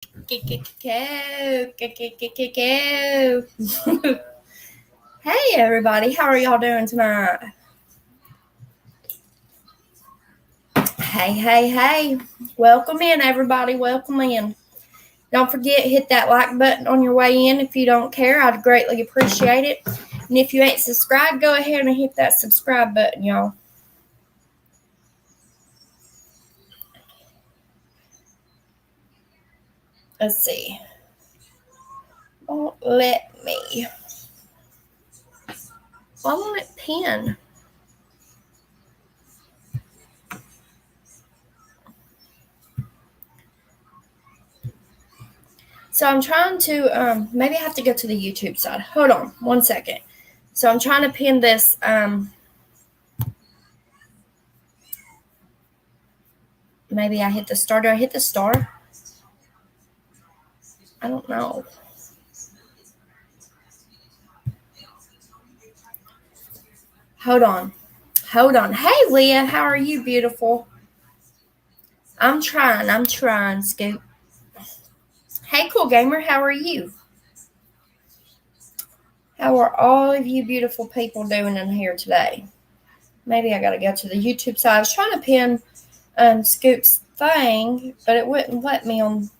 Hey everybody, how are y'all doing tonight? Hey. Welcome in everybody, welcome in. Don't forget, hit that like button on your way in if you don't care. I'd greatly appreciate it. And if you ain't subscribed, go ahead and hit that subscribe button, y'all. Let's see. Let me. Why won't it pin? So I'm trying to, maybe I have to go to the YouTube side. Hold on 1 second. So I'm trying to pin this, maybe I hit the star. Do I hit the star? I don't know. Hold on. Hey, Leah, how are you, beautiful? I'm trying, Scoop. Hey, cool gamer, how are you? How are all of you beautiful people doing in here today? Maybe I got to go to the YouTube side. I was trying to pin Scoop's thing, but it wouldn't let me on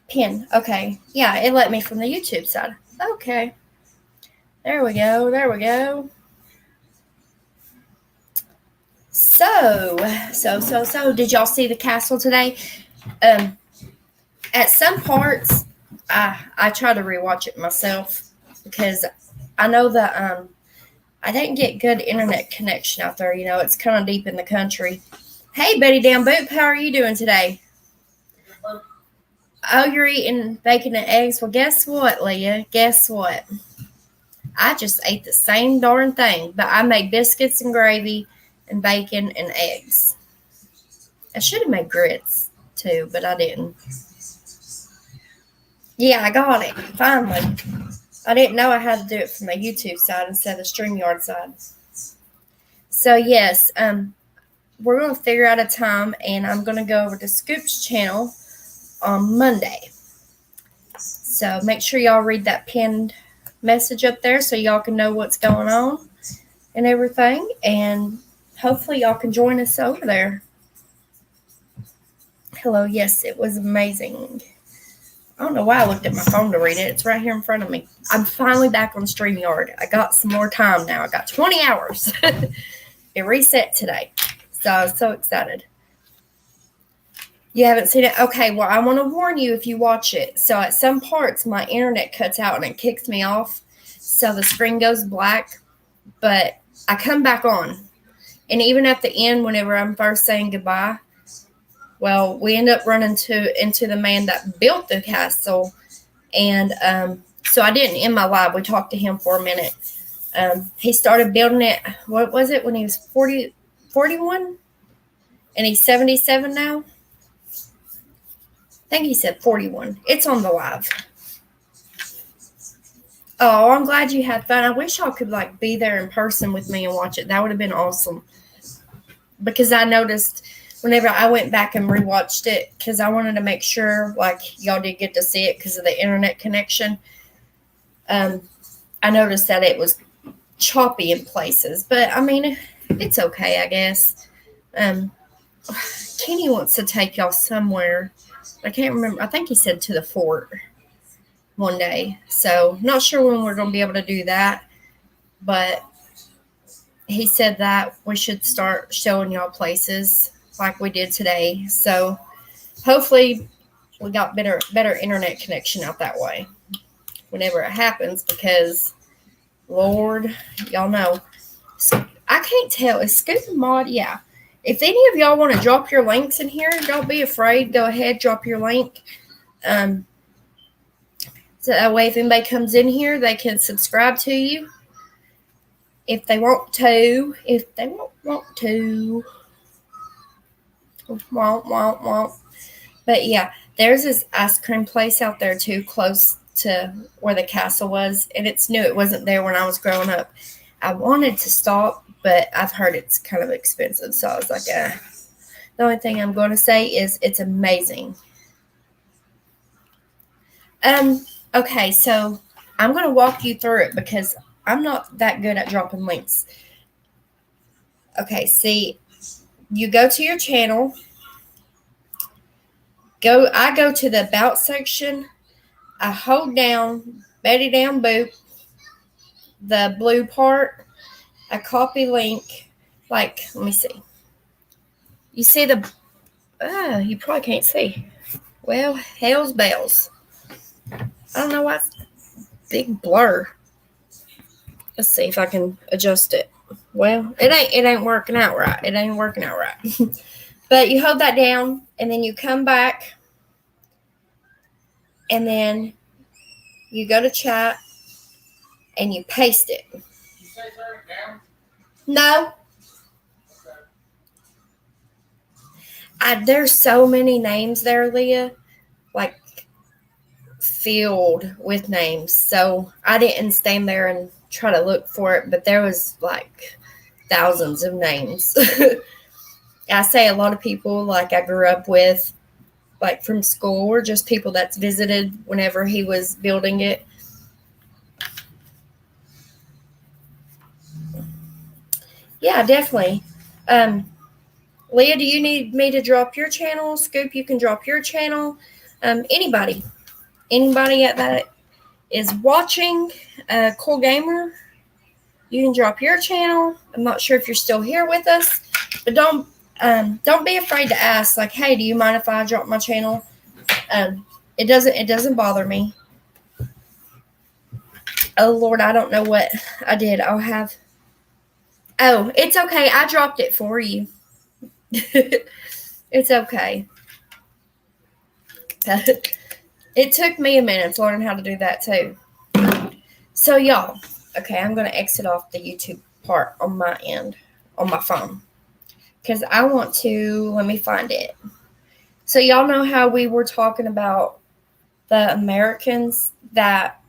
pin. Okay. Yeah, it let me from the YouTube side. Okay. There we go. So, did y'all see the castle today? At some parts, I try to rewatch it myself because I know that I didn't get good internet connection out there. You know, it's kind of deep in the country. Hey, Betty Down Boop, how are you doing today? Oh, you're eating bacon and eggs. Well, guess what, Leah? Guess what? I just ate the same darn thing, but I made biscuits and gravy and bacon and eggs. I should have made grits too, but I didn't. Yeah, I got it. Finally. I didn't know I had to do it from the YouTube side instead of the StreamYard side. So, yes, we're going to figure out a time, and I'm going to go over to Scoop's channel on Monday. So, make sure y'all read that pinned message up there so y'all can know what's going on and everything. And hopefully y'all can join us over there. Hello, yes, it was amazing. I don't know why I looked at my phone to read it. It's right here in front of me. I'm finally back on StreamYard. I got some more time now. I got 20 hours. It reset today. So I was so excited. You haven't seen it? Okay, well, I want to warn you if you watch it. So at some parts, my internet cuts out and it kicks me off. So the screen goes black. But I come back on. And even at the end, whenever I'm first saying goodbye, well, we end up running into the man that built the castle. And so I didn't end my live. We talked to him for a minute. He started building it, what was it, when he was 41? And he's 77 now? I think he said 41. It's on the live. Oh, I'm glad you had fun. I wish y'all could be there in person with me and watch it. That would have been awesome. Because I noticed whenever I went back and rewatched it, because I wanted to make sure y'all did get to see it because of the internet connection. I noticed that it was choppy in places, but I mean, it's okay, I guess. Kenny wants to take y'all somewhere. I can't remember. I think he said to the fort one day. So not sure when we're going to be able to do that, but he said that we should start showing y'all places like we did today. So hopefully we got better internet connection out that way whenever it happens, because Lord, y'all know. I can't tell. Is Scoop a mod? Yeah. If any of y'all want to drop your links in here, don't be afraid. Go ahead, drop your link. So that way if anybody comes in here, they can subscribe to you. If they want to. Won't. But yeah, there's this ice cream place out there too, close to where the castle was. And it's new. It wasn't there when I was growing up. I wanted to stop, but I've heard it's kind of expensive. So I was like, The only thing I'm going to say is it's amazing. Okay, so I'm going to walk you through it because I'm not that good at dropping links. Okay, see, you go to your channel. I go to the About section. I hold down Betty Down Boop, the blue part. I copy link. Like, let me see. You see the, you probably can't see. Well, hell's bells. I don't know why it's big blur. Let's see if I can adjust it. Well, it ain't working out right. It ain't working out right. But you hold that down and then you come back and then you go to chat and you paste it. Did you say turn it down? No. There's so many names there, Leah. Like filled with names. So I didn't stand there and try to look for it, but there was like thousands of names. I say a lot of people like I grew up with, like from school, or just people that's visited whenever he was building it. Yeah, definitely. Leah, do you need me to drop your channel? Scoop, you can drop your channel. Anybody that is watching, Cool Gamer, you can drop your channel. I'm not sure if you're still here with us, but don't be afraid to ask. Like, hey, do you mind if I drop my channel? It doesn't bother me. Oh Lord, I don't know what I did. Oh, it's okay. I dropped it for you. It's okay. It took me a minute to learn how to do that too. So y'all, okay, I'm going to exit off the YouTube part on my end, on my phone. Because I want to, let me find it. So y'all know how we were talking about the Americans that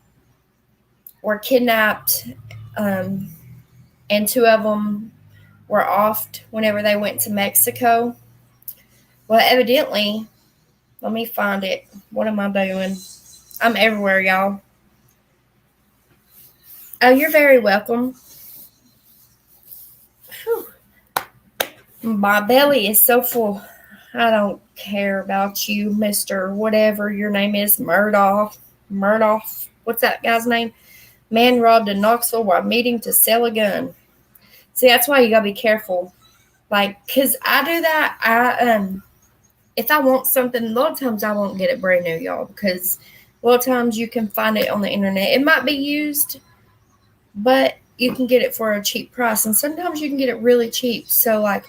were kidnapped, and 2 of them were offed whenever they went to Mexico. Well, evidently, let me find it. What am I doing? I'm everywhere, y'all. Oh, you're very welcome. Whew. My belly is so full. I don't care about you, Mr. Whatever your name is, Murdoch. What's that guy's name? Man robbed in Knoxville while meeting to sell a gun. See, that's why you gotta be careful. Like, cause I do that. If I want something, a lot of times I won't get it brand new, y'all, because a lot of times you can find it on the internet. It might be used, but you can get it for a cheap price, and sometimes you can get it really cheap. So, like,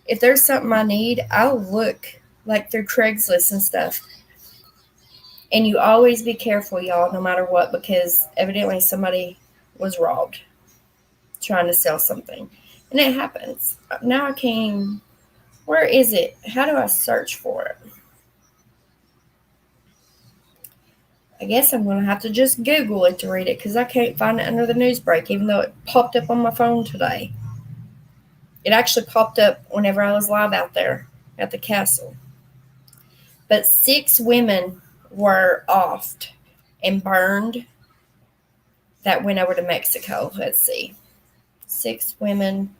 if there's something I need, I'll look, like, through Craigslist and stuff. And you always be careful, y'all, no matter what, because evidently somebody was robbed trying to sell something. And it happens. Now I can't. Where is it? How do I search for it? I guess I'm going to have to just Google it to read it because I can't find it under the news break, even though it popped up on my phone today. It actually popped up whenever I was live out there at the castle. But 6 women were offed and burned that went over to Mexico. Let's see. 6 women.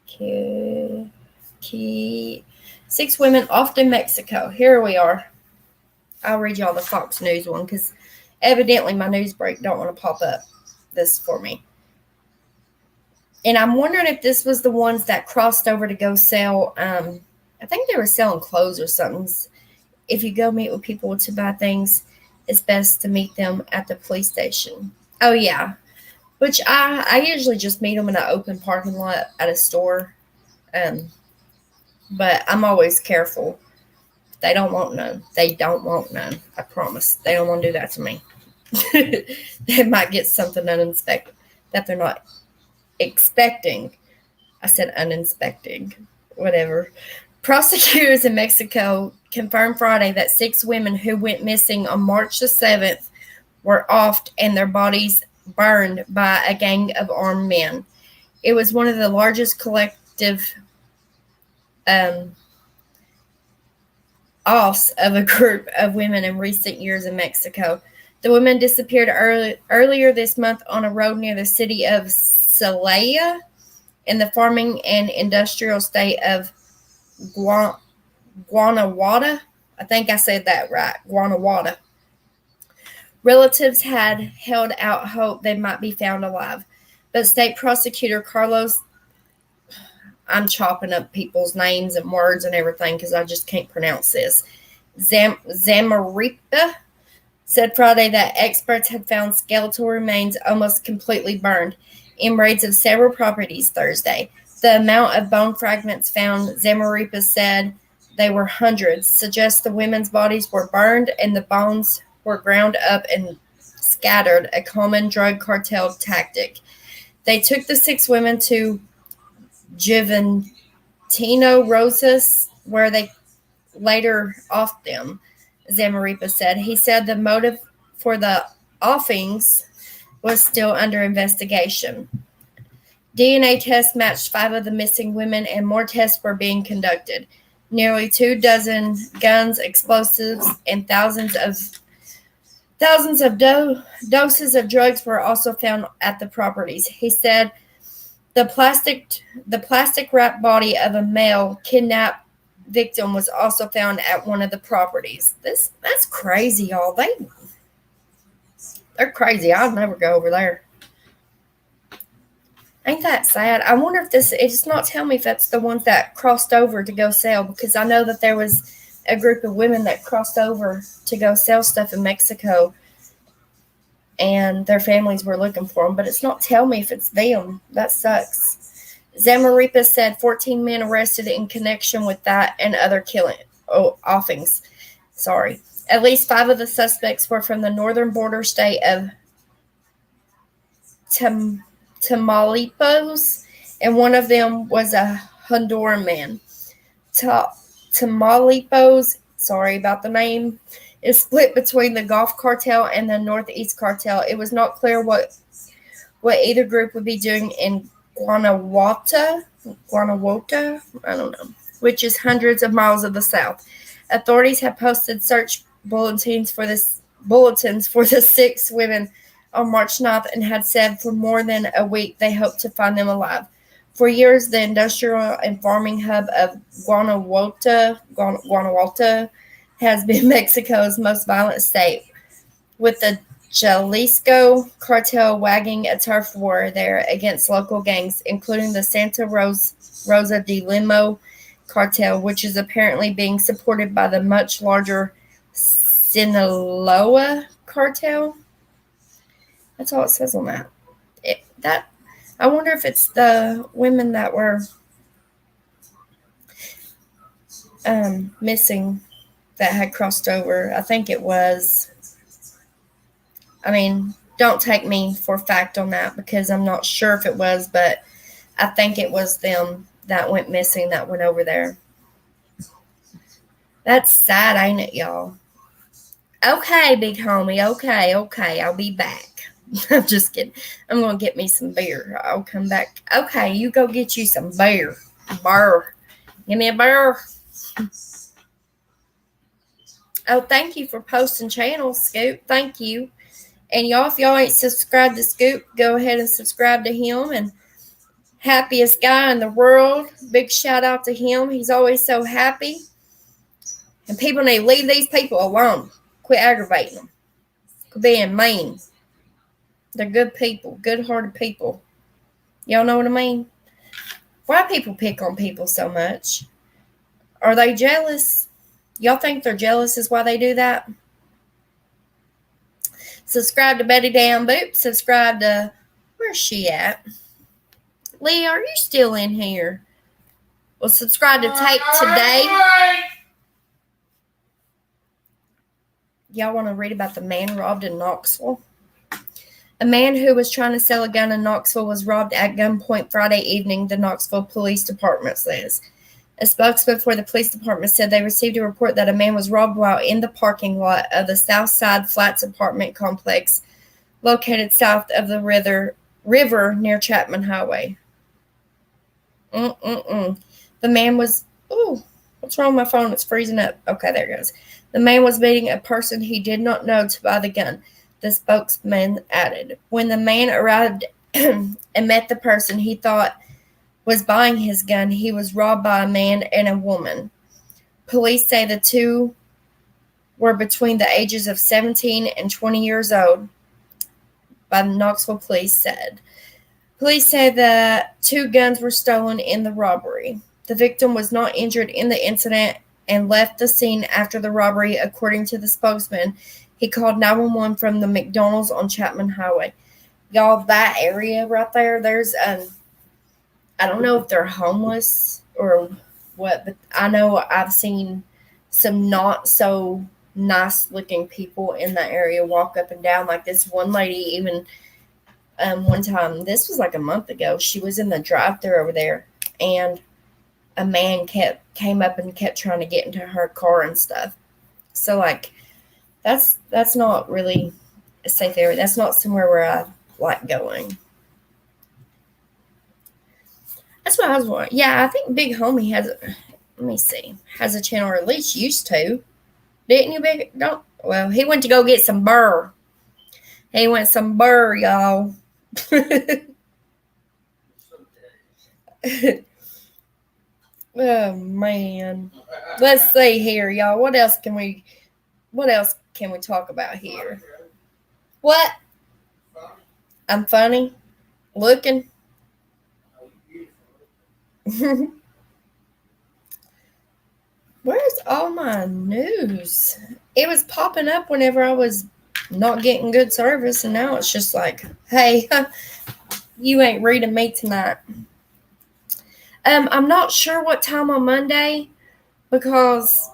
6 women offed in Mexico. Here we are. I'll read y'all the Fox News one because evidently my news break don't want to pop up this for me. And I'm wondering if this was the ones that crossed over to go sell, I think they were selling clothes or something. If you go meet with people to buy things, it's best to meet them at the police station. Oh, yeah. Which I usually just meet them in an open parking lot at a store. But I'm always careful. They don't want none. They don't want none. I promise. They don't want to do that to me. They might get something uninspected that they're not expecting. I said uninspecting. Whatever. Prosecutors in Mexico confirmed Friday that 6 women who went missing on March the 7th were offed and their bodies burned by a gang of armed men. It was one of the largest collective offs of a group of women in recent years in Mexico. The women disappeared earlier this month on a road near the city of Celaya in the farming and industrial state of Guanajuato. I think I said that right, Guanajuato. Relatives had held out hope they might be found alive, but state prosecutor Carlos, I'm chopping up people's names and words and everything because I just can't pronounce this, Zamaripa, said Friday that experts had found skeletal remains almost completely burned in raids of several properties Thursday. The amount of bone fragments found, Zamaripa said they were hundreds, suggests the women's bodies were burned and the bones were ground up and scattered, a common drug cartel tactic. They took the 6 women to Juventino Rosas, where they later offed them, Zamaripa said. He said the motive for the offings was still under investigation. DNA tests matched 5 of the missing women, and more tests were being conducted. Nearly 24 guns, explosives, and thousands of doses of drugs were also found at the properties. He said the plastic wrapped body of a male kidnapped victim was also found at one of the properties. That's crazy, y'all. They're crazy. I'd never go over there. Ain't that sad? I wonder if it's not telling me if that's the ones that crossed over to go sell, because I know that there was a group of women that crossed over to go sell stuff in Mexico, and their families were looking for them, but it's not telling me if it's them. That sucks. Zamaripa said 14 men arrested in connection with that and other offings. Sorry. At least 5 of the suspects were from the northern border state of Tamaulipas, and one of them was a Honduran man. Tamaulipas, sorry about the name, is split between the Gulf Cartel and the Northeast Cartel. It was not clear what either group would be doing in Guanajuato, I don't know, which is hundreds of miles of the south. Authorities have posted search bulletins for the 6 women on March 9th and had said for more than a week they hoped to find them alive. For years, the industrial and farming hub of Guanajuato has been Mexico's most violent state, with the Jalisco cartel waging a turf war there against local gangs, including the Santa Rosa de Lima cartel, which is apparently being supported by the much larger Sinaloa cartel. That's all it says on that. I wonder if it's the women that were missing that had crossed over. I think it was. I mean, don't take me for fact on that because I'm not sure if it was, but I think it was them that went missing that went over there. That's sad, ain't it, y'all? Okay, big homie. Okay. I'll be back. I'm just kidding. I'm going to get me some beer. I'll come back. Okay, you go get you some beer. Give me a beer. Oh, thank you for posting channels, Scoop. Thank you. And y'all, if y'all ain't subscribed to Scoop, go ahead and subscribe to him. And happiest guy in the world. Big shout out to him. He's always so happy. And people need to leave these people alone. Quit aggravating them. Quit being mean. They're good people. Good-hearted people. Y'all know what I mean? Why people pick on people so much? Are they jealous? Y'all think they're jealous is why they do that? Subscribe to Betty Damn Boop. Subscribe to... Where's she at? Lee, are you still in here? Well, subscribe to Take Today. Y'all want to read about the man robbed in Knoxville? A man who was trying to sell a gun in Knoxville was robbed at gunpoint Friday evening, the Knoxville Police Department says. A spokesman for the police department said they received a report that a man was robbed while in the parking lot of the Southside Flats apartment complex located south of the river near Chapman Highway. The man was... Ooh, What's wrong with my phone? It's freezing up. Okay, there it goes. The man was meeting a person he did not know to buy the gun, the spokesman added. When the man arrived and met the person he thought was buying his gun, he was robbed by a man and a woman. Police say the two were between the ages of 17 and 20 years old, by the Knoxville police said. Police say the two guns were stolen in the robbery. The victim was not injured in the incident and left the scene after the robbery, according to the spokesman. He called 911 from the McDonald's on Chapman Highway. Y'all, that area right there, there's I don't know if they're homeless or what, but I know I've seen some not so nice looking people in that area walk up and down. Like this one lady, even one time, this was like a month ago, she was in the drive-thru over there, and a man came up and kept trying to get into her car and stuff. So like that's not really a safe area. That's not somewhere where I like going. That's what I was wondering. Yeah, I think Big Homie has a channel, or at least used to. Didn't you, Big? Don't. Well, he went to go get some burr. He went some burr, y'all. Oh man. Let's see here, y'all. What else can we talk about here? What? I'm funny? Looking? Where's all my news? It was popping up whenever I was not getting good service, and now it's just like, hey, you ain't reading me tonight. I'm not sure what time on Monday, because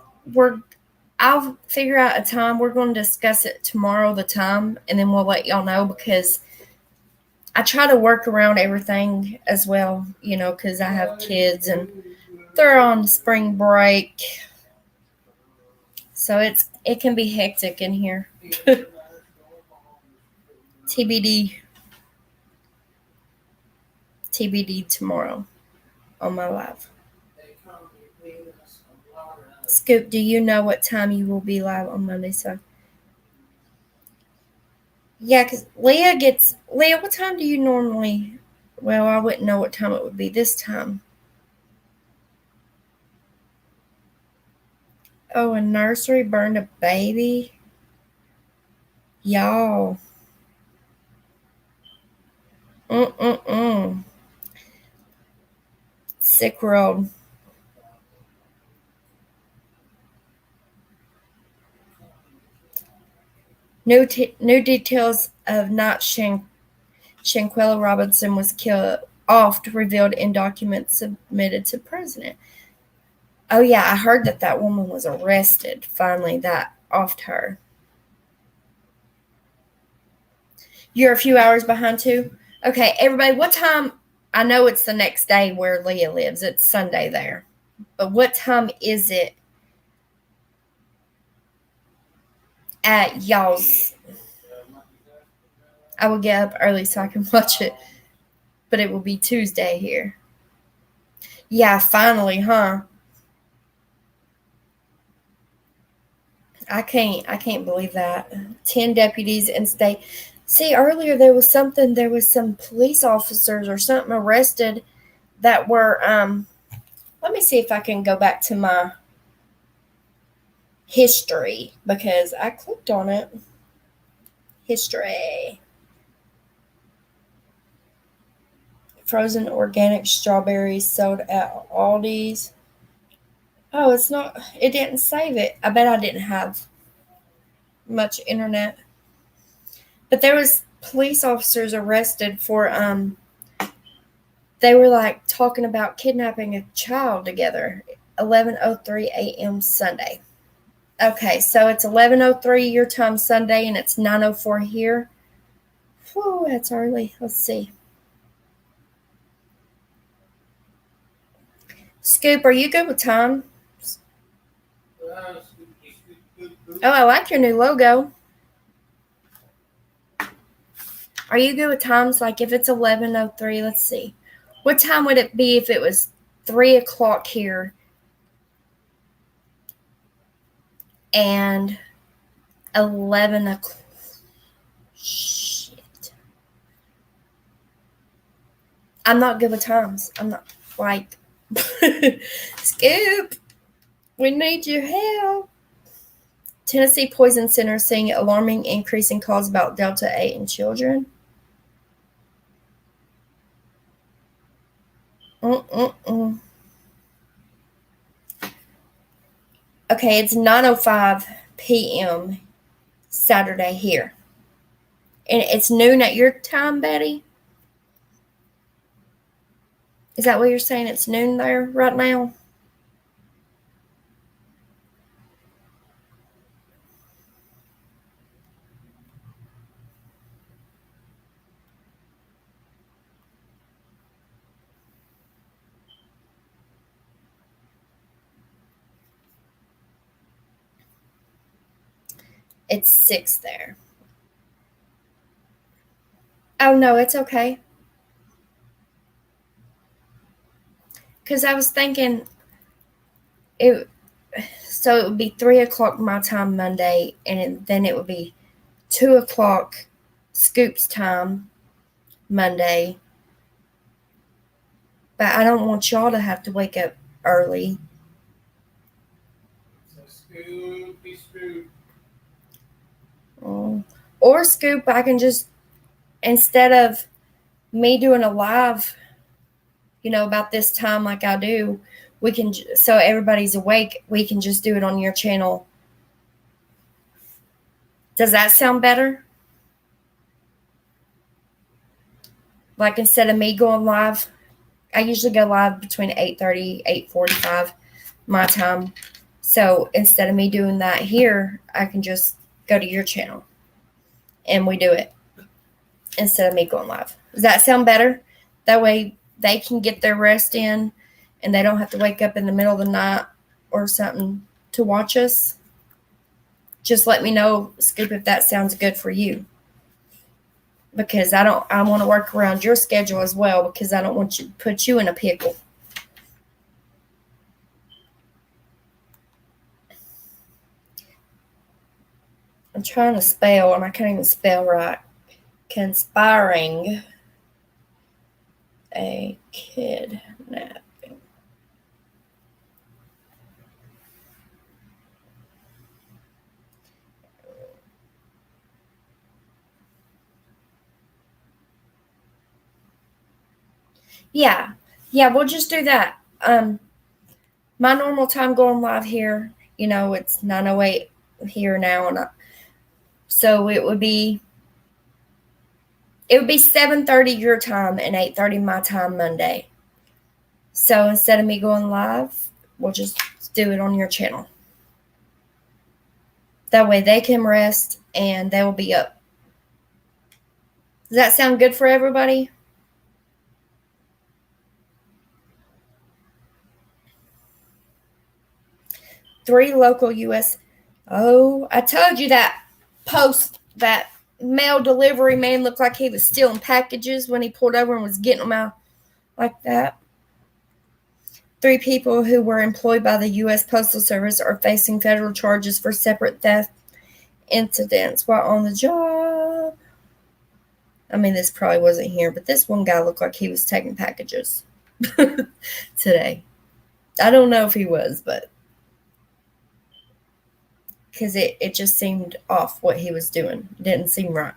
I'll figure out a time. We're going to discuss it tomorrow, the time, and then we'll let y'all know, because I try to work around everything as well, because I have kids and they're on spring break. So it can be hectic in here. TBD tomorrow on my live. Scoop, do you know what time you will be live on Monday? So, yeah, because Leah, what time do you normally? Well, I wouldn't know what time it would be this time. Oh, a nursery burned a baby? Y'all. Sick world. New details of not Shanquella Robinson was killed oft revealed in documents submitted to President. Oh yeah, I heard that woman was arrested. Finally, that offed her. You're a few hours behind too? Okay, everybody, what time? I know it's the next day where Leah lives. It's Sunday there. But what time is it at y'all's? I will get up early so I can watch it. But it will be Tuesday here. Yeah, finally, huh? I can't believe that. 10 deputies and state. See, earlier there was some police officers or something arrested that were, let me see if I can go back to my history, because I clicked on it. History. Frozen organic strawberries sold at Aldi's. Oh, it didn't save it. I bet I didn't have much internet. But there was police officers arrested for, they were like talking about kidnapping a child together. 11:03 a.m. Sunday. Okay, so it's 11:03 your time Sunday, and it's 9:04 here. Whew, that's early. Let's see. Scoop, are you good with time? Oh, I like your new logo. Are you good with times? Like if it's 11:03, let's see. What time would it be if it was 3 o'clock here and 11 o'clock. Shit. I'm not good with times. I'm not like, Scoop, we need your help. Tennessee Poison Center seeing alarming increase in calls about Delta 8 in children. Okay, it's 9:05 p.m. Saturday here. And it's noon at your time, Betty? Is that what you're saying? It's noon there right now? It's 6 there. Oh, no, it's okay. Because I was thinking so it would be 3 o'clock my time Monday, and then it would be 2 o'clock Scoop's time Monday. But I don't want y'all to have to wake up early. So Scoopy Scoop. Or Scoop, I can just, instead of me doing a live, about this time like I do, we can, so everybody's awake, we can just do it on your channel. Does that sound better? Like, instead of me going live, I usually go live between 8:30, 8:45 my time. So instead of me doing that here, I can just go to your channel and we do it instead of me going live. Does that sound better? That way they can get their rest in and they don't have to wake up in the middle of the night or something to watch us. Just let me know, Scoop, if that sounds good for you. Because I want to work around your schedule as well, because I don't want to put you in a pickle. I'm trying to spell, and I can't even spell right. Conspiring a kidnapping. Yeah, we'll just do that. My normal time going live here, it's 9:08 here now, and so it would be 7:30 your time and 8:30 my time Monday. So instead of me going live, we'll just do it on your channel. That way they can rest and they will be up. Does that sound good for everybody? Three local U.S. Oh, I told you that mail delivery man looked like he was stealing packages when he pulled over and was getting them out like that. 3 people who were employed by the U.S. Postal Service are facing federal charges for separate theft incidents while on the job. I mean, this probably wasn't here, but this one guy looked like he was taking packages today. I don't know if he was, but because it just seemed off what he was doing. It didn't seem right.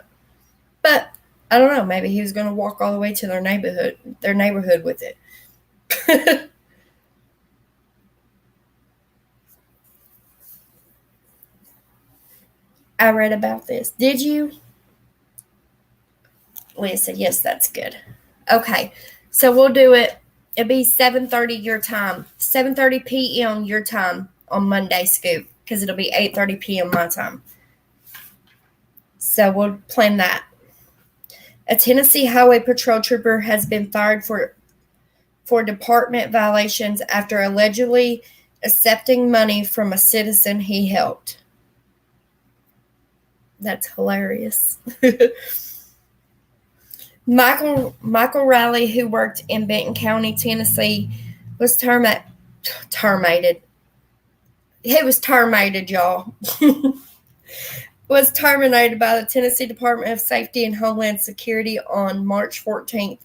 But I don't know. Maybe he was going to walk all the way to their neighborhood with it. I read about this. Did you? Leah said, yes, that's good. Okay, so we'll do it. It'll be 7:30 your time. 7:30 p.m. your time on Monday, Scoop, because it'll be 8:30 p.m. my time. So we'll plan that. A Tennessee Highway Patrol trooper has been fired for department violations after allegedly accepting money from a citizen he helped. That's hilarious. Michael Riley, who worked in Benton County, Tennessee, was terminated He was terminated, y'all. Was terminated by the Tennessee Department of Safety and Homeland Security on March 14th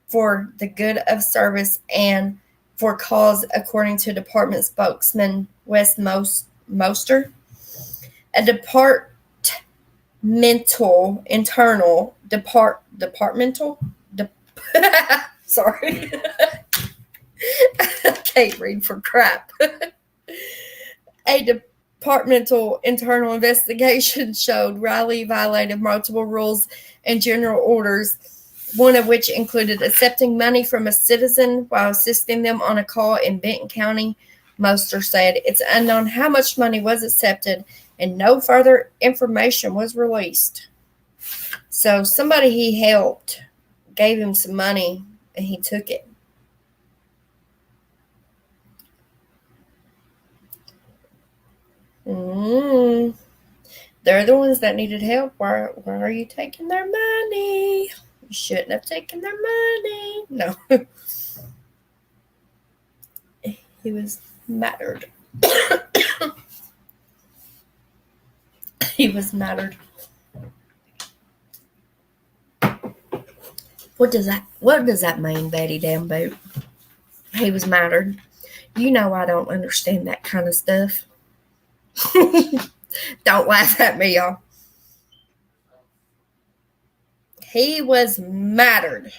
for the good of service and for cause, according to Department spokesman Wes Moster. A sorry. I can't read for crap. A departmental internal investigation showed Riley violated multiple rules and general orders, one of which included accepting money from a citizen while assisting them on a call in Benton County. Moster said it's unknown how much money was accepted and no further information was released. So somebody he helped gave him some money and he took it. They're the ones that needed help. Why are you taking their money? You shouldn't have taken their money. No. He was mattered. He was mattered. What does that mean, Betty Damn Boot? He was mattered. You know I don't understand that kind of stuff. Don't laugh at me, y'all. He was mattered.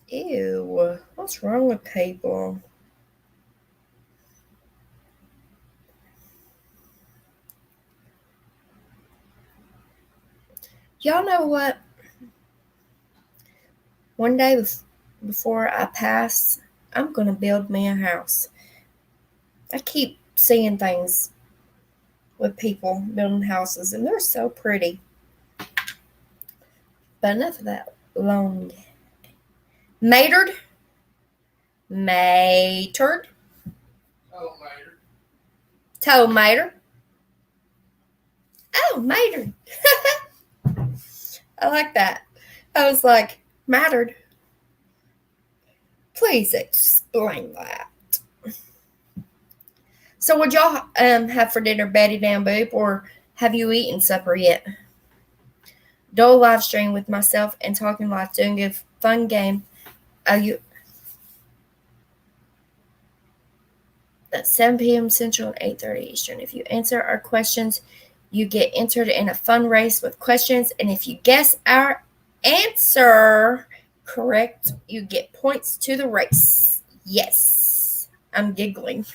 Ew. What's wrong with people? Y'all know what? One day before I pass, I'm going to build me a house. I keep seeing things with people building houses, and they're so pretty. But enough of that long. Matered? Matered? Toe mater. Oh, matered. I like that. I was like, mattered. Please explain that. So would y'all have for dinner Betty Damn Boop, or have you eaten supper yet? Dull live stream with myself and Talking Life doing a fun game. At 7 p.m. Central and 8:30 Eastern. If you answer our questions, you get entered in a fun race with questions, and if you guess our answer correct, you get points to the race. Yes, I'm giggling.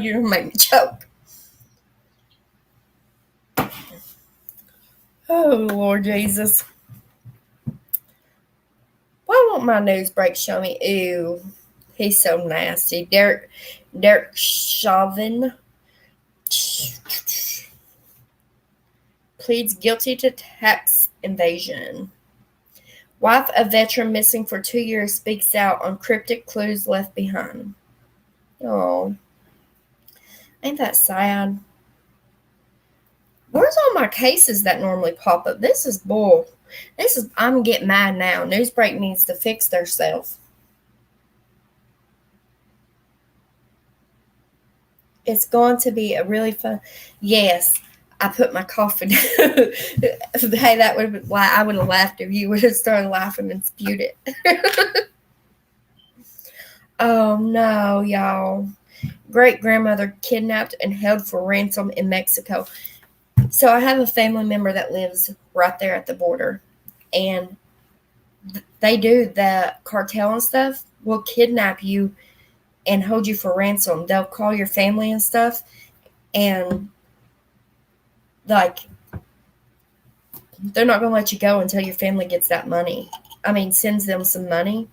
You're gonna make me choke. Oh, Lord Jesus. Why won't my news break show me? Ew. He's so nasty. Derek Chauvin pleads guilty to tax evasion. Wife of veteran missing for 2 years speaks out on cryptic clues left behind. Oh. Ain't that sad? Where's all my cases that normally pop up? This is bull. I'm getting mad now. Newsbreak needs to fix themselves. It's going to be a really fun. Yes, I put my coffee down. Hey, that would have been why I would have laughed if you would have started laughing and spewed it. Oh no, y'all. Great grandmother kidnapped and held for ransom in Mexico. So I have a family member that lives right there at the border, and they do the cartel and stuff will kidnap you and hold you for ransom. They'll call your family and stuff, and like they're not going to let you go until your family gets that money. I mean, sends them some money,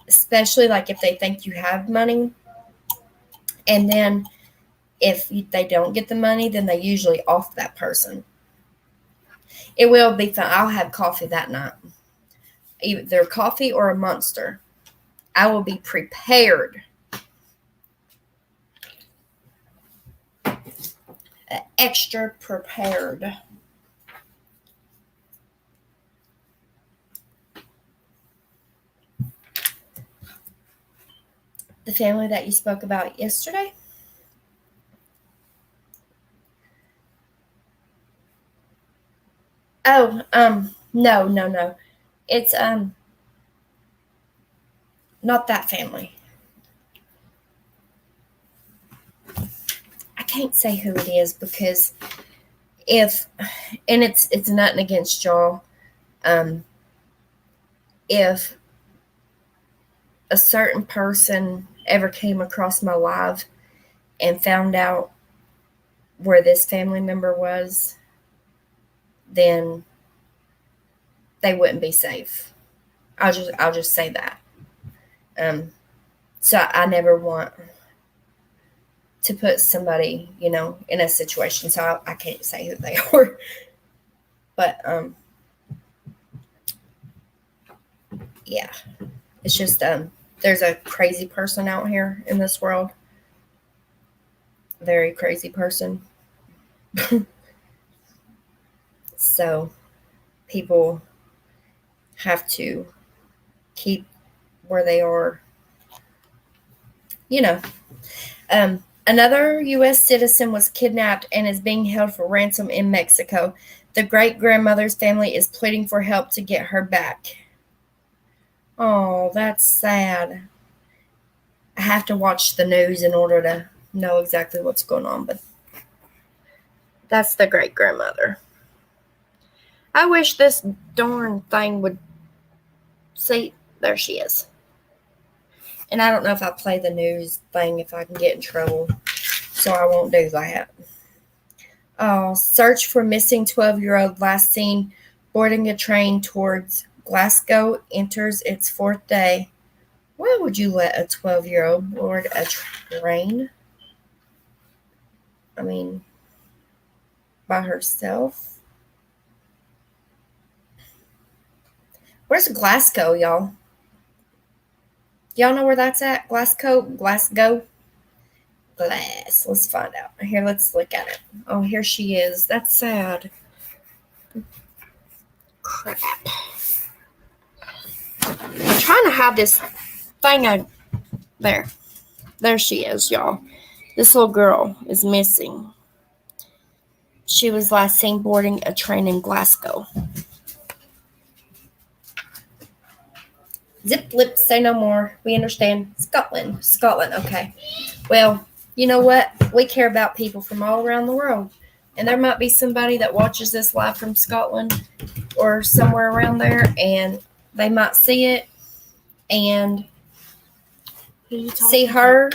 especially like if they think you have money, and then if they don't get the money, then they usually off that person. It will be fun. I'll have coffee that night. Either coffee or a Monster. I will be prepared. extra prepared. The family that you spoke about yesterday? Oh, no. It's not that family. I can't say who it is because it's nothing against y'all. If a certain person ever came across my live and found out where this family member was, then they wouldn't be safe. I'll just say that. So I never want to put somebody, in a situation. So I can't say who they are. But yeah, it's just there's a crazy person out here in this world. Very crazy person. So people have to keep where they are. Another U.S. citizen was kidnapped and is being held for ransom in Mexico. The great-grandmother's family is pleading for help to get her back. Oh, that's sad. I have to watch the news in order to know exactly what's going on, but that's the great-grandmother. I wish this darn thing would... See, there she is. And I don't know if I play the news thing, if I can get in trouble, so I won't do that. Oh, search for missing 12-year-old last seen boarding a train towards Glasgow enters its 4th day. Why would you let a 12-year-old board a train? I mean, by herself? Where's Glasgow, y'all? Y'all know where that's at? Glasgow? Let's find out. Here, let's look at it. Oh, here she is. That's sad. Crap. I'm trying to have this thing there. There she is, y'all. This little girl is missing. She was last seen boarding a train in Glasgow. Zip lip, say no more. We understand. Scotland. Okay. Well, you know what? We care about people from all around the world. And there might be somebody that watches this live from Scotland or somewhere around there, and they might see it and see her.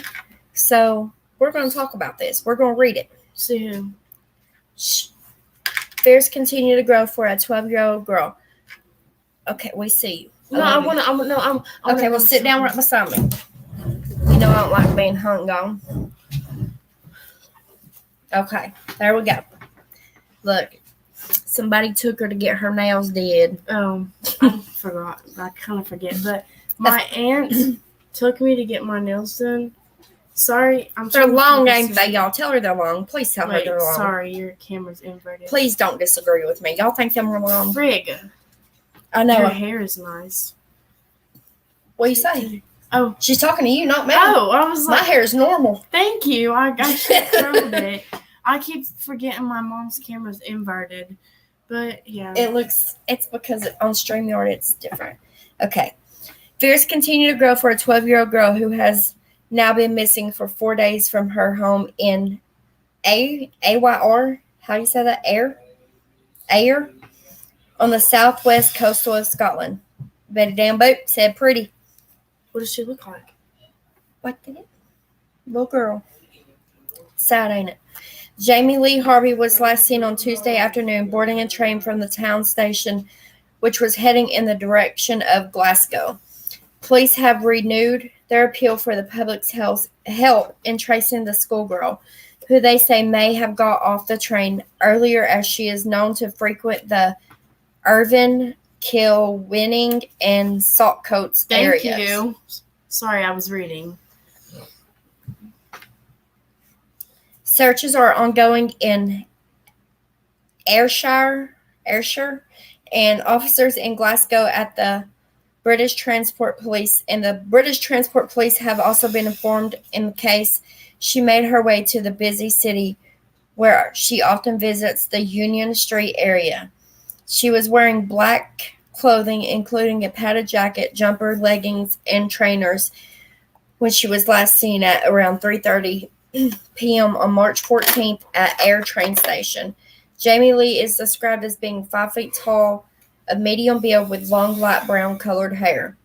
So we're going to talk about this. We're going to read it. See who? Fears continue to grow for a 12-year-old girl. Okay, we see you. Okay, well, sit down right beside me. You know I don't like being hung on. Okay, there we go. Look, somebody took her to get her nails did. Oh, I forgot. I kind of forget. But my aunt took me to get my nails done. Sorry, They're long, ain't they, y'all? Tell her they're long. Please tell her they're long. Sorry, your camera's inverted. Please don't disagree with me. Y'all think them are long? Frig. I know. Your hair is nice. What do you say? Oh. She's talking to you, not me. Oh, I was like... My hair is normal. Thank you. I curled it. I keep forgetting my mom's camera's inverted. But, yeah. It's because on StreamYard it's different. Okay. Fears continue to grow for a 12-year-old girl who has now been missing for 4 days from her home in Ayr. How do you say that? Ayr? On the southwest coastal of Scotland. Betty Dan Boop said pretty. What does she look like? What did it? Little girl. Sad, ain't it? Jamie Lee Harvey was last seen on Tuesday afternoon boarding a train from the town station, which was heading in the direction of Glasgow. Police have renewed their appeal for the public's help in tracing the schoolgirl, who they say may have got off the train earlier, as she is known to frequent the Irvine, Kilwinning, and Saltcoats areas. Thank you. Sorry, I was reading. Searches are ongoing in Ayrshire, and officers in Glasgow at the British Transport Police have also been informed in the case. She made her way to the busy city where she often visits the Union Street area. She was wearing black clothing, including a padded jacket, jumper, leggings, and trainers when she was last seen at around 3:30 p.m. on March 14th at Ayr train station. Jamie Lee is described as being 5 feet tall, of medium build with long light brown colored hair.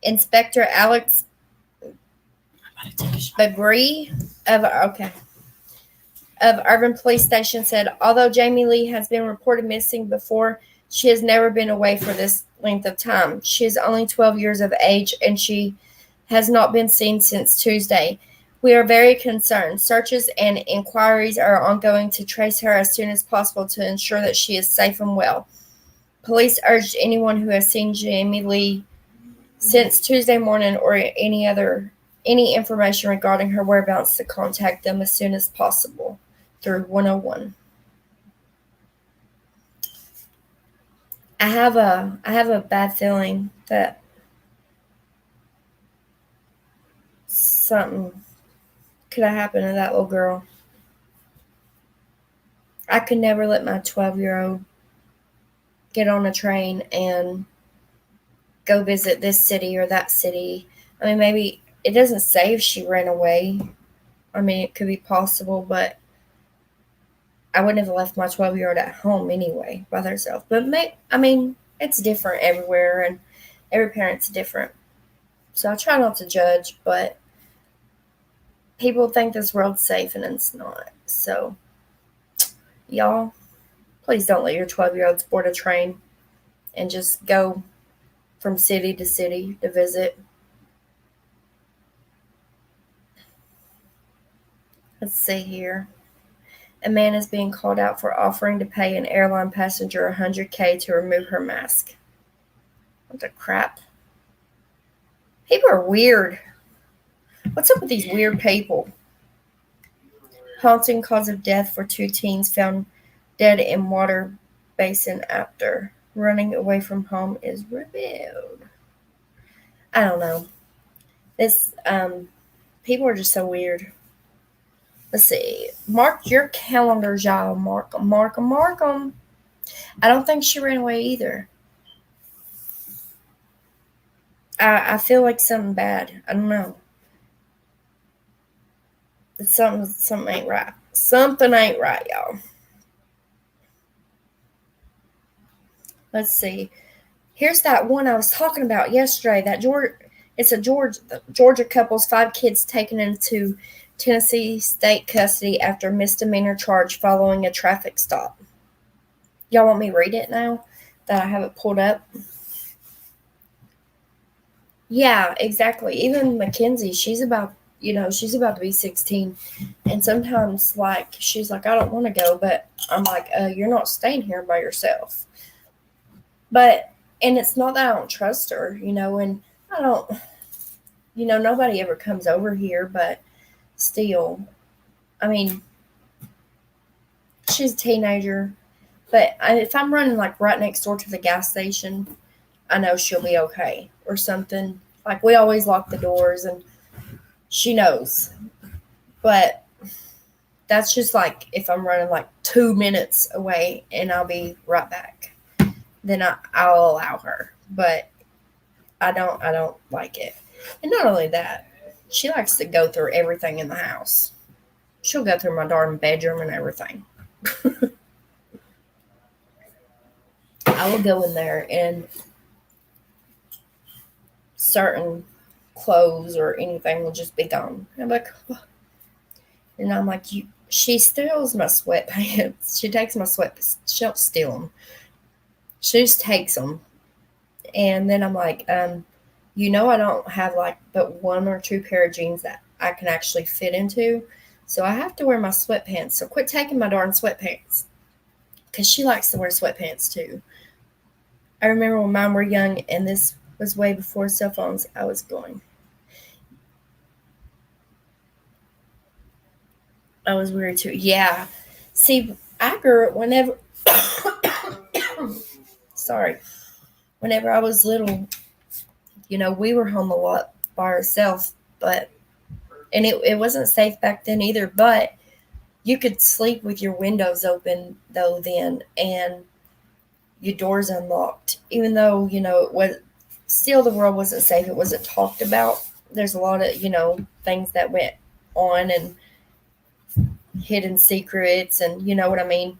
Inspector Alex Babree of Urban Police Station said, although Jamie Lee has been reported missing before, she has never been away for this length of time. She is only 12 years of age and she has not been seen since Tuesday. We are very concerned. Searches and inquiries are ongoing to trace her as soon as possible to ensure that she is safe and well. Police urged anyone who has seen Jamie Lee since Tuesday morning or any information regarding her whereabouts to contact them as soon as possible through 101. I have a bad feeling that something could have happened to that little girl. I could never let my 12-year-old get on a train and go visit this city or that city. I mean, maybe it doesn't say if she ran away. I mean, it could be possible, but I wouldn't have left my 12-year-old at home anyway by herself. But it's different everywhere, and every parent's different. So I try not to judge, but people think this world's safe, and it's not. So, y'all, please don't let your 12-year-olds board a train and just go from city to city to visit. Let's see here. A man is being called out for offering to pay an airline passenger $100K to remove her mask. What the crap? People are weird. What's up with these weird people? Haunting cause of death for 2 teens found dead in water basin after running away from home is revealed. I don't know. This people are just so weird. Let's see. Mark your calendars, y'all. Mark them. I don't think she ran away either. I feel like something bad. I don't know. It's something ain't right. Something ain't right, y'all. Let's see. Here's that one I was talking about yesterday. It's a Georgia couple's 5 kids taken into Tennessee state custody after misdemeanor charge following a traffic stop. Y'all want me to read it now that I have it pulled up? Yeah, exactly. Even Mackenzie, she's about to be 16. And sometimes, she's like, I don't want to go. But I'm like, you're not staying here by yourself. And it's not that I don't trust her, and I don't, nobody ever comes over here, but still, I mean, she's a teenager. But if I'm running, right next door to the gas station, I know she'll be okay or something. We always lock the doors, and she knows. But that's just if I'm running 2 minutes away and I'll be right back, then I'll allow her. But I don't like it. And not only that, she likes to go through everything in the house. She'll go through my darn bedroom and everything. I will go in there and certain clothes or anything will just be gone. I'm like, oh. And I'm like, she steals my sweatpants. She takes my sweatpants. She don't steal them. She just takes them. And then I'm like, I don't have but 1 or 2 pair of jeans that I can actually fit into. So I have to wear my sweatpants. So quit taking my darn sweatpants. Because she likes to wear sweatpants too. I remember when mine were young, and this was way before cell phones, I was going, I was weird too. Yeah. See, I grew up whenever. Sorry. Whenever I was little, we were home a lot by ourselves, and it wasn't safe back then either, but you could sleep with your windows open though then, and your doors unlocked, even though, it was still the world wasn't safe. It wasn't talked about. There's a lot of, things that went on and hidden secrets, and you know what I mean?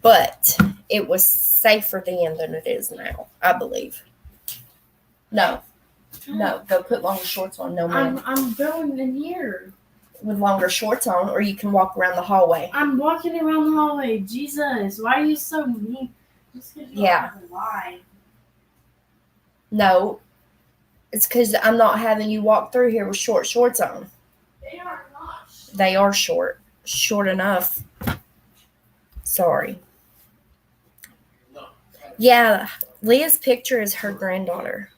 But it was safer then than it is now, I believe. No, go put longer shorts on. No, ma'am. I'm going in here. With longer shorts on, or you can walk around the hallway. I'm walking around the hallway. Jesus, why are you so mean? Just because you Yeah. have to lie. No, it's because I'm not having you walk through here with short shorts on. They are not. They are short enough. Sorry. Yeah, Leah's picture is her granddaughter.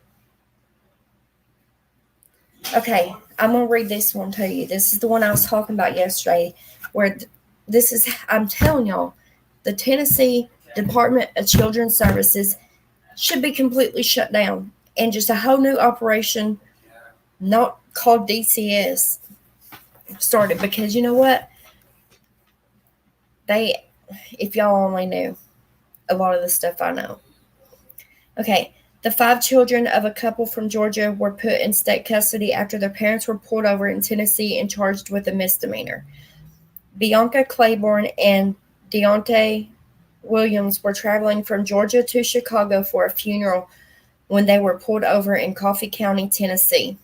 Okay, I'm going to read this one to you. This is the one I was talking about yesterday, where I'm telling y'all, the Tennessee Department of Children's Services should be completely shut down, and just a whole new operation, not called DCS, started, because you know what? If y'all only knew a lot of the stuff I know. Okay. The 5 children of a couple from Georgia were put in state custody after their parents were pulled over in Tennessee and charged with a misdemeanor. Bianca Claiborne and Deontay Williams were traveling from Georgia to Chicago for a funeral when they were pulled over in Coffee County, Tennessee.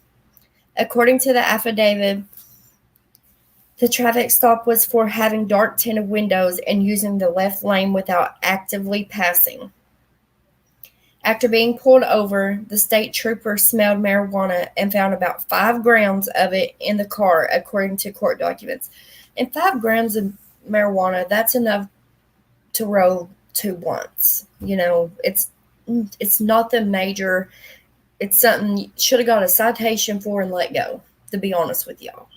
According to the affidavit, the traffic stop was for having dark tinted windows and using the left lane without actively passing. After being pulled over, the state trooper smelled marijuana and found about 5 grams of it in the car, according to court documents. And 5 grams of marijuana, that's enough to roll 2 blunts. It's nothing major. It's something you should have got a citation for and let go, to be honest with y'all.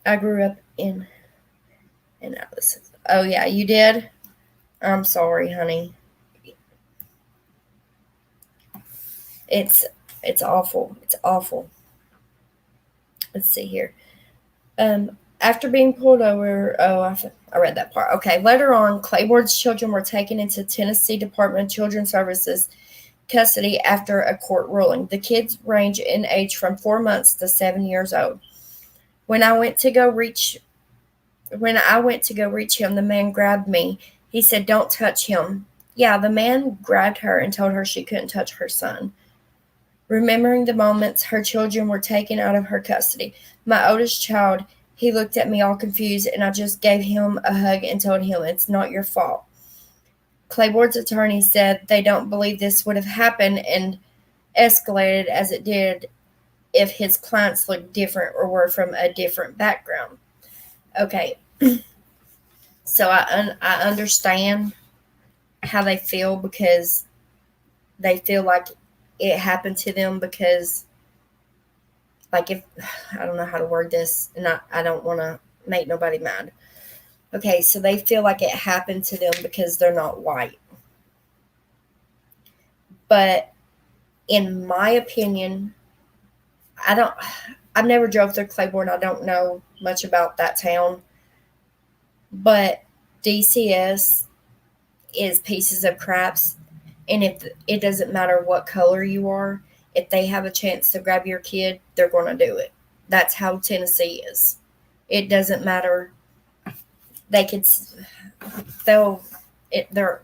I grew up in Alice. Oh, yeah, you did? I'm sorry, honey. It's awful. It's awful. Let's see here. After being pulled over, I read that part. Okay, later on, Claiborne's children were taken into Tennessee Department of Children's Services custody after a court ruling. The kids range in age from 4 months to 7 years old. When I went to go reach him, the man grabbed me. He said, "Don't touch him." Yeah, the man grabbed her and told her she couldn't touch her son. Remembering the moments her children were taken out of her custody, my oldest child, he looked at me all confused, and I just gave him a hug and told him, "It's not your fault." Claiborne's attorney said they don't believe this would have happened and escalated as it did if his clients looked different or were from a different background. Okay, so I understand how they feel, because they feel like it happened to them, because, if I don't know how to word this, and I don't want to make nobody mad. Okay, so they feel like it happened to them because they're not white. But in my opinion, I've never drove through Claiborne. I don't know much about that town. But DCS is pieces of craps. And if it doesn't matter what color you are, if they have a chance to grab your kid, they're going to do it. That's how Tennessee is. It doesn't matter. They're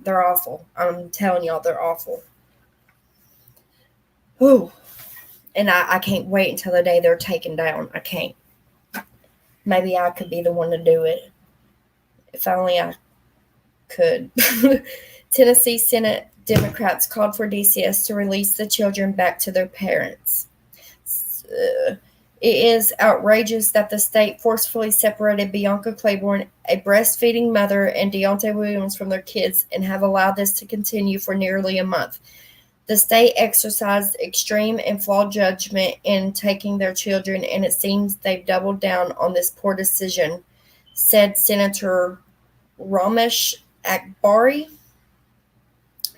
awful. I'm telling y'all, they're awful. Whew. And I can't wait until the day they're taken down. I can't. Maybe I could be the one to do it. If only I could. Tennessee Senate Democrats called for DCS to release the children back to their parents. It is outrageous that the state forcefully separated Bianca Claiborne, a breastfeeding mother, and Deontay Williams from their kids, and have allowed this to continue for nearly a month. The state exercised extreme and flawed judgment in taking their children, and it seems they've doubled down on this poor decision, said Senator Ramesh Akbari.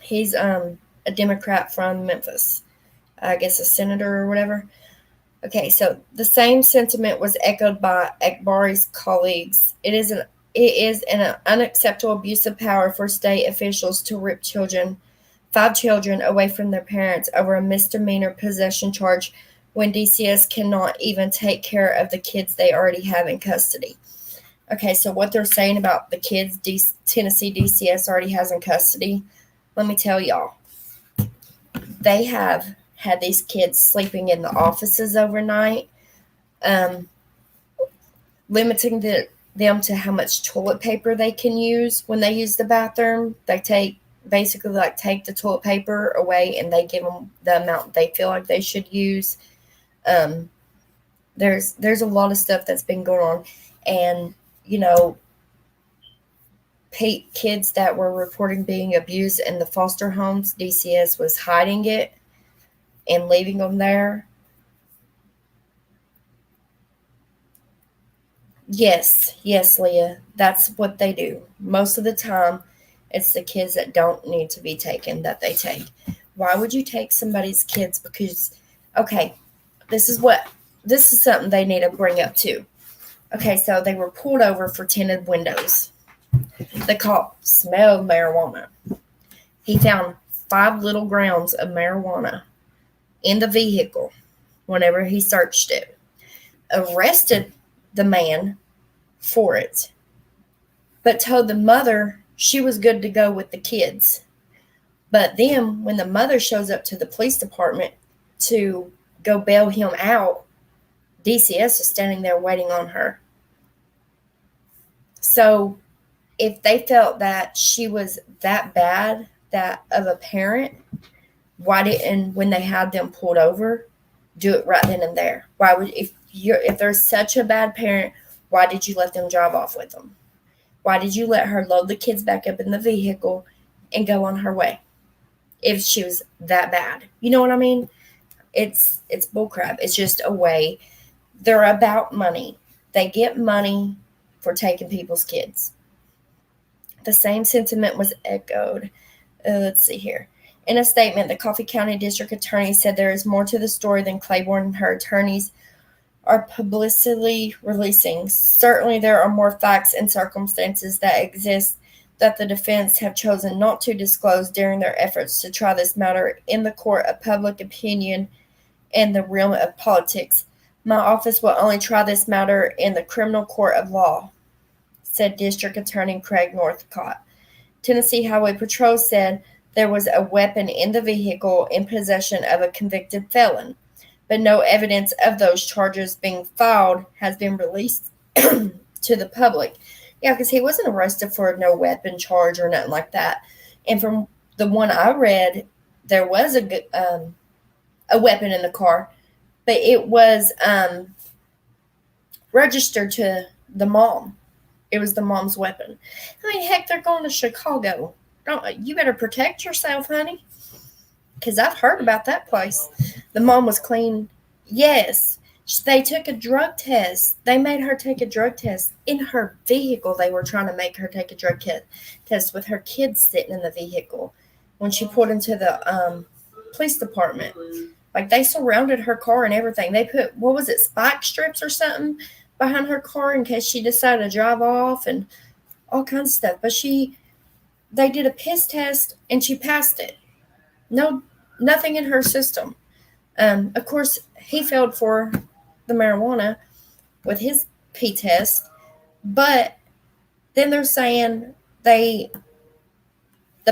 He's a Democrat from Memphis, I guess a senator or whatever. Okay, so the same sentiment was echoed by Akbari's colleagues. It is an unacceptable abuse of power for state officials to rip 5 children away from their parents over a misdemeanor possession charge when DCS cannot even take care of the kids they already have in custody. Okay, so what they're saying about the kids Tennessee DCS already has in custody, let me tell y'all. They have had these kids sleeping in the offices overnight, limiting them to how much toilet paper they can use when they use the bathroom. They take the toilet paper away and they give them the amount they feel like they should use. There's a lot of stuff that's been going on, and kids that were reporting being abused in the foster homes, DCS was hiding it and leaving them there. Yes, Leah, that's what they do. Most of the time, it's the kids that don't need to be taken that they take. Why would you take somebody's kids? Because, okay, this is something they need to bring up too. Okay, so they were pulled over for tinted windows. The cop smelled marijuana. He found 5 little grounds of marijuana in the vehicle whenever he searched it. Arrested the man for it, but told the mother she was good to go with the kids. But then when the mother shows up to the police department to go bail him out, DCS is standing there waiting on her. So if they felt that she was that bad, that of a parent, why didn't, when they had them pulled over, do it right then and there? Why would, if they're such a bad parent, why did you let them drive off with them? Why did you let her load the kids back up in the vehicle and go on her way? If she was that bad, you know what I mean? It's bullcrap. It's just a way. They're about money. They get money for taking people's kids. The same sentiment was echoed. Let's see here. In a statement, the Coffee County District Attorney said there is more to the story than Claiborne and her attorneys are publicly releasing. Certainly, there are more facts and circumstances that exist that the defense have chosen not to disclose during their efforts to try this matter in the court of public opinion and the realm of politics. My office will only try this matter in the criminal court of law, said District Attorney Craig Northcott. Tennessee Highway Patrol said there was a weapon in the vehicle in possession of a convicted felon, but no evidence of those charges being filed has been released to the public. Yeah, because he wasn't arrested for no weapon charge or nothing like that. And from the one I read, there was a weapon in the car, but it was registered to the mom. It was the mom's weapon. I mean, heck, they're going to Chicago. You better protect yourself, honey, because I've heard about that place. The mom was clean. Yes, they took a drug test. They made her take a drug test in her vehicle. They were trying to make her take a drug test with her kids sitting in the vehicle when she pulled into the police department. Like, they surrounded her car and everything. They put, what was it, spike strips or something behind her car in case she decided to drive off and all kinds of stuff. But they did a piss test and she passed it. No, nothing in her system. Of course, he failed for the marijuana with his pee test, but then they're saying the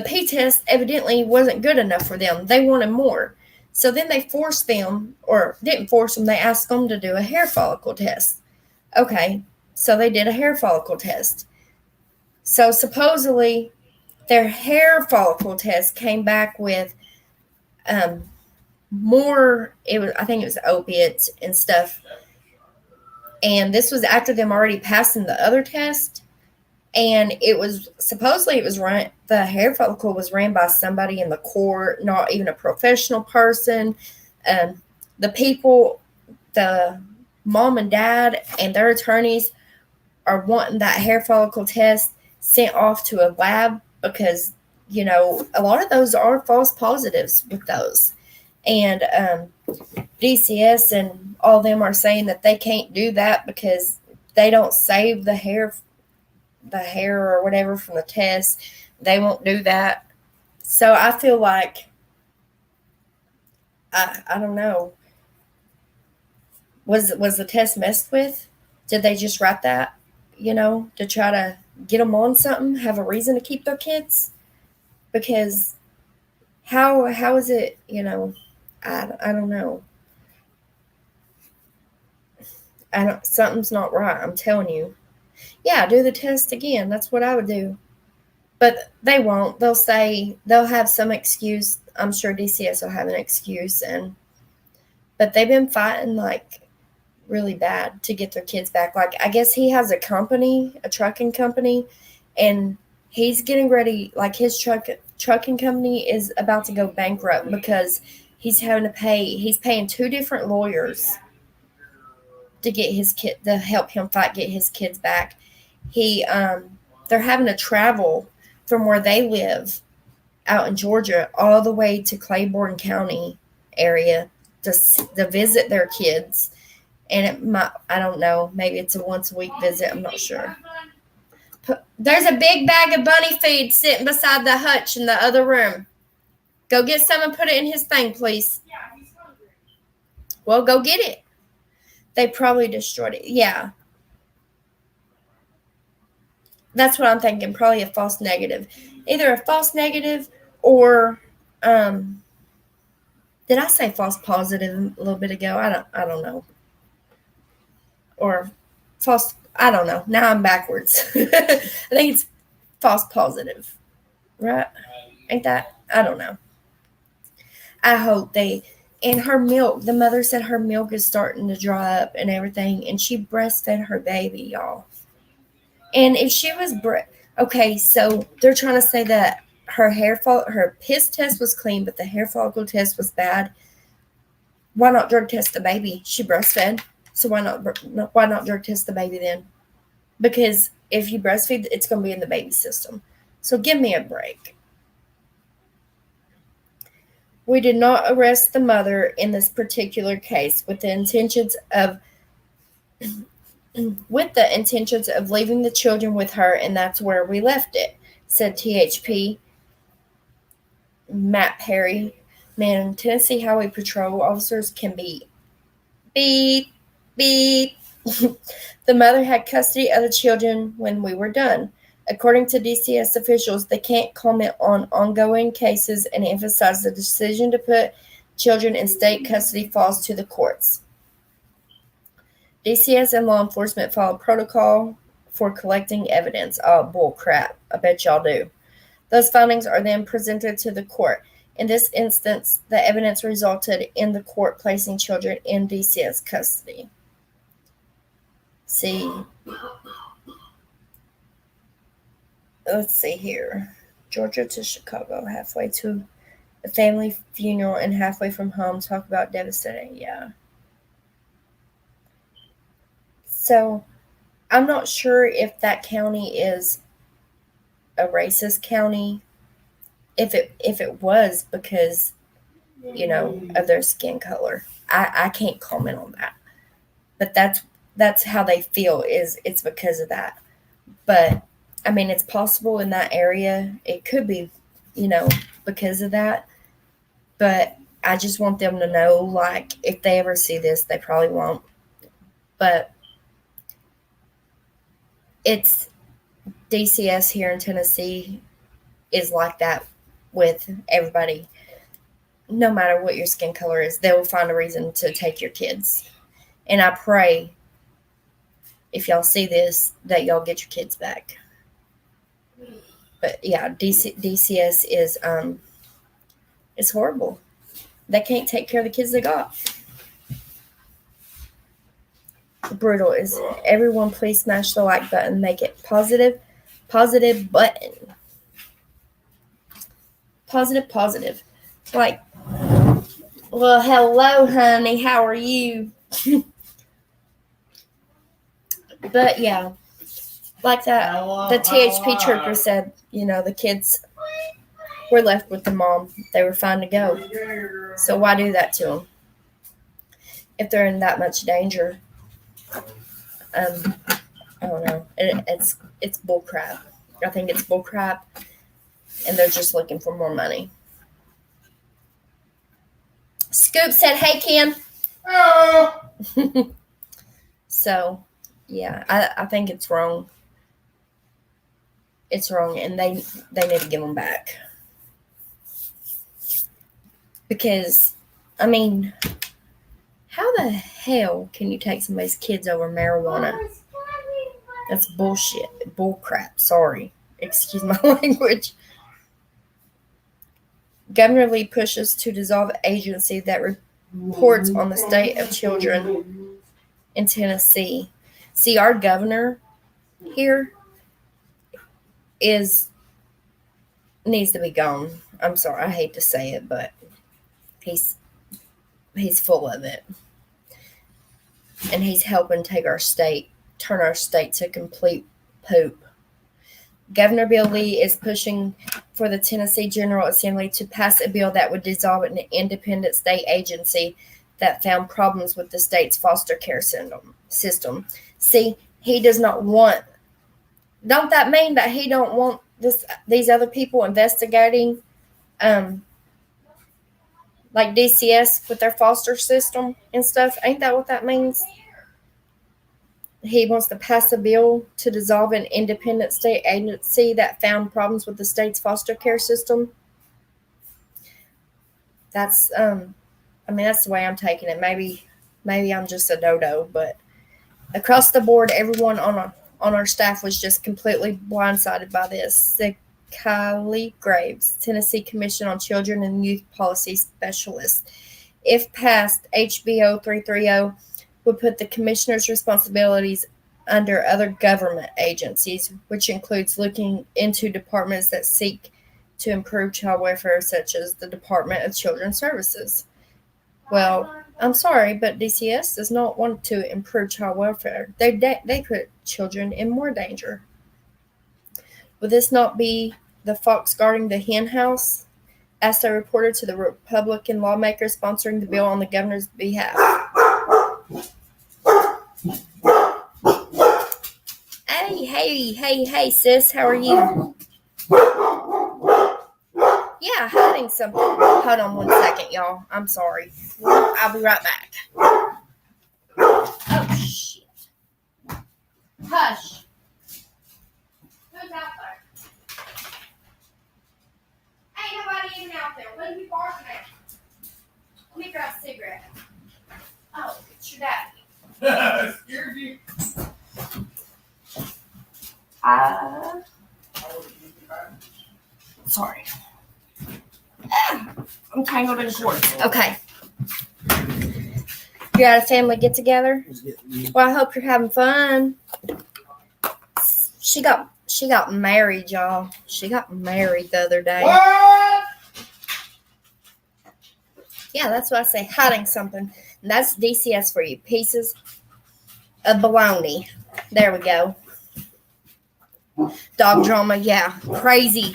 pee test evidently wasn't good enough for them. They wanted more. So then they forced them, or didn't force them, they asked them to do a hair follicle test. Okay, so they did a hair follicle test. So supposedly their hair follicle test came back with more, I think it was opiates and stuff. And this was after them already passing the other test. And it was supposedly it was run. The hair follicle was ran by somebody in the court, not even a professional person. Um, the people, the mom and dad, and their attorneys are wanting that hair follicle test sent off to a lab because a lot of those are false positives with those, and DCS and all of them are saying that they can't do that because they don't save the hair or whatever from the test. They won't do that. So I feel like I don't know. Was the test messed with? Did they just write that, to try to get them on something, have a reason to keep their kids? Because how is it, I don't know. Something's not right, I'm telling you. Yeah, do the test again. That's what I would do. But they won't. They'll say they'll have some excuse. I'm sure DCS will have an excuse, but they've been fighting like really bad to get their kids back. Like I guess he has a company, a trucking company, and he's getting ready. Like his trucking company is about to go bankrupt because he's having to pay. He's paying 2 different lawyers to get his kid to help him get his kids back. They're having to travel from where they live out in Georgia all the way to Claiborne County area to visit their kids. And it might, I don't know, maybe it's a once a week visit. I'm not sure. There's a big bag of bunny feed sitting beside the hutch in the other room. Go get some and put it in his thing, please. Well, go get it. They probably destroyed it. Yeah. That's what I'm thinking. Probably a false negative. Either a false negative or did I say false positive a little bit ago? I don't know. Or false, I don't know. Now I'm backwards. I think it's false positive. Right? Ain't that? I don't know. I hope and her milk, the mother said her milk is starting to dry up and everything, and she breastfed her baby, y'all. And if she was okay, so they're trying to say that her piss test was clean, but the hair follicle test was bad. Why not drug test the baby? She breastfed, so why not drug test the baby then? Because if you breastfeed, it's going to be in the baby system. So give me a break. We did not arrest the mother in this particular case with the intentions of leaving the children with her, and that's where we left it, said THP Matt Perry. Man, Tennessee Highway Patrol officers can be beep, beep. The mother had custody of the children when we were done. According to DCS officials, they can't comment on ongoing cases and emphasize the decision to put children in state custody falls to the courts. DCS and law enforcement follow protocol for collecting evidence. Oh, bull crap. I bet y'all do. Those findings are then presented to the court. In this instance, the evidence resulted in the court placing children in DCS custody. Let's see here. Georgia to Chicago, halfway to a family funeral and halfway from home. Talk about devastating. Yeah. So, I'm not sure if that county is a racist county. If it was because, of their skin color. I can't comment on that. But that's how they feel it's because of that. But I mean, it's possible in that area. It could be, because of that. But I just want them to know, like, if they ever see this, they probably won't. But it's DCS here in Tennessee is like that with everybody. No matter what your skin color is, they will find a reason to take your kids. And I pray, if y'all see this, that y'all get your kids back. But yeah, DCS is it's horrible. They can't take care of the kids they got. Brutal. Is everyone please smash the like button, make it positive. positive button. Positive. Like, well, hello, honey. How are you? But yeah, like that, the THP trooper said, the kids were left with the mom. They were fine to go. So why do that to them if they're in that much danger? I don't know. It's bullcrap. I think it's bullcrap, and they're just looking for more money. Scoop said, "Hey, Ken." Oh. So, yeah, I think it's wrong. It's wrong, and they need to give them back. Because, I mean, how the hell can you take somebody's kids over marijuana? That's bullshit. Bullcrap. Sorry. Excuse my language. Governor Lee pushes to dissolve agency that reports on the state of children in Tennessee. See, our governor here needs to be gone. I'm sorry, I hate to say it, but he's full of it. And he's helping turn our state to complete poop. Governor Bill Lee is pushing for the Tennessee General Assembly to pass a bill that would dissolve an independent state agency that found problems with the state's foster care system. See, he does not want. Don't that mean that he don't want these other people investigating, like DCS with their foster system and stuff? Ain't that what that means? He wants to pass a bill to dissolve an independent state agency that found problems with the state's foster care system. That's that's the way I'm taking it. Maybe I'm just a dodo, but across the board, everyone on our staff was just completely blindsided by this. The Kylie Graves, Tennessee Commission on Children and Youth Policy Specialist. If passed, HB 0330 would put the commissioner's responsibilities under other government agencies, which includes looking into departments that seek to improve child welfare, such as the Department of Children's Services. Well, I'm sorry, but DCS does not want to improve child welfare. They put children in more danger. Would this not be the fox guarding the hen house? Asked a reporter to the Republican lawmaker sponsoring the bill on the governor's behalf. Hey, sis, how are you? Yeah, hiding something. Hold on 1 second, y'all. I'm sorry. I'll be right back. Oh, shit. Hush. Who's out there? Ain't nobody even out there. What are you barking at? Let me grab a cigarette. Oh, it's your daddy. Scared you? Sorry. I'm tangled in cord. Okay. You're at a family get together? Well, I hope you're having fun. She got married, y'all. She got married the other day. What? Yeah, that's what I say. Hiding something. And that's DCS for you. Pieces of baloney. There we go. Dog drama, yeah. Crazy.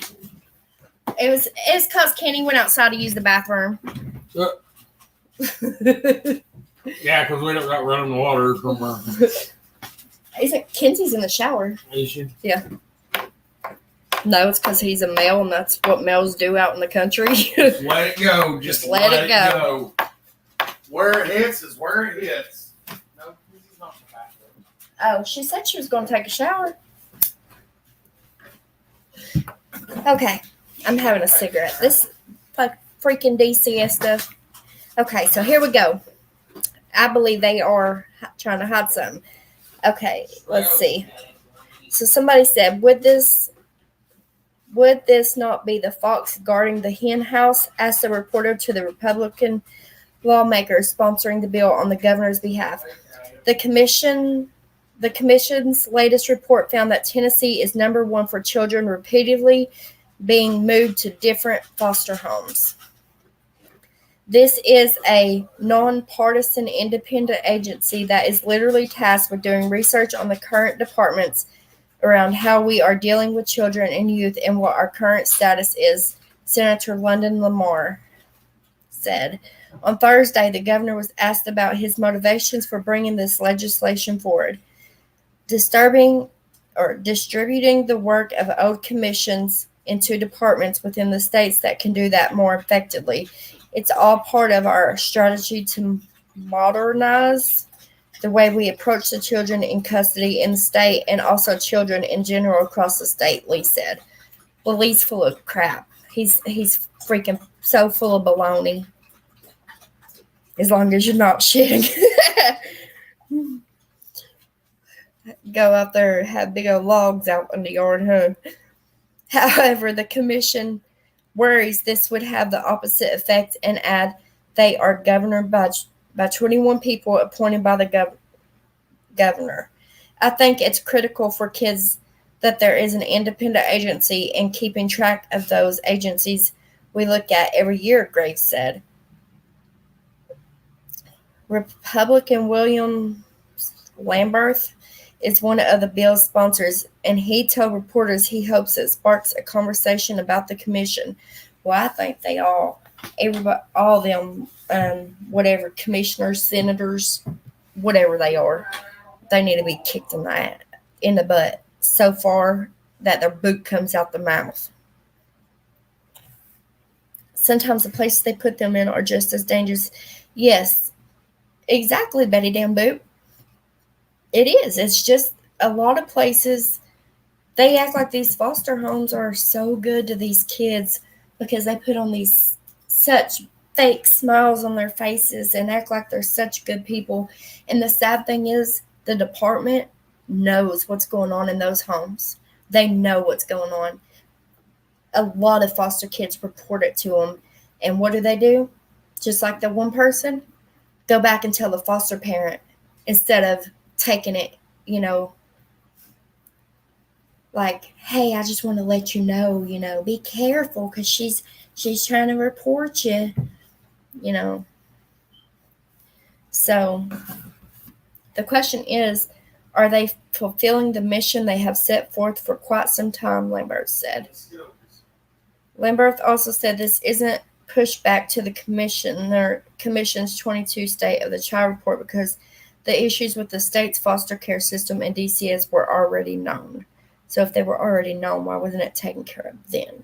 It's because Kenny went outside to use the bathroom. Yeah, because we don't got running water somewhere. Kenzie's in the shower. Is she? Yeah. No, it's because he's a male, and that's what males do out in the country. Just let it go. Just let it go. Where it hits is where it hits. No, this is not the bathroom. Oh, she said she was going to take a shower. Okay, I'm having a cigarette. This freaking DCS stuff. Okay, so here we go. I believe they are trying to hide something. Okay, let's see. So somebody said, would this not be the fox guarding the hen house? Asked the reporter to the Republican lawmakers sponsoring the bill on the governor's behalf. The commission The commission's latest report found that Tennessee is number one for children repeatedly being moved to different foster homes. This is a nonpartisan independent agency that is literally tasked with doing research on the current departments around how we are dealing with children and youth and what our current status is, Senator London Lamar said. On Thursday, the governor was asked about his motivations for bringing this legislation forward. Disturbing or distributing the work of old commissions into departments within the states that can do that more effectively. It's all part of our strategy to modernize the way we approach the children in custody in the state and also children in general across the state, Lee said. Well, Lee's full of crap. He's freaking so full of baloney. As long as you're not shitting. Go out there and have big old logs out in the yard, huh? However, the commission worries this would have the opposite effect and add they are governed by 21 people appointed by the governor. I think it's critical for kids that there is an independent agency and keeping track of those agencies we look at every year, Graves said. Republican William Lamberth is one of the bill's sponsors, and he told reporters he hopes it sparks a conversation about the commission. Well, I think they all them, whatever, commissioners, senators, whatever they are, they need to be kicked in the butt so far that their boot comes out the mouth. Sometimes the places they put them in are just as dangerous. Yes, exactly, Betty Damn Boot. It is. It's just a lot of places, they act like these foster homes are so good to these kids because they put on these such fake smiles on their faces and act like they're such good people. And the sad thing is, the department knows what's going on in those homes. They know what's going on. A lot of foster kids report it to them. And what do? Just like the one person, go back and tell the foster parent instead of taking it, like, hey, I just want to let you know, be careful because she's trying to report you, So the question is, are they fulfilling the mission they have set forth for quite some time, Lambert said. Lambert also said this isn't pushback to the commission's 22 State of the Child report because the issues with the state's foster care system and DCS were already known. So if they were already known, why wasn't it taken care of then?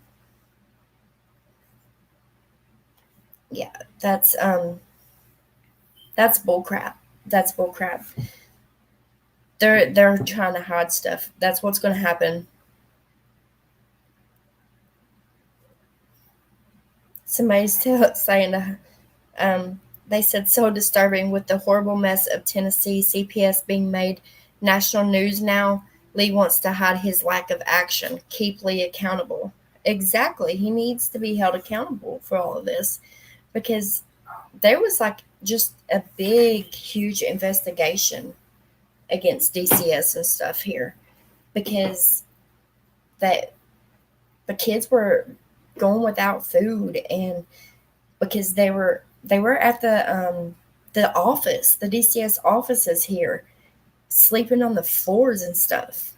Yeah, that's bullcrap. That's bullcrap. They're trying to hide stuff. That's what's going to happen. Somebody's saying they said so disturbing with the horrible mess of Tennessee CPS being made national news now. Lee wants to hide his lack of action. Keep Lee accountable. Exactly. He needs to be held accountable for all of this because there was just a big, huge investigation against DCS and stuff here because the kids were going without food and because they were at the office, the DCS offices here, sleeping on the floors and stuff.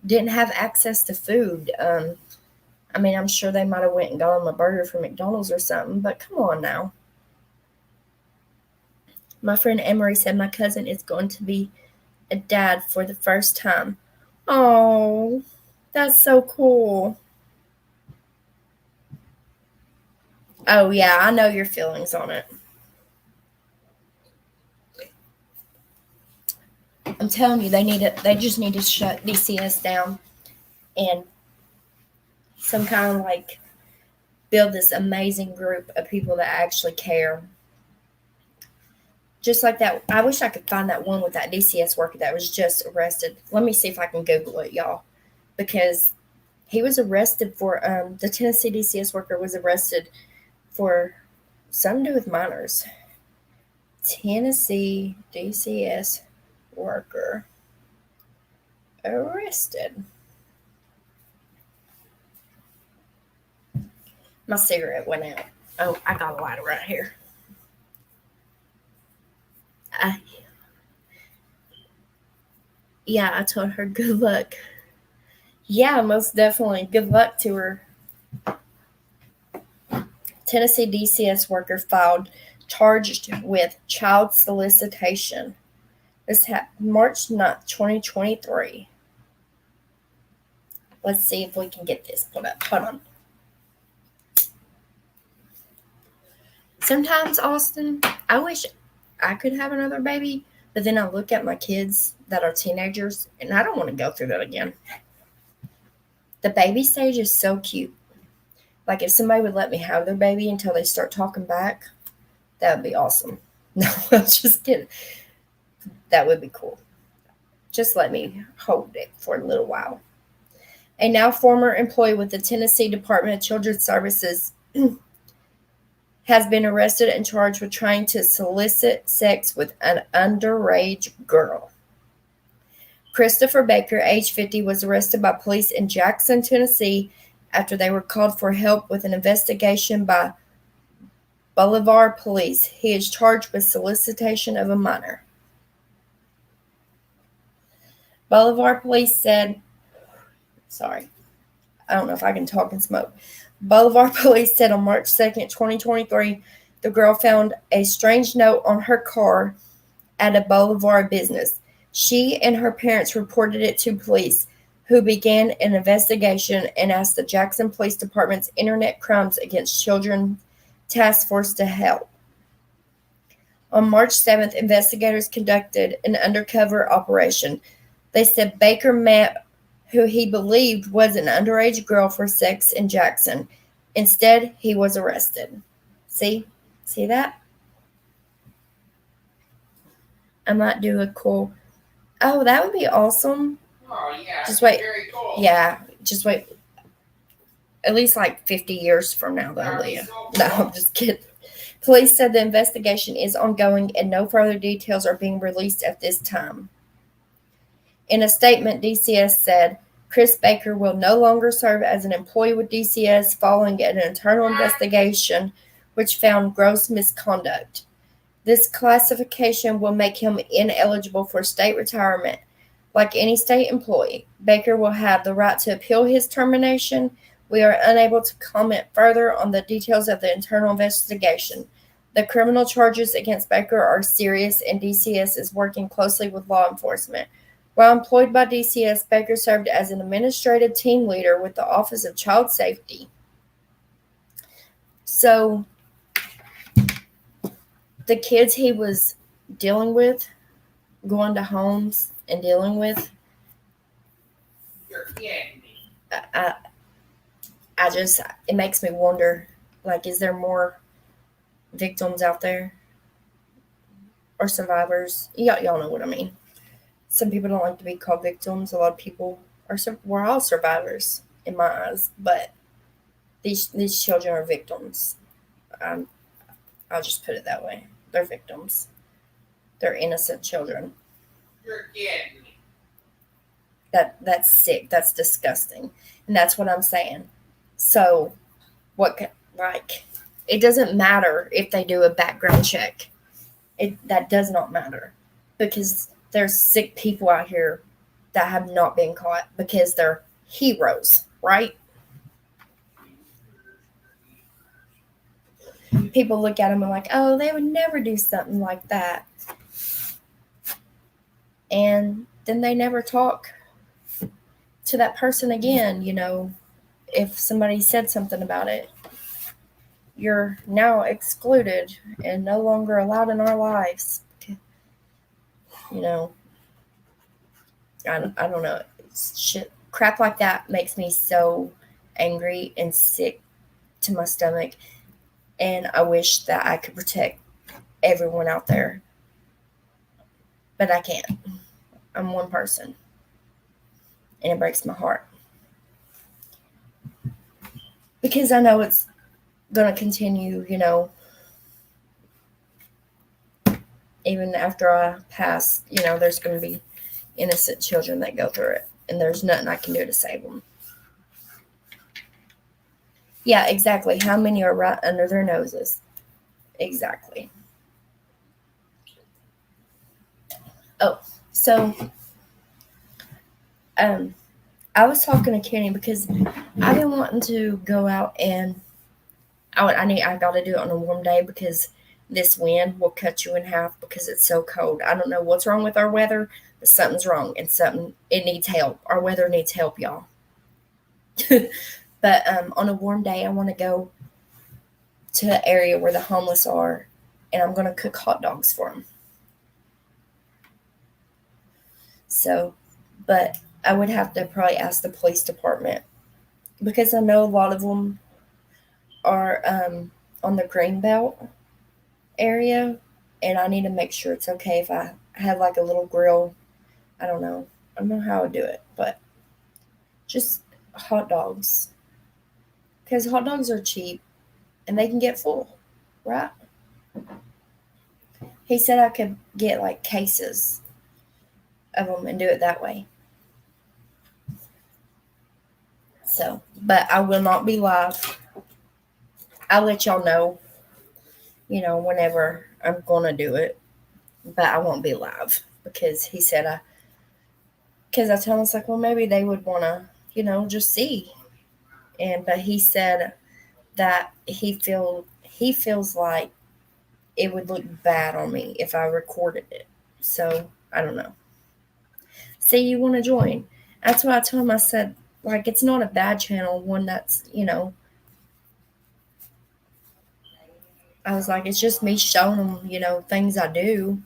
Didn't have access to food. I'm sure they might have went and got them a burger from McDonald's or something, but come on now. My friend Emery said my cousin is going to be a dad for the first time. Oh, that's so cool. Oh, yeah, I know your feelings on it. I'm telling you, they just need to shut DCS down and some kind of build this amazing group of people that actually care. Just like that, I wish I could find that one with that DCS worker that was just arrested. Let me see if I can Google it, y'all. Because he was arrested for, the Tennessee DCS worker was arrested for something to do with minors. Tennessee DCS worker. arrested. My cigarette went out. Oh, I got a lighter right here. Yeah, I told her good luck. Yeah, most definitely. Good luck to her. Tennessee DCS worker filed charged with child solicitation. This March 9th, 2023. Let's see if we can get this pulled up. Hold on. Sometimes, Austin, I wish I could have another baby, but then I look at my kids that are teenagers, and I don't want to go through that again. The baby stage is so cute. Like, if somebody would let me have their baby until they start talking back, that would be awesome. No, I'm just kidding. That would be cool. Just let me hold it for a little while. A now former employee with the Tennessee Department of Children's Services has been arrested and charged with trying to solicit sex with an underage girl. Christopher Baker, age 50, was arrested by police in Jackson, Tennessee, after they were called for help with an investigation by Boulevard Police. He is charged with solicitation of a minor. Boulevard Police said, I don't know if I can talk and smoke. Boulevard Police said on March 2nd, 2023, the girl found a strange note on her car at a Boulevard business. She and her parents reported it to police, who began an investigation and asked the Jackson Police Department's Internet Crimes Against Children Task Force to help. On March 7th, investigators conducted an undercover operation. They said Baker met who he believed was an underage girl for sex in Jackson. Instead, he was arrested. See that? I might do a cool. Oh, that would be awesome. Oh, yeah. Just wait. Very cool. Yeah, just wait. At least like 50 years from now, though, Leah. No, I'm just kidding. Police said the investigation is ongoing and no further details are being released at this time. In a statement, DCS said, Chris Baker will no longer serve as an employee with DCS following an internal investigation which found gross misconduct. This classification will make him ineligible for state retirement. Like any state employee, Baker will have the right to appeal his termination. We are unable to comment further on the details of the internal investigation. The criminal charges against Baker are serious, and DCS is working closely with law enforcement. While employed by DCS, Baker served as an administrative team leader with the Office of Child Safety. So, the kids he was dealing with, going to homes and dealing with, You're kidding me. it makes me wonder, like, is there more victims out there? Or survivors? Y'all know what I mean. Some people don't like to be called victims. A lot of people we're all survivors in my eyes, but these children are victims. I'll just put it that way. They're victims. They're innocent children. You're kidding me. That's sick. That's disgusting, and that's what I'm saying. So, it doesn't matter if they do a background check. That does not matter, because there's sick people out here that have not been caught because they're heroes, right? People look at them and like, oh, they would never do something like that. And then they never talk to that person again, if somebody said something about it. You're now excluded and no longer allowed in our lives. I don't know. Shit, crap like that makes me so angry and sick to my stomach. And I wish that I could protect everyone out there. But I can't. I'm one person. And it breaks my heart. Because I know it's going to continue, even after I pass, there's going to be innocent children that go through it. and there's nothing I can do to save them. Yeah, exactly. How many are right under their noses? Exactly. Oh, so I was talking to Kenny because I've been wanting to go out and I got to do it on a warm day because this wind will cut you in half because it's so cold. I don't know what's wrong with our weather, but something's wrong and it needs help. Our weather needs help, y'all. But on a warm day, I want to go to the area where the homeless are, and I'm going to cook hot dogs for them. So, but I would have to probably ask the police department because I know a lot of them are on the green belt area, and I need to make sure it's okay if I have like a little grill. I don't know how I would do it, but just hot dogs, because hot dogs are cheap and they can get full, right? He said I could get like cases of them and do it that way. So, but I will not be live. I'll let y'all know, whenever I'm gonna do it, but I won't be live because he said because I told him, it's like, well, maybe they would want to, just see. But he said that he feels like it would look bad on me if I recorded it. So I don't know. Say you want to join. That's what I told him. I said, like, it's not a bad channel, one that's, I was like, it's just me showing him, things I do.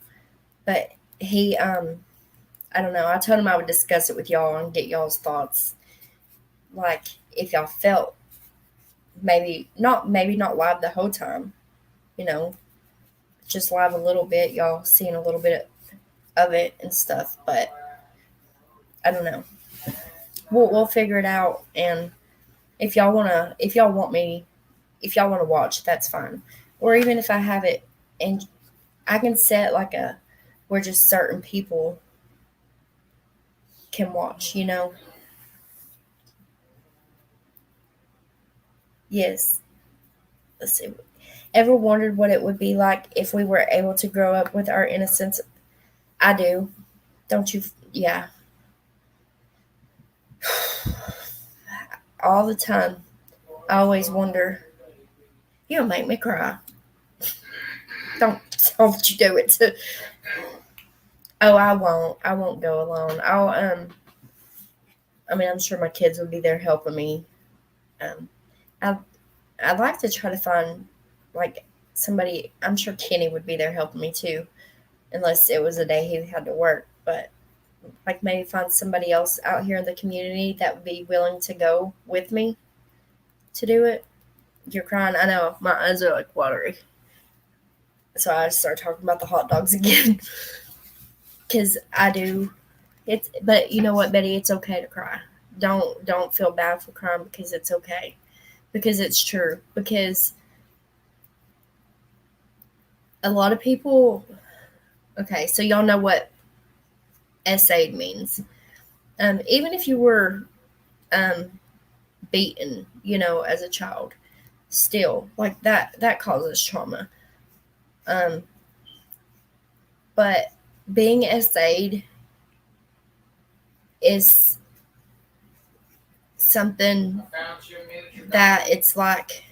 But he, I don't know. I told him I would discuss it with y'all and get y'all's thoughts. Like, if y'all felt maybe not live the whole time, just live a little bit, y'all seeing a little bit of it and stuff. But I don't know. We'll figure it out. And if y'all want to watch, that's fine. Or even if I have it and I can set like where just certain people can watch, Yes. Let's see. Ever wondered what it would be like if we were able to grow up with our innocence? I do. Don't you? Yeah. All the time. I always wonder. You'll make me cry. Don't you do it. Oh, I won't. I won't go alone. I'm sure my kids will be there helping me. I'd like to try to find like somebody. I'm sure Kenny would be there helping me too, unless it was a day he had to work. But like maybe find somebody else out here in the community that would be willing to go with me to do it. You're crying. I know. My eyes are like watery. So I start talking about the hot dogs again. Because I do. But you know what, Betty? It's okay to cry. Don't feel bad for crying because it's okay. Because it's true. Because a lot of people. Okay, so y'all know what SA'd means. Even if you were beaten, as a child, still like that causes trauma. But being SA'd is something that it's like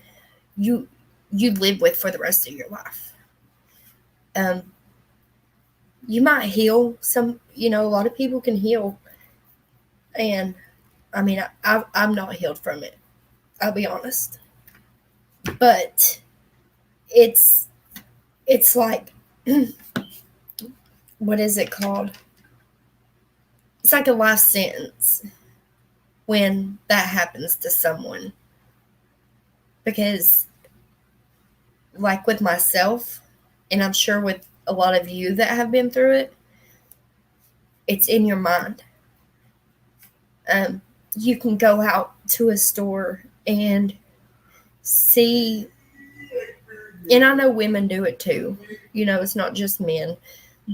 you live with for the rest of your life. You might heal some, a lot of people can heal, and I'm not healed from it, I'll be honest, but it's like what is it called? It's like a life sentence when that happens to someone. Because, like with myself, and I'm sure with a lot of you that have been through it, it's in your mind. You can go out to a store and see, and I know women do it too. It's not just men,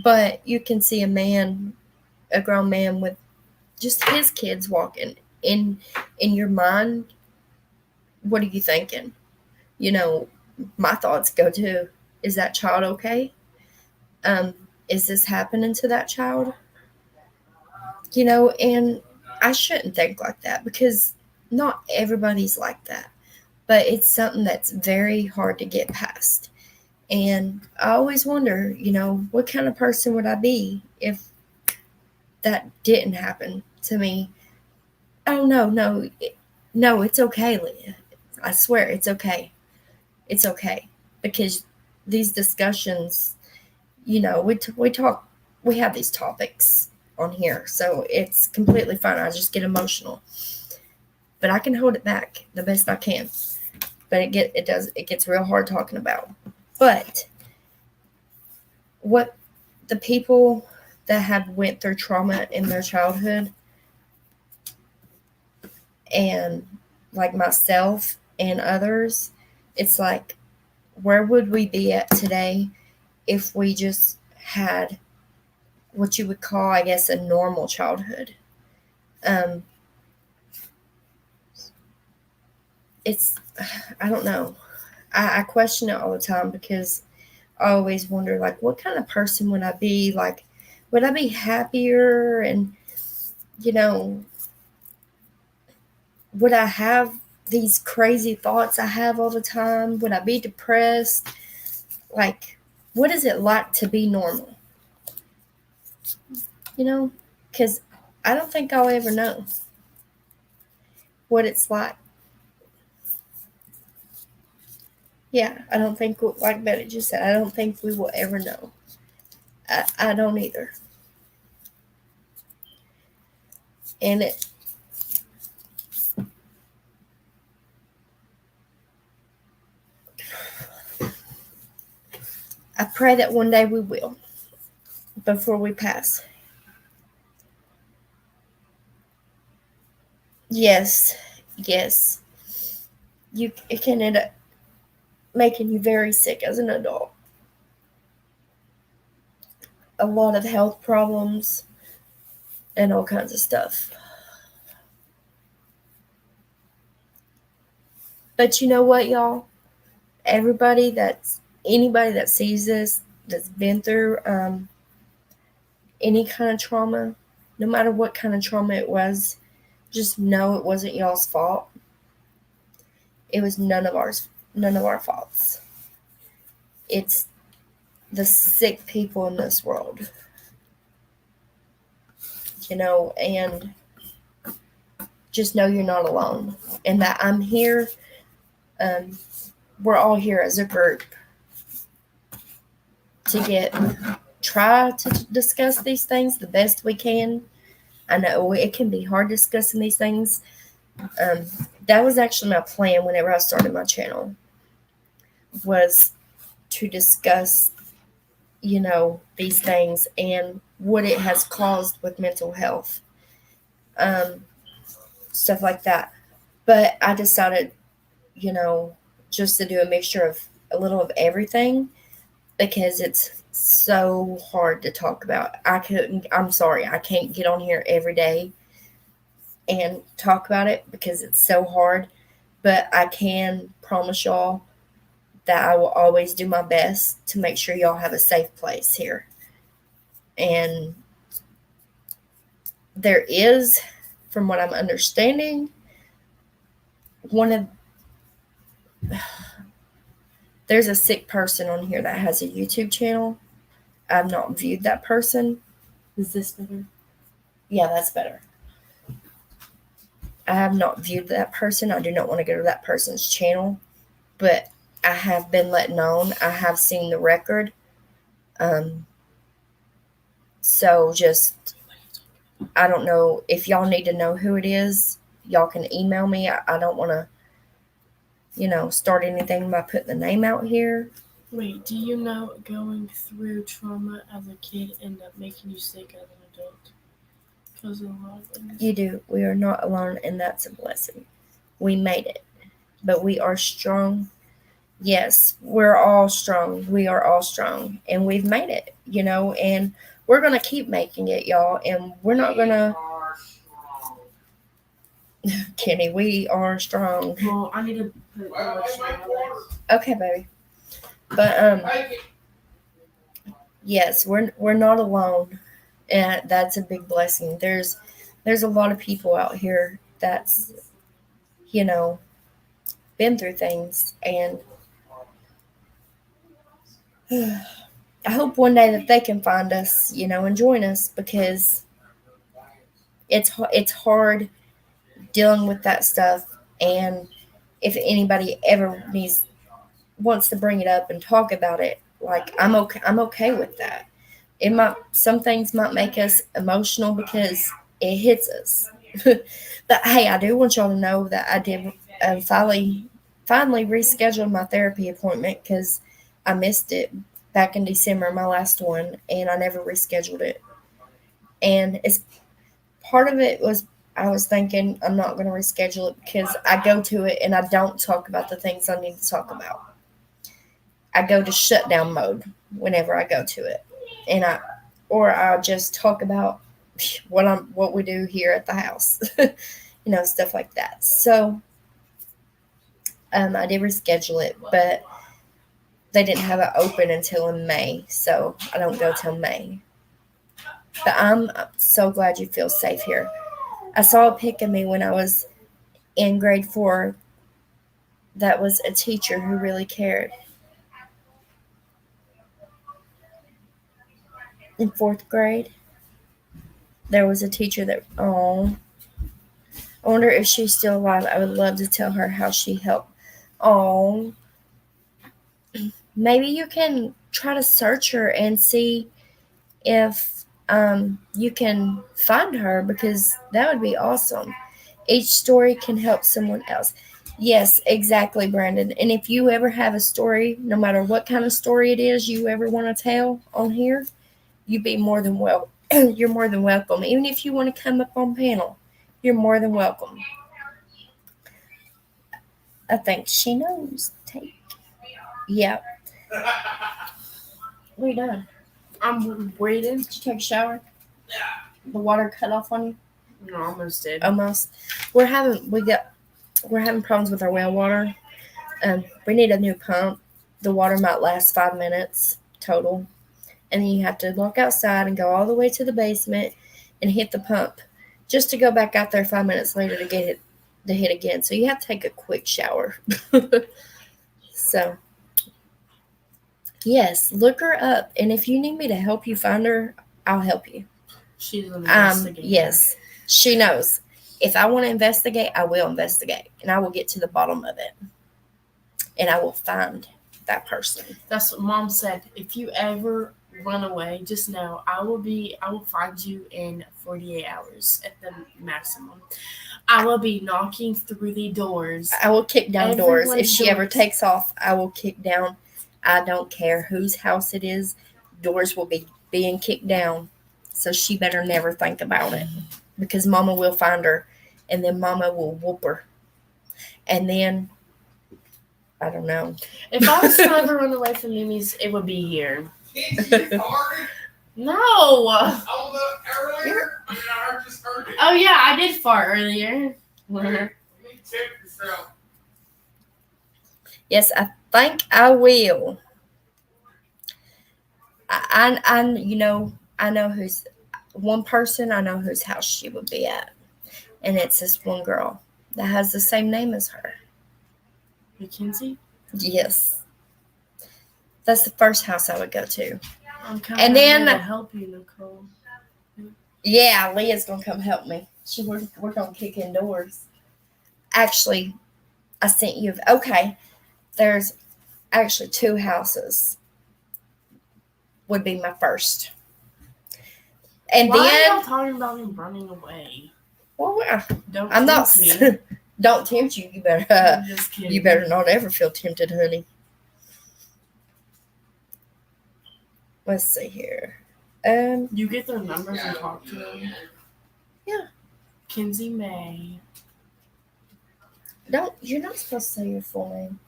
but you can see a grown man with just his kids walking in your mind. What are you thinking? My thoughts go to, is that child okay? Is this happening to that child? And I shouldn't think like that, because not everybody's like that, but it's something that's very hard to get past. And I always wonder, what kind of person would I be if that didn't happen to me? Oh, no, it's okay, Leah. I swear it's okay. It's okay. Because these discussions, we talk, we have these topics on here, so it's completely fine. I just get emotional, but I can hold it back the best I can. But it gets real hard talking about. But what the people that have went through trauma in their childhood, and like myself and others, it's like, where would we be at today if we just had what you would call, I guess, a normal childhood? It's, I don't know. I question it all the time, because I always wonder, like, what kind of person would I be? Like, would I be happier? And, would I have these crazy thoughts I have all the time? Would I be depressed? Like, what is it like to be normal? Because I don't think I'll ever know what it's like. Yeah, I don't think, like Betty just said, I don't think we will ever know. I don't either. And I pray that one day we will, before we pass. Yes. It can end up making you very sick as an adult. A lot of health problems and all kinds of stuff. But you know what, y'all? Anybody that sees this, that's been through any kind of trauma, no matter what kind of trauma it was, just know it wasn't y'all's fault. It was none of our faults. It's the sick people in this world. And just know you're not alone, and that I'm here. We're all here as a group to try to discuss these things the best we can. I know it can be hard discussing these things. That was actually my plan whenever I started my channel, was to discuss, these things and what it has caused with mental health, stuff like that. But I decided, just to do a mixture of a little of everything, because it's so hard to talk about. I'm sorry, I can't get on here every day and talk about it, because it's so hard. But I can promise y'all that I will always do my best to make sure y'all have a safe place here. And there is, from what I'm understanding, there's a sick person on here that has a YouTube channel. I've not viewed that person. Is this better? Yeah, that's better. I have not viewed that person. I do not want to go to that person's channel, but I have been let known. I have seen the record. So just, I don't know if y'all need to know who it is. Y'all can email me. I don't want to, start anything by putting the name out here. Wait, do you know going through trauma as a kid end up making you sick as an adult? Because of a lot of things. You do. We are not alone, and that's a blessing. We made it, but we are strong. Yes, we're all strong. We are all strong, and we've made it, and we're going to keep making it, y'all, and we're not going to, Kenny, we are strong. Well, I need to put Well, lotion make on water. Okay, baby. But Make it. yes, we're not alone, and that's a big blessing. There's a lot of people out here that's you know been through things, and I hope one day that they can find us, and join us, because it's hard dealing with that stuff. And if anybody ever wants to bring it up and talk about it, like, I'm okay with that. It might Some things might make us emotional because it hits us. But hey, I do want y'all to know that I did finally rescheduled my therapy appointment because I missed it back in December, my last one, and I never rescheduled it. And it's part of it was, I was thinking I'm not going to reschedule it because I go to it and I don't talk about the things I need to talk about. I go to shutdown mode whenever I go to it, and I'll just talk about what we do here at the house, stuff like that. So I did reschedule it, but they didn't have it open until in May, so I don't go till May. But I'm so glad you feel safe here. I saw a pic of me when I was in grade 4 that was a teacher who really cared. In 4th grade, there was a teacher that, oh, I wonder if she's still alive. I would love to tell her how she helped. Oh, maybe you can try to search her and see if you can find her, because that would be awesome. Each story can help someone else. Yes, exactly, Brandon. And if you ever have a story, no matter what kind of story it is you ever want to tell on here, you'd be more than well. You're more than welcome. Even if you want to come up on panel, you're more than welcome. I think she knows. Yeah. We done. I'm waiting. Did you take a shower? The water cut off on you? No, almost did. Almost. We're having problems with our well water. We need a new pump. The water might last 5 minutes total, and then you have to walk outside and go all the way to the basement and hit the pump, just to go back out there 5 minutes later to get it to hit again. So you have to take a quick shower. So yes, look her up, and if you need me to help you find her, I'll help you. She's an investigator. Yes, she knows. If I want to investigate, I will investigate, and I will get to the bottom of it, and I will find that person. That's what Mom said. If you ever run away, just know I will find you in 48 hours at the maximum. I will be knocking through the doors. I will kick down doors. If Everyone's she ever doors. takes off, I will kick down. I don't care whose house it is. Doors will be being kicked down. So she better never think about it, because Mama will find her, and then Mama will whoop her. And then, I don't know. If I was to ever run away from Mimi's, it would be here. Did you fart No. on the earlier? I just heard it. Oh yeah, I did fart earlier. You need to check yourself. Yes, I think I will. I know who's one person. I know whose house she would be at, and it's this one girl that has the same name as her. Mackenzie? Yes, that's the first house I would go to. I'm And then- to help you, Nicole. Yeah, Leah's gonna come help me. We're gonna kick in doors. Actually, I sent you. Okay, there's actually 2 houses. Would be my first. And Why are then, y'all talking about me running away? well, Don't I'm not. tempt me. Don't tempt you. You better. I'm just kidding. You better not ever feel tempted, honey. Let's see here. You get their numbers and talk to them? Yeah. Kinsey May. You're not supposed to say your full name.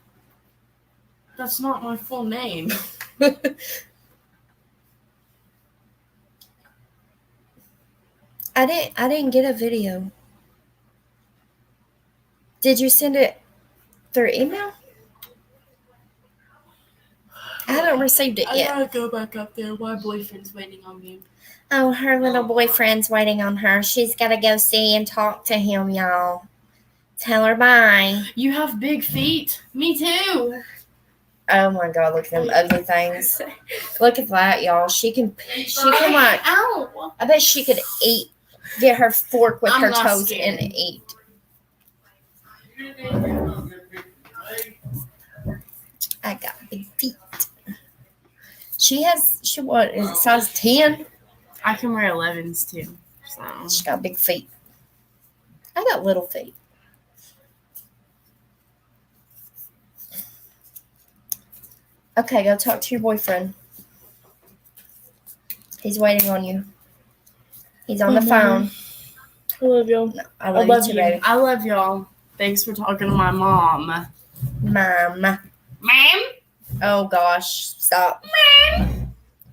That's not my full name. I didn't get a video. Did you send it through email? I haven't received it I yet. gotta go back up there. My boyfriend's waiting on me. Oh, her little boyfriend's waiting on her. She's got to go see and talk to him, y'all. Tell her bye. You have big feet. Me too. Oh my God, look at them ugly things. Look at that, y'all. She can like, Ow. I bet she could get her fork with I'm her not toes scared. and eat. I got big feet. She what, is it size 10? I can wear 11s too. So She got big feet. I got little feet. Okay, go talk to your boyfriend. He's waiting on you. He's on the phone. I love y'all. No, I love you too, baby. I love y'all. Thanks for talking to my mom. Mom. Ma'am? Oh gosh, stop.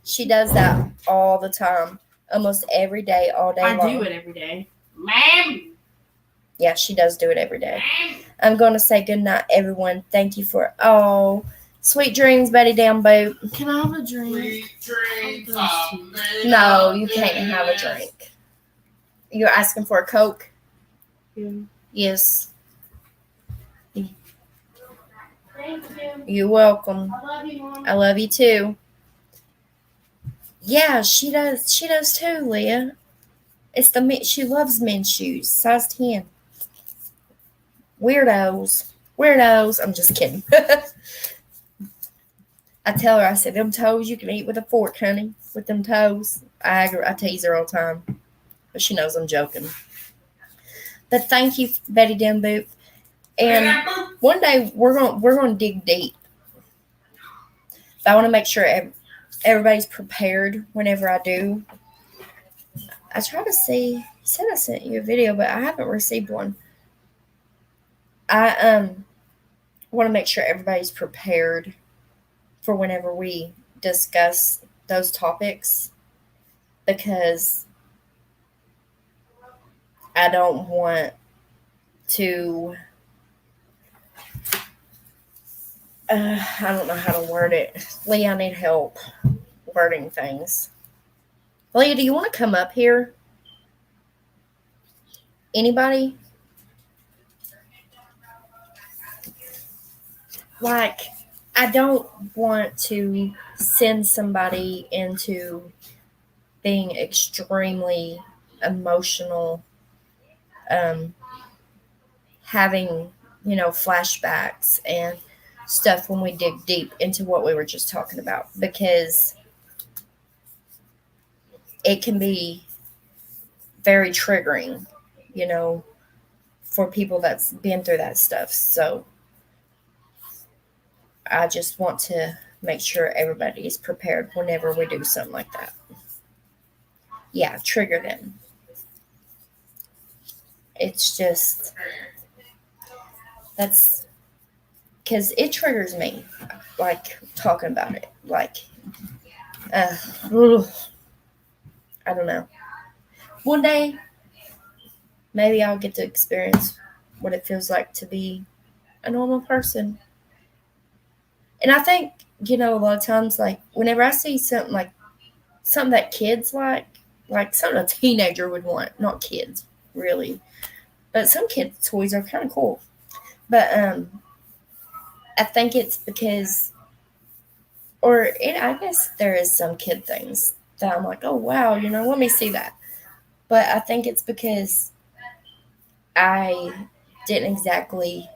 She does that all the time. Almost every day, all day long. I do it every day. Ma'am? Yeah, she does do it every day. Ma'am? I'm going to say good night, everyone. Thank you for sweet dreams, Betty Down Boot. Can I have a drink? Sweet dreams No, you can't have a drink. You're asking for a Coke? Yeah. Yes. Thank you. You're welcome. I love you, Mom. I love you too. Yeah, she does. She does too, Leah. She loves men's shoes, size 10. Weirdos. I'm just kidding. I tell her, I said, them toes you can eat with a fork, honey. With them toes. I tease her all the time. But she knows I'm joking. But thank you, Betty Down Boot. And one day we're going to dig deep. But I want to make sure everybody's prepared whenever I do. I try to see. He said I sent you a video, but I haven't received one. I want to make sure everybody's prepared for whenever we discuss those topics, because I don't want to I don't know how to word it. Leah, I need help wording things. Leah, do you want to come up here? Anybody? Like, I don't want to send somebody into being extremely emotional, having, flashbacks and stuff when we dig deep into what we were just talking about, because it can be very triggering, for people that's been through that stuff. So I just want to make sure everybody is prepared whenever we do something like that. Yeah, trigger them. It's just, that's because it triggers me, like talking about it. Like, I don't know. One day, maybe I'll get to experience what it feels like to be a normal person. And I think, a lot of times, like, whenever I see something that kids like something a teenager would want, not kids, really. But some kids' toys are kind of cool. But I think it's because, I guess there is some kid things that I'm like, oh, wow, let me see that. But I think it's because I didn't exactly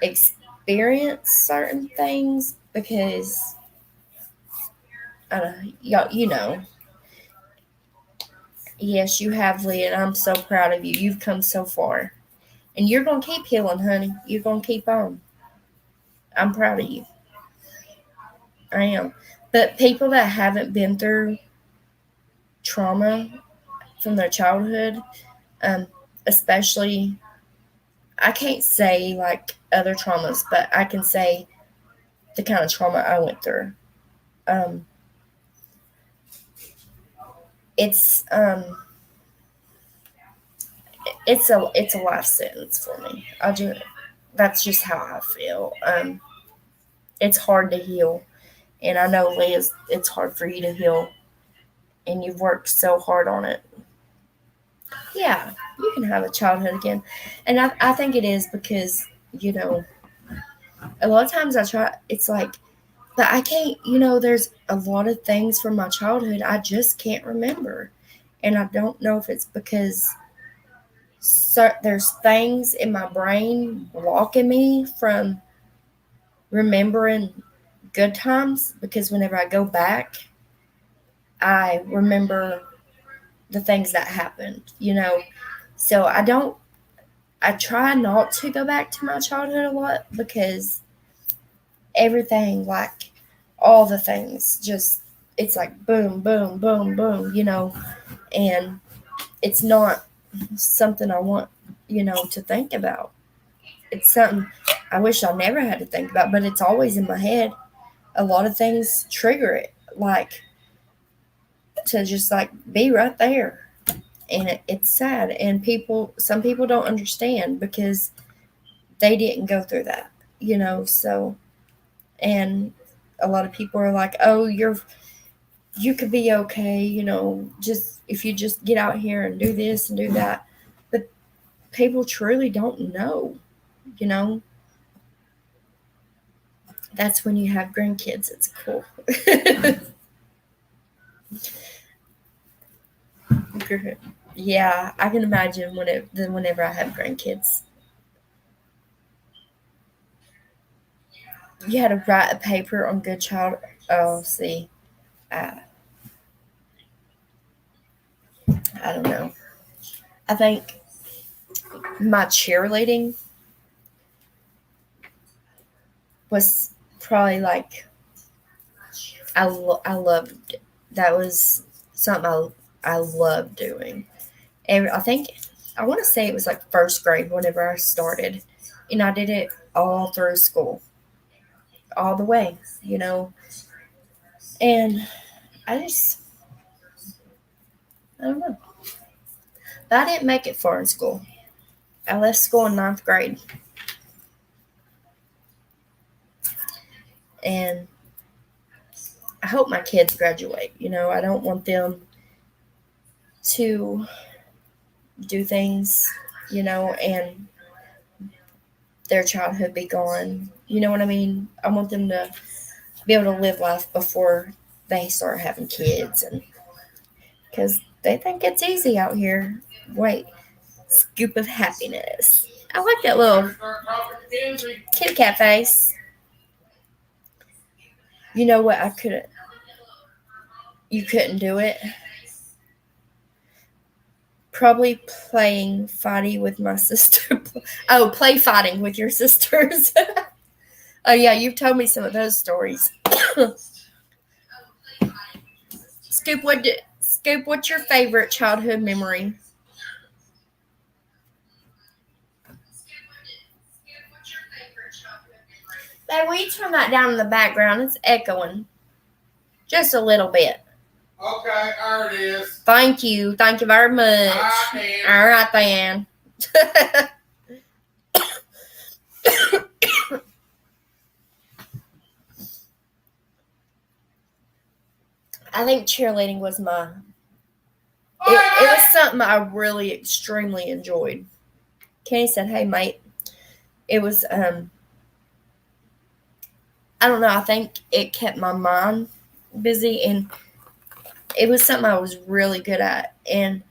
experience certain things, because, I don't know, Yes, you have, Leah, and I'm so proud of you. You've come so far. And you're going to keep healing, honey. You're going to keep on. I'm proud of you. I am. But people that haven't been through trauma from their childhood, especially, I can't say like other traumas, but I can say the kind of trauma I went through. It's it's a life sentence for me. That's just how I feel. It's hard to heal, and I know Liz, it's hard for you to heal, and you've worked so hard on it. Yeah, you can have a childhood again, and I think it is because a lot of times I try. It's like, but I can't. There's a lot of things from my childhood I just can't remember, and I don't know if it's because there's things in my brain blocking me from remembering good times, because whenever I go back, I remember the things that happened. So I try not to go back to my childhood a lot, because everything, like all the things, just, it's like boom, boom, boom, boom, and it's not something I want, to think about. It's something I wish I never had to think about, but it's always in my head. A lot of things trigger it, like to just like be right there. And it's sad. And some people don't understand because they didn't go through that. So, and a lot of people are like, oh, you could be okay, just if you just get out here and do this and do that. But people truly don't know. That's when you have grandkids. It's cool. Yeah, I can imagine whenever I have grandkids. You had to write a paper on good child. Oh, see, I I don't know. I think my cheerleading was probably like I loved. That was something I loved doing. And I think I want to say it was like first grade whenever I started, and I did it all through school, all the way. And I just I don't know. But I didn't make it far in school. I left school in ninth grade, and I hope my kids graduate. I don't want them to do things, and their childhood be gone. You know what I mean? I want them to be able to live life before they start having kids, and because they think it's easy out here. Wait, scoop of happiness. I like that little kitty cat face. You know what? You couldn't do it. Probably playing fighting with my sister. Oh, play fighting with your sisters. Oh yeah, you've told me some of those stories. Scoop, what's your favorite childhood memory? Babe, will you turn that down in the background? It's echoing. Just a little bit. Okay, there it is. Thank you. Thank you very much. All right, then. I think cheerleading was it was something I really extremely enjoyed. Kenny said, hey, mate. It was, I don't know, I think it kept my mind busy, and it was something I was really good at. And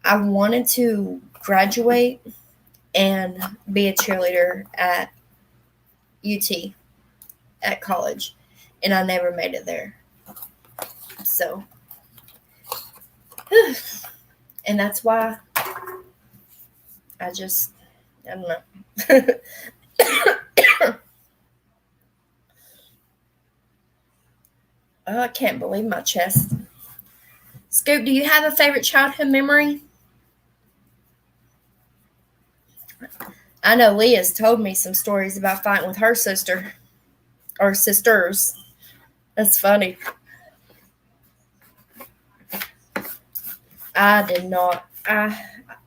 I wanted to graduate and be a cheerleader at UT, at college. And I never made it there. So, and that's why I don't know. Oh, I can't believe my chest. Scoop, do you have a favorite childhood memory? I know Leah's told me some stories about fighting with her sister. Or sisters. That's funny. I did not I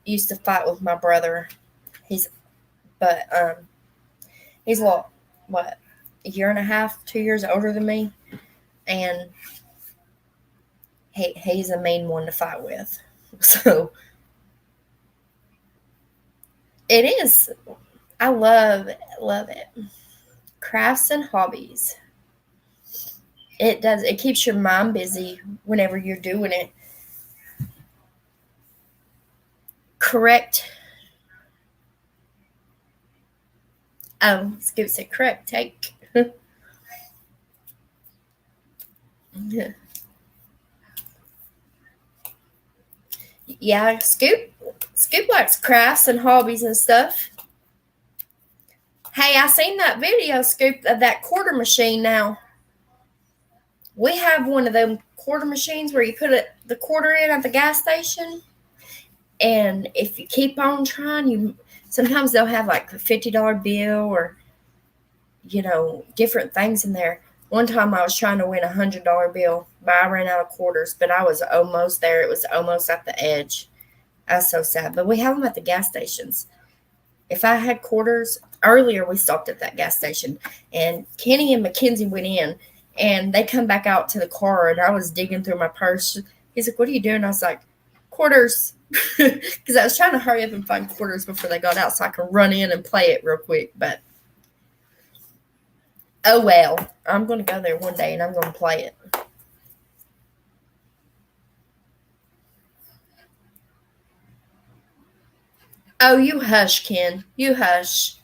used to fight with my brother. He's he's what, a year and a half, 2 years older than me, and he's a mean one to fight with. So it is. I love it. Crafts and hobbies. It does. It keeps your mind busy whenever you're doing it. Correct. Scoop said correct take. Yeah, Scoop likes crafts and hobbies and stuff. Hey, I seen that video, Scoop, of that quarter machine now. We have one of them quarter machines where you put the quarter in at the gas station. And if you keep on trying, sometimes they'll have like a $50 bill or, different things in there. One time I was trying to win a $100 bill, but I ran out of quarters, but I was almost there. It was almost at the edge. I was so sad. But we have them at the gas stations. If I had quarters, earlier we stopped at that gas station, and Kenny and Mackenzie went in, and they come back out to the car, and I was digging through my purse. He's like, "What are you doing?" I was like, "Quarters," because I was trying to hurry up and find quarters before they got out so I could run in and play it real quick. But oh well, I'm going to go there one day, and I'm going to play it. Oh, you hush, Ken. You hush.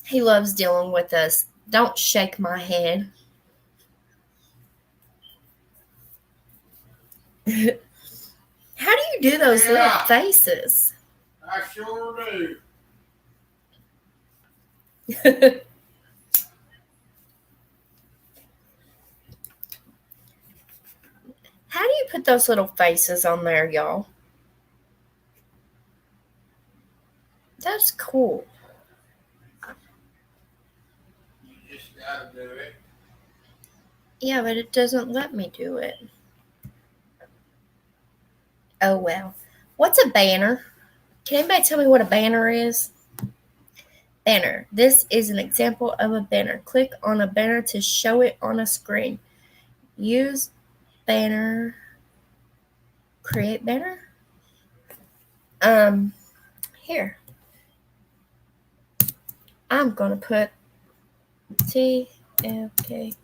He loves dealing with us. Don't shake my head. How do you do those little faces? I sure do. How do you put those little faces on there, y'all? That's cool. You just gotta do it. Yeah, but it doesn't let me do it. Oh, well. What's a banner? Can anybody tell me what a banner is? Banner. This is an example of a banner. Click on a banner to show it on a screen. Use banner. Create banner. Here. I'm going to put TFKLIFE.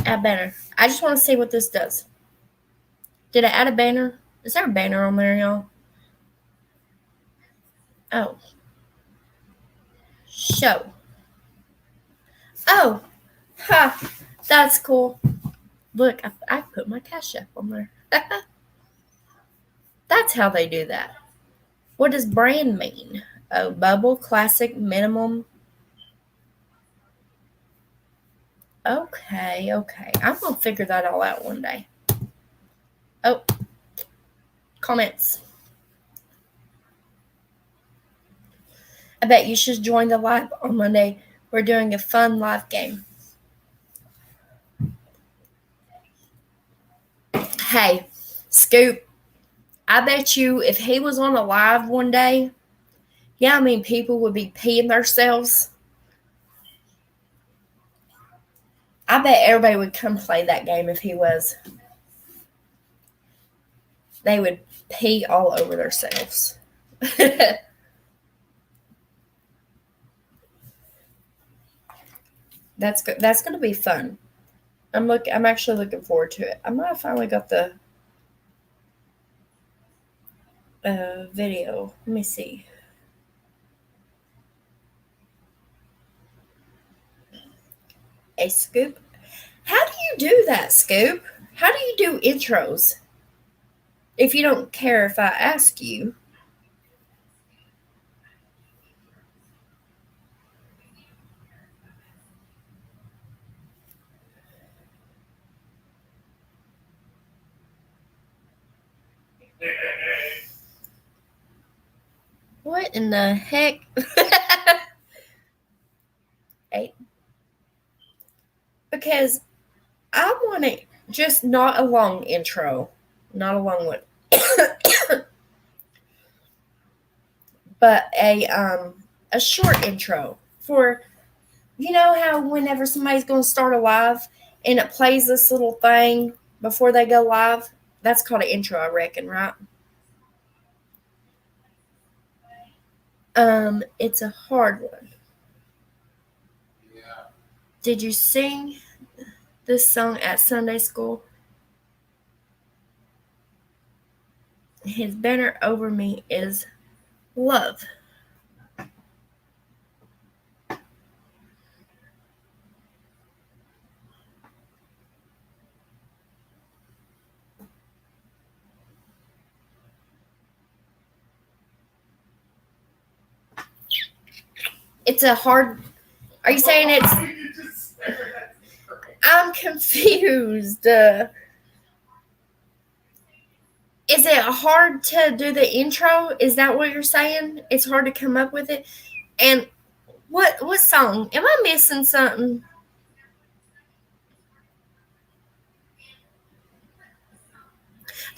Add banner. I just want to see what this does. Did I add a banner? Is there a banner on there, y'all? Oh. Show. Oh. Ha. That's cool. Look, I put my Cash App on there. That's how they do that. What does brand mean? Oh, bubble, classic, minimum. Okay. I'm going to figure that all out one day. Oh. Comments. I bet you should join the live on Monday. We're doing a fun live game. Hey, Scoop, I bet you if he was on a live one day, people would be peeing themselves. I bet everybody would come play that game if he was. They would pee all over themselves. That's good. That's going to be fun. I'm actually looking forward to it. I might have finally got the video. Let me see. A Scoop. How do you do that, Scoop? How do you do intros? If you don't care if I ask you. What in the heck? 8. because I want it just not a long intro, not a long one, but a short intro for, you know how whenever somebody's going to start a live and it plays this little thing before they go live, that's called an intro, I reckon, right? It's a hard one. Yeah. Did you sing this song at Sunday school? His banner over me is love. It's a hard. Are you saying it's? You just stared at the screen. I'm confused. Is it hard to do the intro? Is that what you're saying? It's hard to come up with it. And what song? Am I missing something?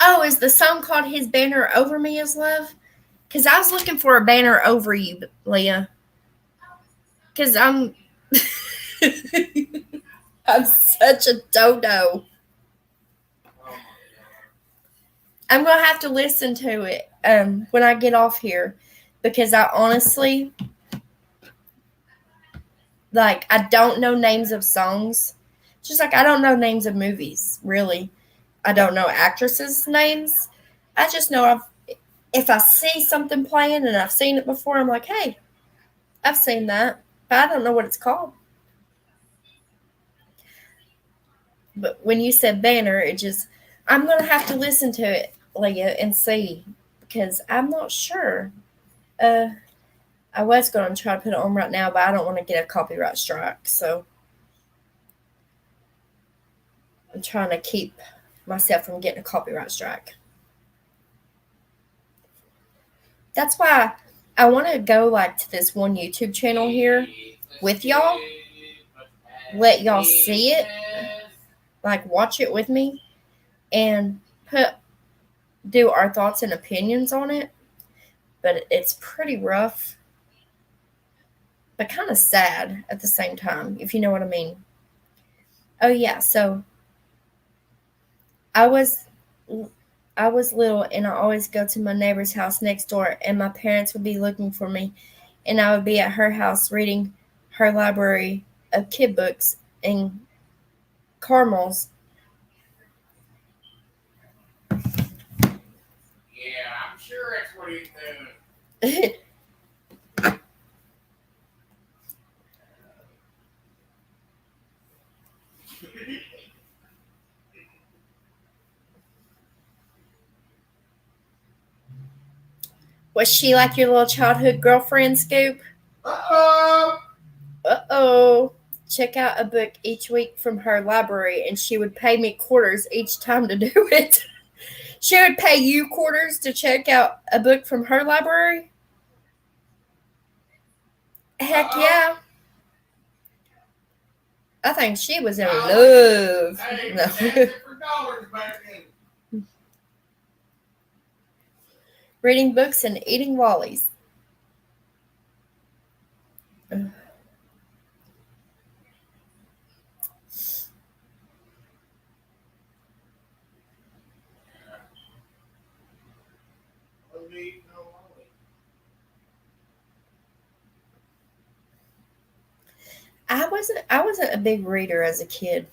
Oh, is the song called His Banner Over Me Is Love? Because I was looking for a banner over you, Leah. Because I'm I'm such a dodo. I'm going to have to listen to it when I get off here, because I honestly, like, I don't know names of songs. Just like I don't know names of movies, really. I don't know actresses' names. I just know if I see something playing and I've seen it before, I'm like, hey, I've seen that, but I don't know what it's called. But when you said banner, I'm going to have to listen to it, Leah, and see, because I'm not sure. I was going to try to put it on right now, but I don't want to get a copyright strike, so I'm trying to keep myself from getting a copyright strike. That's why I want to go like to this one YouTube channel here with y'all, let y'all see it, like watch it with me, and do our thoughts and opinions on it. But it's pretty rough, but kind of sad at the same time, if you know what I mean. Oh yeah, so I was little, and I always go to my neighbor's house next door, and my parents would be looking for me, and I would be at her house reading her library of kid books and caramels. Yeah, I'm sure that's what he's doing. Was she like your little childhood girlfriend, Scoop? Uh-oh. Uh-oh. Check out a book each week from her library, and she would pay me quarters each time to do it. She would pay you quarters to check out a book from her library? Heck yeah. I think she was in love. Hey, No. that's it for dollars back then. Reading books and eating lollies. I wasn't a big reader as a kid.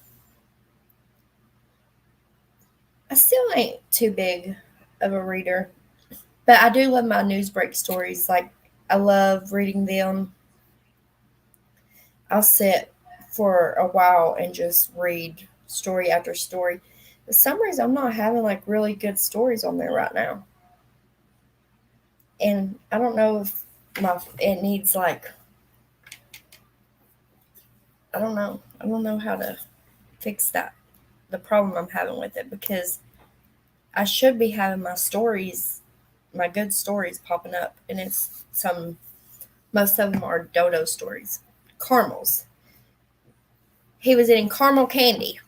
I still ain't too big of a reader. But I do love my newsbreak stories. Like, I love reading them. I'll sit for a while and just read story after story. For some reason, I'm not having like really good stories on there right now. And I don't know if it needs like, I don't know. I don't know how to fix that, the problem I'm having with it, because I should be having my stories, my good stories popping up, and most of them are dodo stories. Caramels. he was eating caramel candy.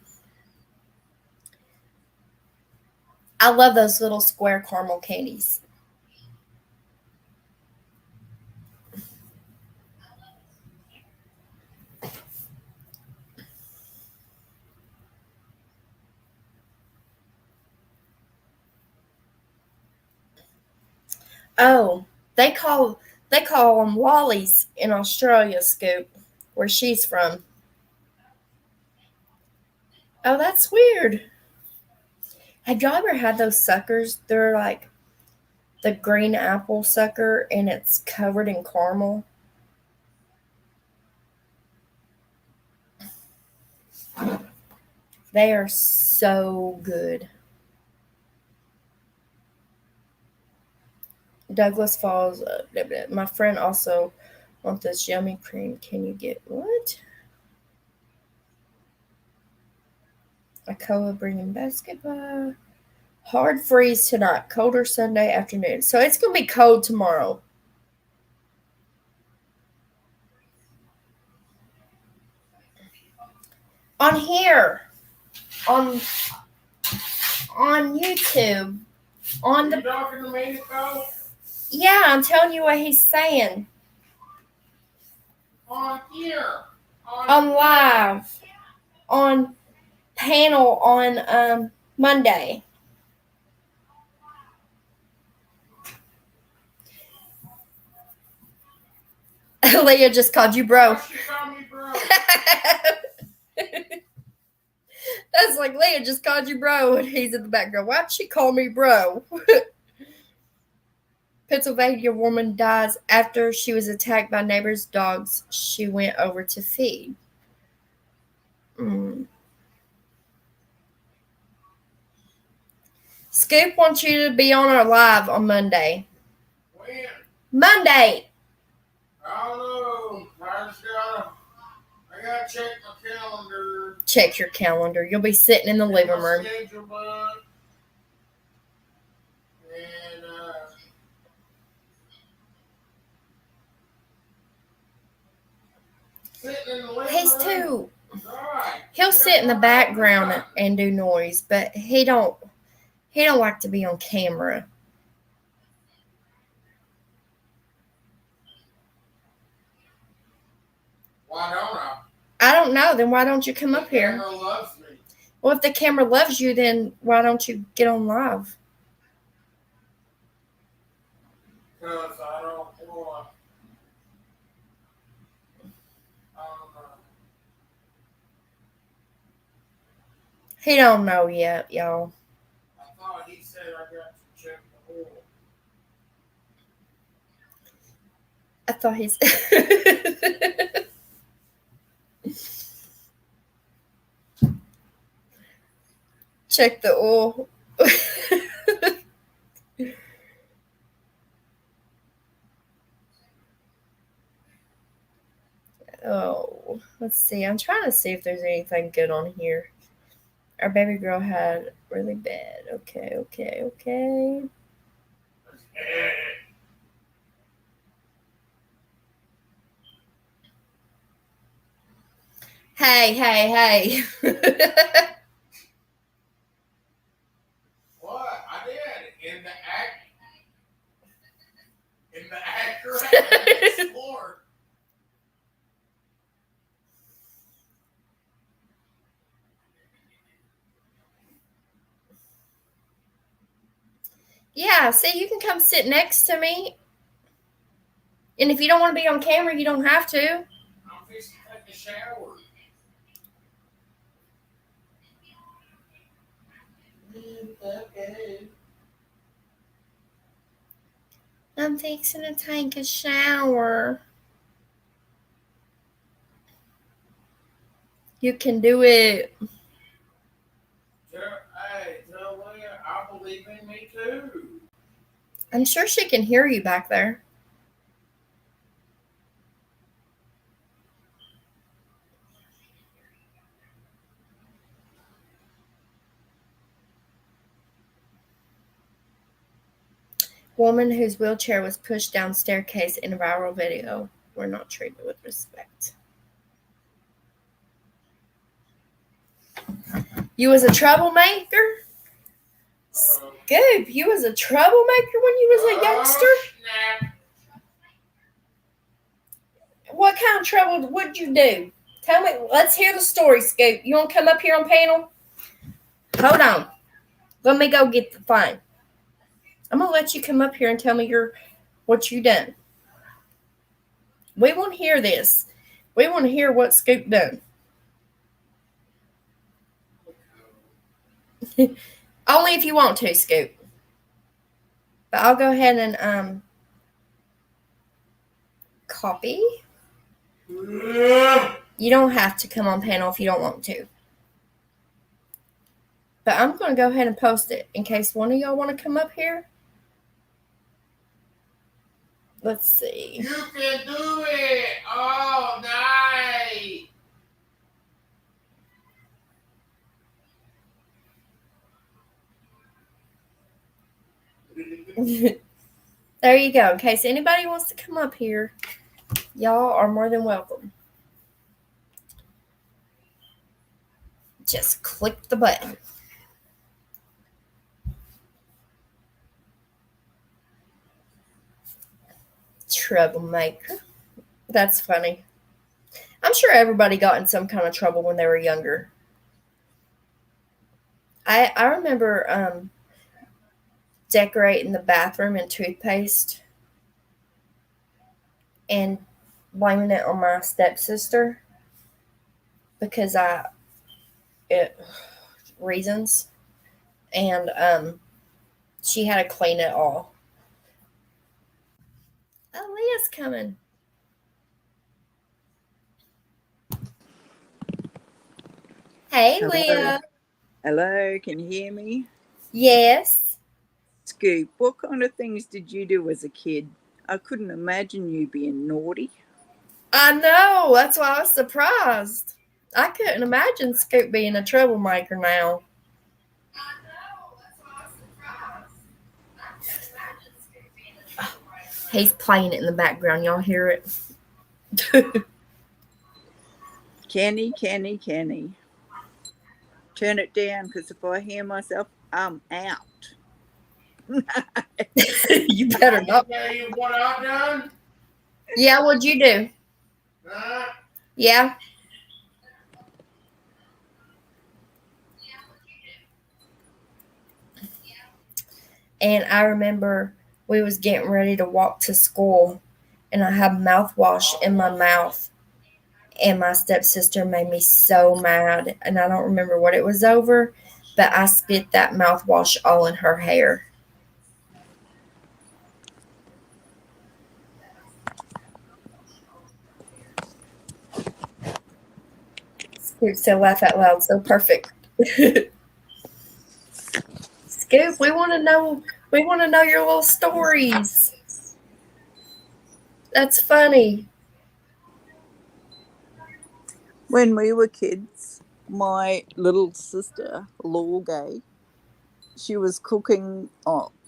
I love those little square caramel candies. Oh, they call them lollies in Australia, Scoop, where she's from. Oh, that's weird. Have y'all ever had those suckers? They're like the green apple sucker and it's covered in caramel. They are so good. Douglas Falls. My friend also wants this yummy cream. Can you get what? Akoa bringing basketball. Hard freeze tonight. Colder Sunday afternoon. So it's going to be cold tomorrow. On here. On YouTube. On the. You talking to me, Nicole? Yeah, I'm telling you what he's saying. On here. On live. On panel on Monday. Leah just called you bro. She called me bro. That's like Leah just called you bro, and he's in the background. Why'd she call me bro? Pennsylvania woman dies after she was attacked by neighbors' dogs she went over to feed. Scoop wants you to be on our live on Monday. When? Monday! I don't know. I gotta check my calendar. Check your calendar. You'll be sitting in the living room. Schedule book. And sitting in the living He's room. too. Right. He'll sit in the background and do noise, but he don't like to be on camera. Why don't I? I don't know. Then why don't you come up The here? camera loves me. Well, if the camera loves you, then why don't you get on live? Because I don't want. I don't know. He don't know yet, y'all. I thought he said I got to check the oil. I thought he's. Check the oil. Oh, let's see. I'm trying to see if there's anything good on here. Our baby girl had really bad. Okay. Hey. What? I did. In the accurate floor. Yeah, see, you can come sit next to me. And if you don't want to be on camera, you don't have to. I'm fixing to take a shower. Okay. I'm fixing to take a shower. You can do it. Hey, tell Leah I believe in me too. I'm sure she can hear you back there. Woman whose wheelchair was pushed down staircase in a viral video were not treated with respect. You was a troublemaker? Scoop, you was a troublemaker when you was a youngster? Snap. What kind of trouble would you do? Tell me. Let's hear the story, Scoop. You want to come up here on panel? Hold on. Let me go get the phone. I'm going to let you come up here and tell me what you done. We want to hear this. We want to hear what Scoop done. Only if you want to, Scoop. But I'll go ahead and copy. You don't have to come on panel if you don't want to. But I'm going to go ahead and post it in case one of y'all want to come up here. Let's see. You can do it all night. There you go. In case anybody wants to come up here, y'all are more than welcome. Just click the button. Troublemaker. That's funny. I'm sure everybody got in some kind of trouble when they were younger. I remember decorating the bathroom in toothpaste and blaming it on my stepsister because reasons, and she had to clean it all. Oh, Leah's coming. Hey, Hello. Leah. Hello, can you hear me? Yes. Scoop, what kind of things did you do as a kid? I couldn't imagine you being naughty. I know. That's why I was surprised. I couldn't imagine Scoop being a troublemaker now. I know. That's why I was surprised. I couldn't imagine Scoop being a troublemaker. He's playing it in the background. Y'all hear it? Kenny. Turn it down, because if I hear myself, I'm out. You better not. Tell you what I've done? Yeah, what'd you do? Huh? Yeah. And I remember we was getting ready to walk to school, and I had mouthwash in my mouth, and my stepsister made me so mad, and I don't remember what it was over, but I spit that mouthwash all in her hair. Scoop said laugh out loud, so perfect. Scoop, we want to know your little stories. That's funny. When we were kids, my little sister, Lorgay, she was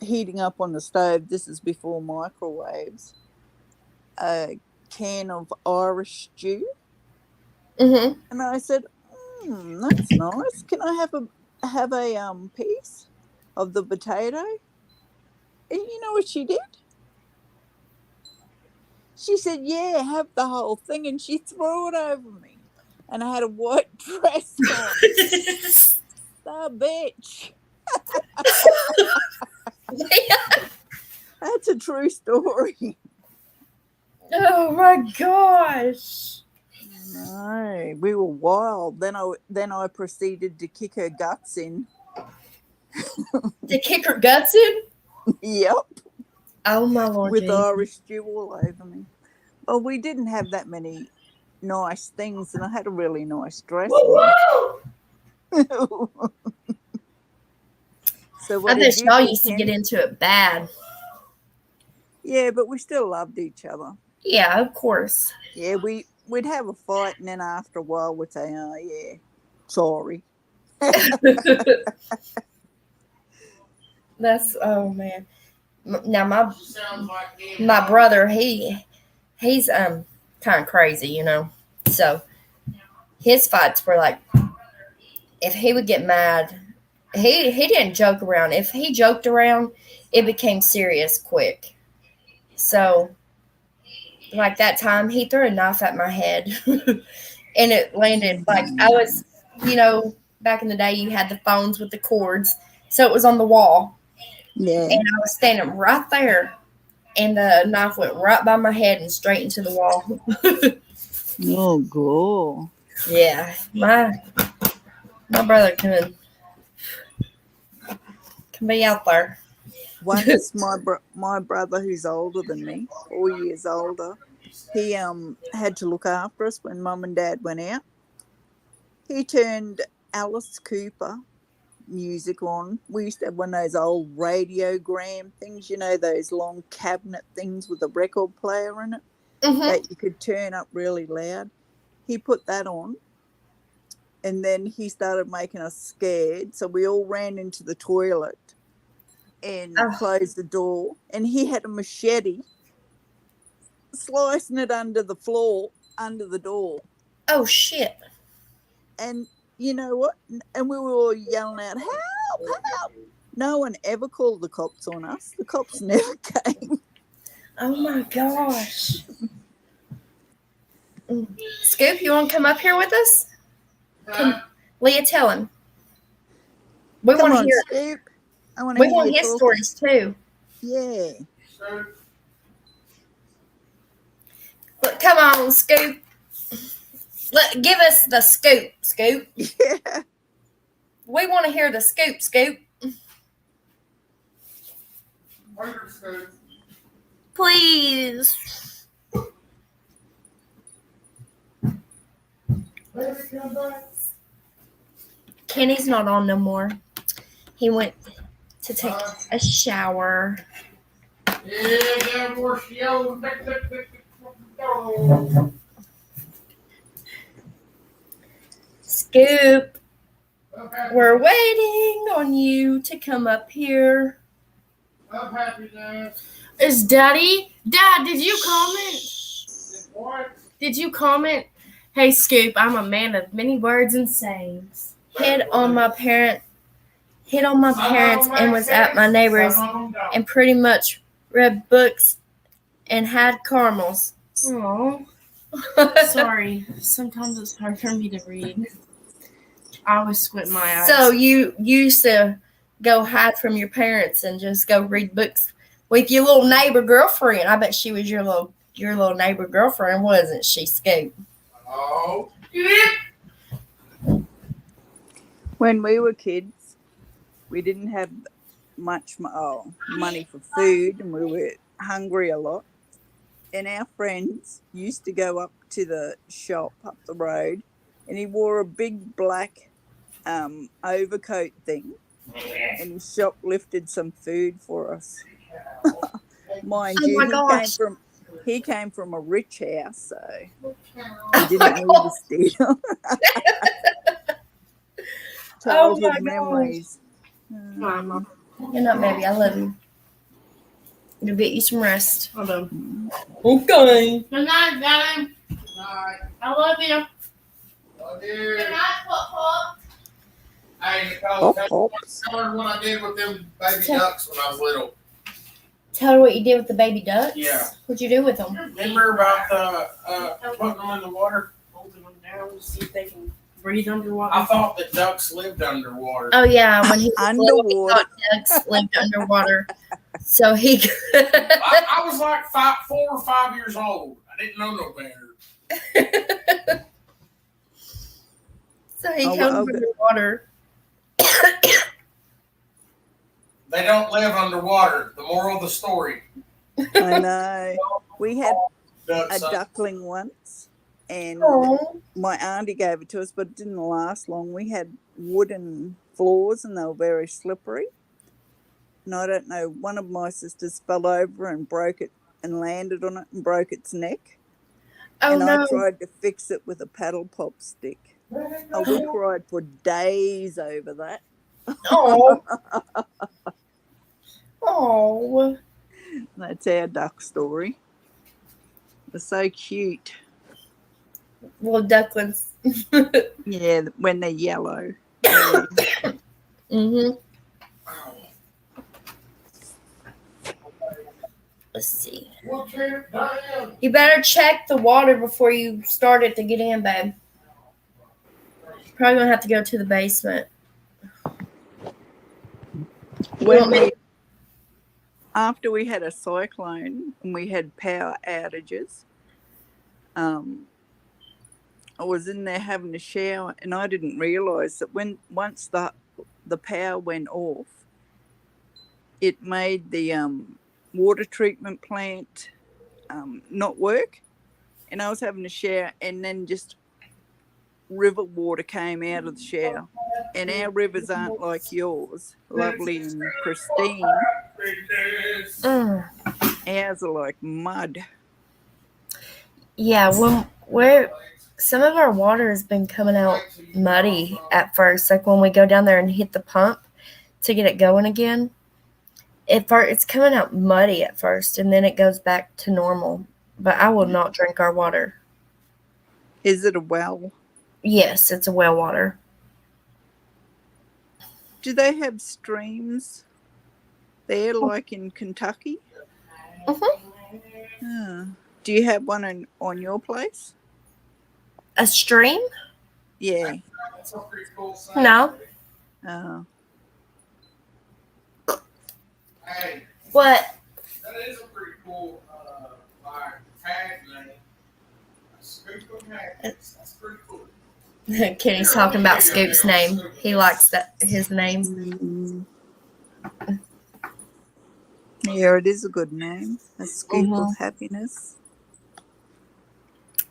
heating up on the stove. This is before microwaves. A can of Irish stew. Mm-hmm. And I said, that's nice. Can I have a piece of the potato? And you know what she did? She said, yeah, have the whole thing. And she threw it over me. And I had a white dress on. The bitch. That's a true story. Oh my gosh. No, we were wild. Then I proceeded to kick her guts in. To kick her guts in? Yep. Oh my Lord. With Jesus. Irish stew all over me. Well, we didn't have that many nice things, and I had a really nice dress on. So I bet y'all used to get into it bad. Yeah, but we still loved each other. Yeah, of course. Yeah, we'd have a fight, and then after a while we'd say, oh, yeah, sorry. That's, oh man. Now my brother, he's kind of crazy, you know. So his fights were like if he would get mad, he didn't joke around. If he joked around, it became serious quick. So, like that time, he threw a knife at my head, and it landed like I was, back in the day, you had the phones with the cords, so it was on the wall, Yeah. and I was standing right there, and the knife went right by my head and straight into the wall. Oh, God. Yeah, my brother can be out there. Once my brother, who's older than me, 4 years older, he had to look after us when Mum and Dad went out. He turned Alice Cooper music on. We used to have one of those old radiogram things, those long cabinet things with a record player in it that you could turn up really loud. He put that on, and then he started making us scared, so we all ran into the toilet and closed the door, and he had a machete slicing it under the floor, under the door. Oh, shit. And you know what? And we were all yelling out, help, help. No one ever called the cops on us. The cops never came. Oh, my gosh. Scoop, you want to come up here with us? Leah, tell him. We Come want to on, hear. Scoop. I want We to want hear his stories too. Yeah. Look, come on, Scoop. Give us the scoop, Scoop. Yeah. We want to hear the scoop, Scoop. Please. Kenny's not on no more. He went to take a shower. Scoop, we're waiting on you to come up here. Is Daddy? Dad, did you comment? Did you comment? Hey, Scoop, I'm a man of many words and sayings. Hit on my parents and was at my neighbor's and pretty much read books and had caramels. Aww. Sorry. Sometimes it's hard for me to read. I always squint my eyes. So you used to go hide from your parents and just go read books with your little neighbor girlfriend. I bet she was your little neighbor girlfriend, wasn't she, Scoop? Oh. When we were kids, we didn't have much money for food, and we were hungry a lot. And our friends used to go up to the shop up the road, and he wore a big black overcoat thing, and he shoplifted some food for us. Mind you, he came from a rich house, so he didn't need to steal. Childhood memories. Mama. You're not, baby. I love you. You'll get you some rest. Hold on. Okay. Good night, Daddy. I love you. Love you. Good night, Pop. Hey, Nicole, Pop. tell her what I did with them baby ducks when I was little. Tell her what you did with the baby ducks? Yeah. What'd you do with them? Remember about putting them in the water? Holding them down to see if they can breathe underwater. I thought that ducks lived underwater. Oh, yeah. When he was little, he Underwater. thought ducks lived underwater. So he... I was like 4 or 5 years old. I didn't know no better. So he comes underwater. They don't live underwater. The moral of the story. I know. We had Ducks a duckling once, and Oh. my auntie gave it to us, but it didn't last long. We had wooden floors, and they were very slippery. And I don't know, one of my sisters fell over and broke it and landed on it and broke its neck. Oh, and no. I tried to fix it with a paddle pop stick. Oh, we cried for days over that. Oh. Oh. That's our duck story. They're so cute. Little ducklings. Yeah, when they're yellow. Yeah. Mm-hmm. Let's see. What's here, Diane? You better check the water before you start it to get in, babe. Probably gonna have to go to the basement. After we had a cyclone and we had power outages, I was in there having a shower, and I didn't realise that once the power went off, it made the water treatment plant not work. And I was having a shower, and then just river water came out of the shower. And our rivers aren't like yours, lovely and pristine. Ours are like mud. Yeah, some of our water has been coming out muddy at first. Like when we go down there and hit the pump to get it going again, it's coming out muddy at first, and then it goes back to normal. But I will not drink our water. Is it a well? Yes, it's a well water. Do they have streams there like in Kentucky? Mm-hmm. Do you have one on your place? A stream? Yeah. No. Oh. Hey, What? that is a pretty cool like tag name. Scoop of happiness. That's pretty cool. Kenny's talking about Scoop's name. He likes his name. Yeah, it is a good name. A scoop of happiness.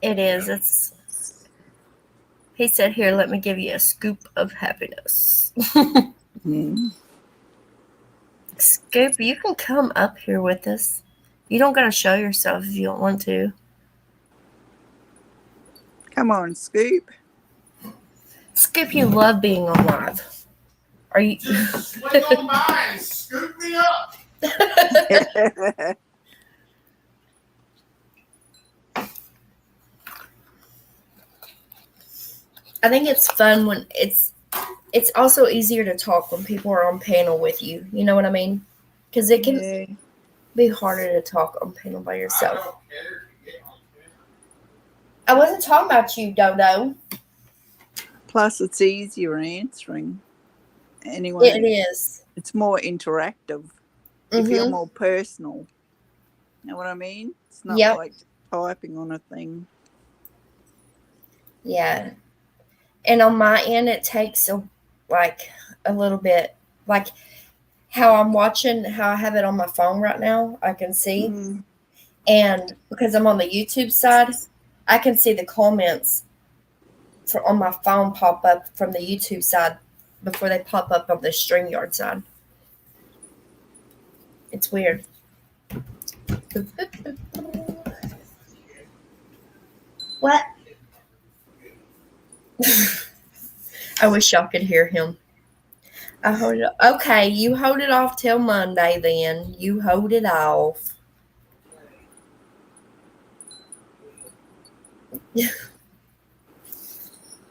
It is. He said, "Here, let me give you a scoop of happiness." Scoop, you can come up here with us. You don't gotta show yourself if you don't want to. Come on, Scoop. Scoop, you love being on live. Are you? Just swing on by and scoop me up. I think it's fun when it's also easier to talk when people are on panel with you. You know what I mean? Because it can be harder to talk on panel by yourself. I wasn't talking about you, Dodo. Plus, it's easier answering. Anyway, It is. It's more interactive. You feel more personal. You know what I mean? It's not like typing on a thing. Yeah. And on my end, it takes a little bit, like how I'm watching, how I have it on my phone right now, I can see. And because I'm on the YouTube side, I can see the comments on my phone pop up from the YouTube side before they pop up on the StreamYard side. It's weird. What? I wish y'all could hear him. Okay, you hold it off till Monday then. You hold it off.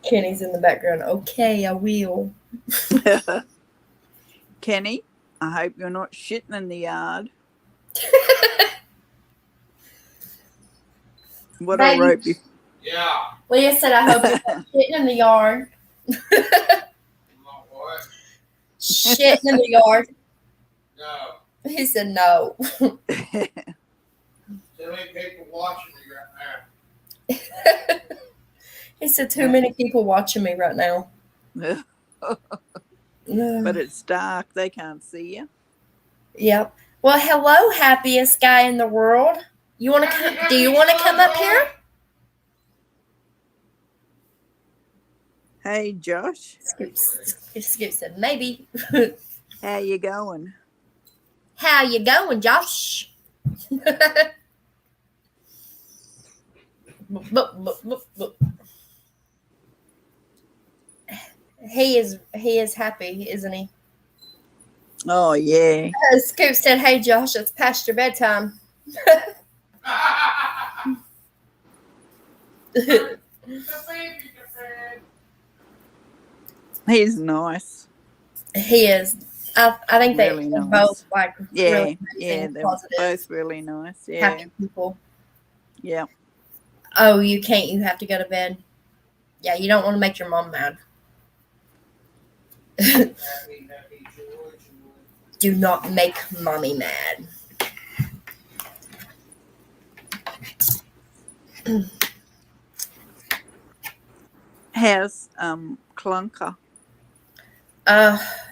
Kenny's in the background. Okay, I will. Kenny, I hope you're not shitting in the yard. What I wrote before. Yeah. Leah said, I hope you're not shitting in the yard. What? Shitting in the yard. No. He said no. Too many people watching me right now. He said too many people watching me right now. But it's dark. They can't see you. Yep. Well, hello, happiest guy in the world. You want to come? Do you want to come up here? Hey, Josh. Scoop said maybe. How you going? How you going, Josh? He is happy, isn't he? Oh, yeah. Scoop said, hey, Josh, it's past your bedtime. He's nice. He is. I think Really they're nice. both like Yeah, really yeah, amazing, they're positive, both really nice. Yeah, happy people. yeah. Oh, you can't. You have to go to bed. Yeah, you don't want to make your mom mad. Happy, happy, joy, joy. Do not make mommy mad. How's Clunker?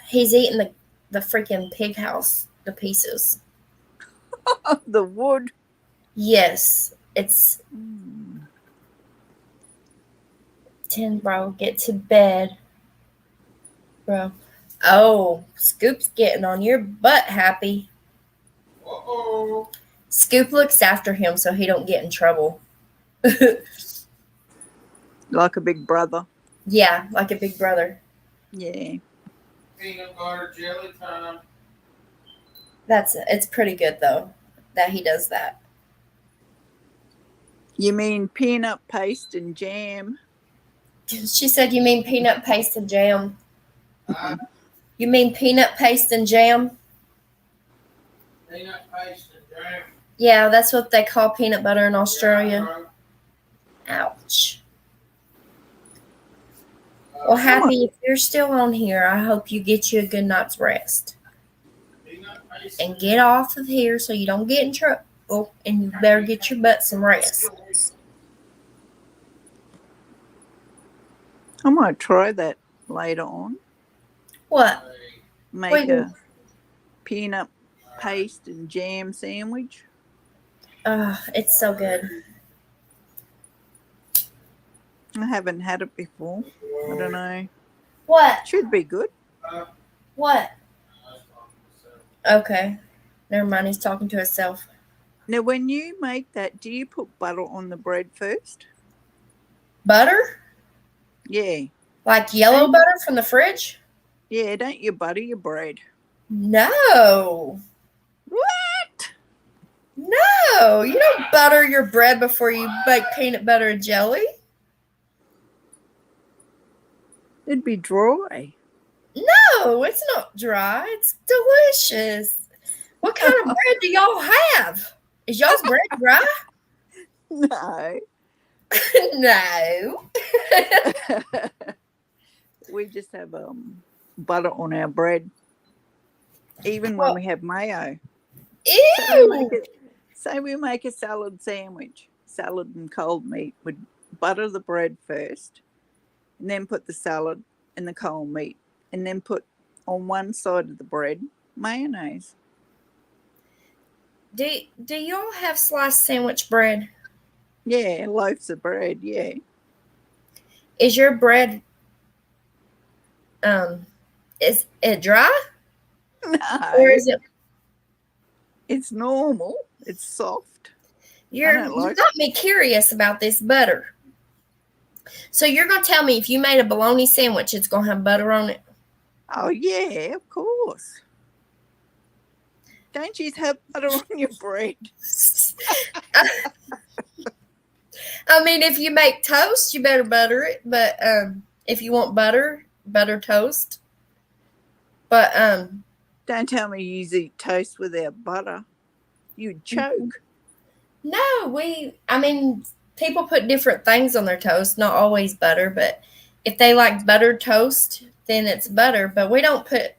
He's eating the freaking pig house to pieces. The wood. Yes, it's Mm. 10, bro. Get to bed, bro. Oh, Scoop's getting on your butt, Happy. Uh-oh. Scoop looks after him so he don't get in trouble. Like a big brother. Yeah, like a big brother. Yeah. Peanut butter jelly time. It's pretty good though that he does that. You mean peanut paste and jam? She said, "You mean peanut paste and jam? You mean peanut paste and jam? Peanut paste and jam. Yeah, that's what they call peanut butter in Australia." Yeah, Ouch. Well, Happy, if you're still on here, I hope you get you a good night's rest peanut paste and get off of here so you don't get in trouble. And you better get your butt some rest. I might try that later on. What? Make Wait. a peanut paste and jam sandwich. It's so good. I haven't had it before. I don't know. What? Should be good. What? Okay. Never mind. He's talking to himself. Now, when you make that, do you put butter on the bread first? Butter? Yeah. Like yellow butter from the fridge? Yeah, don't you butter your bread? No. What? No. You don't butter your bread before you bake peanut butter and jelly. It'd be dry. No, it's not dry. It's delicious. What kind of bread do y'all have? Is y'all's bread dry? No. No. We just have butter on our bread, even when we have mayo. Ew. Say we make a salad sandwich, salad and cold meat. We'd butter the bread first, and then put the salad and the cold meat, and then put on one side of the bread mayonnaise. Do y'all have sliced sandwich bread? Yeah, loaves of bread. Yeah. Is your bread is it dry? No, Or is it it's normal. It's soft. you don't like got me curious about this butter. So you're gonna tell me if you made a bologna sandwich, it's gonna have butter on it? Oh yeah, of course. Don't you have butter on your bread? I mean, if you make toast, you better butter it. But if you want butter toast. But Don't tell me you eat toast without butter. You'd choke. no, I mean, people put different things on their toast, not always butter, but if they like buttered toast, then it's butter. But we don't put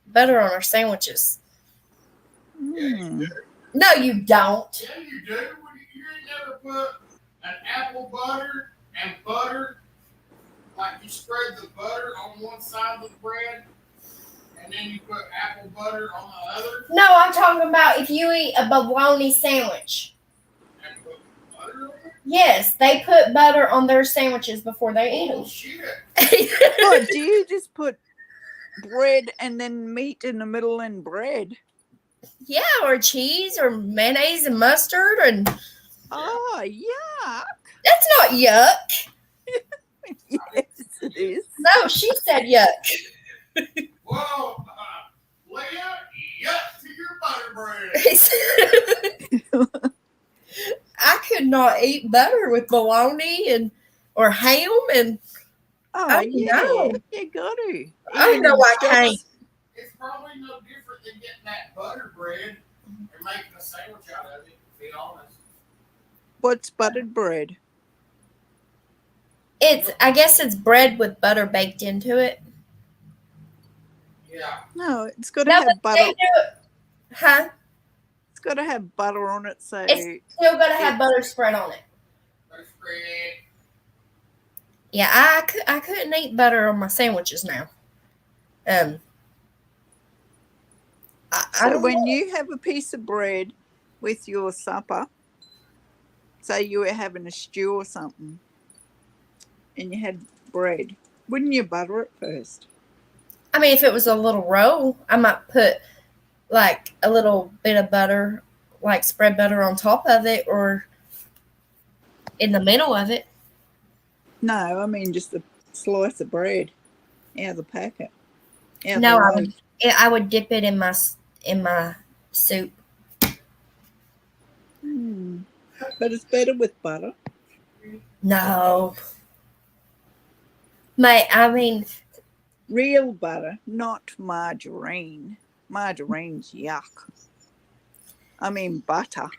butter on our sandwiches. Mm. No, you don't. Yeah, you do. You ain't never put an apple butter and butter, like you spread the butter on one side of the bread, and then you put apple butter on the other, No, I'm talking about if you eat a bologna sandwich. and put butter on it. Yes, they put butter on their sandwiches before they eat Oh them. shit! What, do you just put bread and then meat in the middle and bread? Yeah, or cheese or mayonnaise and mustard, and Oh, yuck. that's not yuck. Yes, it is. No, she said yuck. Whoa, Leah, yuck to your butter bread. I could not eat butter with bologna or ham and Oh, yeah. no. You got to. Oh, Even no, in I shops. can't. It's probably no different than getting that butter bread and making a sandwich out of it, to be honest. What's buttered bread? I guess it's bread with butter baked into it. Yeah. No, it's got to No, have but butter. they do it. Huh? It's got to have butter on it, so It's still gonna have it's- butter spread on it. Butter spread. Yeah, I couldn't eat butter on my sandwiches now. I So don't when know. you have a piece of bread with your supper, say you were having a stew or something, and you had bread, wouldn't you butter it first? I mean, if it was a little roll, I might put like a little bit of butter, like spread butter on top of it or in the middle of it. No, I mean just a slice of bread out of the packet. Out No, the I loaf. would I would dip it in my soup. But it's better with butter. No, mate. I mean, Real butter, not margarine. Margarine's yuck. I mean butter.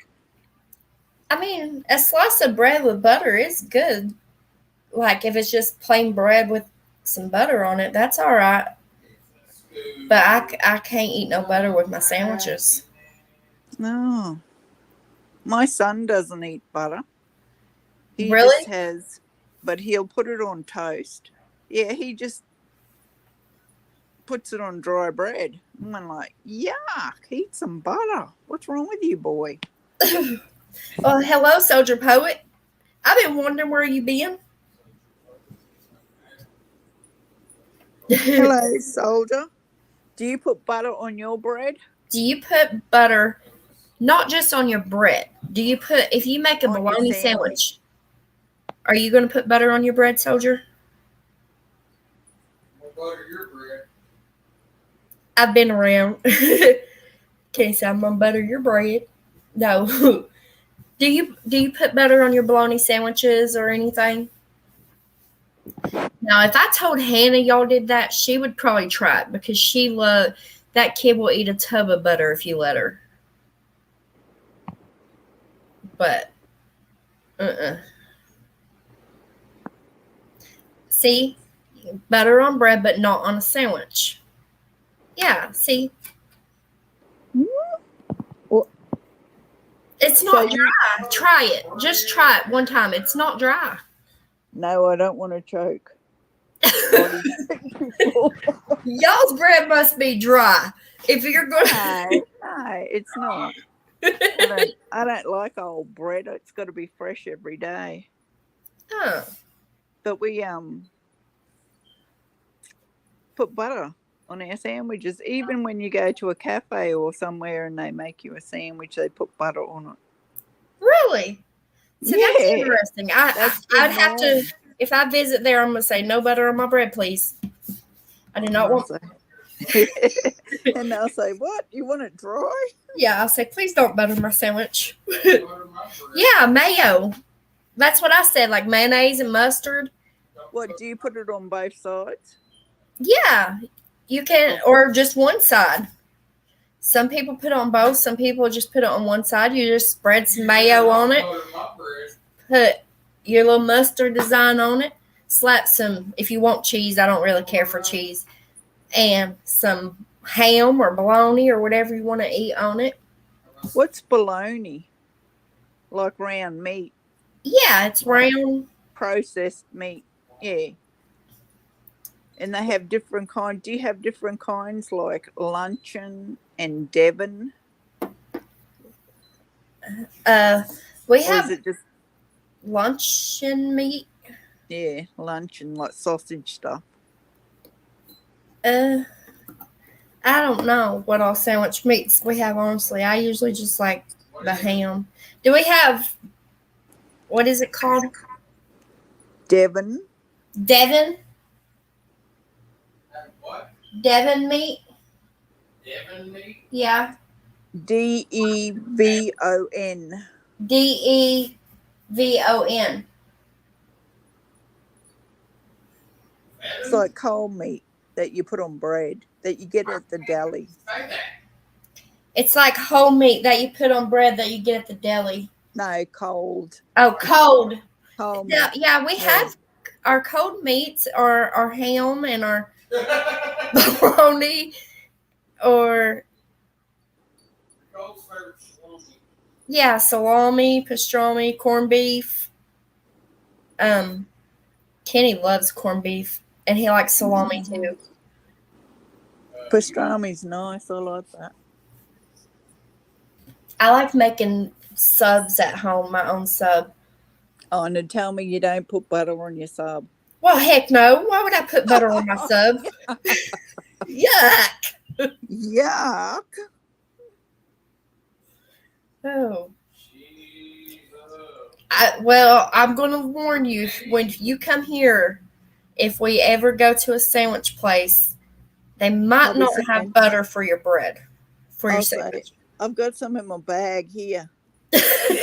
a slice of bread with butter is good. Like if it's just plain bread with some butter on it, that's all right. But I can't eat no butter with my sandwiches. No. My son doesn't eat butter. He Really? just has, but he'll put it on toast. Yeah, he just puts it on dry bread. And I'm like, yuck, eat some butter. What's wrong with you, boy? Well, hello, Soldier Poet. I've been wondering where you been. Hello, soldier. Do you put butter on your bread? Do you put butter not just on your bread? Do you put if you make a On your bologna sandwich. sandwich? Are you going to put butter on your bread, Soldier? We'll butter your bread. I've been around. Can't say I'm gonna butter your bread. No. Do you put butter on your bologna sandwiches or anything? Now, if I told Hannah y'all did that, she would probably try it because that kid will eat a tub of butter if you let her. But, See, butter on bread, but not on a sandwich. Yeah, see. Well, It's not dry. Try it. Just try it one time. It's not dry. No, I don't want to choke. Y'all's bread must be dry. If you're going No, it's not. I don't like old bread. It's got to be fresh every day. Oh. But we put butter on our sandwiches. Even when you go to a cafe or somewhere and they make you a sandwich, they put butter on it. Really? So that's Yeah. interesting. That's the I'd have to, norm. if I visit there, I'm going to say, no butter on my bread, please. I do not want. And they'll say, what? You want it dry? Yeah, I'll say, please don't butter my sandwich. Butter my bread. Yeah, mayo. That's what I said, like mayonnaise and mustard. What, do you put it on both sides? Yeah, you can, or just one side. Some people put it on both. Some people just put it on one side. You just spread some mayo on it. Butter my bread. Put your little mustard design on it. Slap some, if you want cheese, I don't really care for cheese. And some ham or bologna or whatever you want to eat on it. What's bologna? Like round meat, Yeah, it's round. processed meat. Yeah. And they have different kinds. Do you have different kinds like luncheon and Devon? We Or is have it just, luncheon meat. yeah, luncheon, like sausage stuff? I don't know what all sandwich meats we have, honestly. I usually just like the ham. Do we have, what is it called? Devon. Devon? What? Devon meat? Devon meat? Yeah. Devon. Devon. It's like cold meat that you put on bread that you get at the deli. Say that. It's like whole meat that you put on bread that you get at the deli. No, cold. Oh, cold. Cold Yeah, meat. yeah, we Yeah. have our cold meats or our ham and our bologna or Gold served salami. yeah, salami, pastrami, corned beef. Kenny loves corned beef and he likes salami too. Pastrami's nice. I like that. I like making subs at home, my own sub. Oh, and then tell me you don't put butter on your sub. Well, heck no. Why would I put butter on my sub? Yuck. Yuck. Oh. Jesus. Well, I'm going to warn you when you come here, if we ever go to a sandwich place, they might I'll be not saying- have butter for your bread, for your I'll say, sandwich. I've got some in my bag here.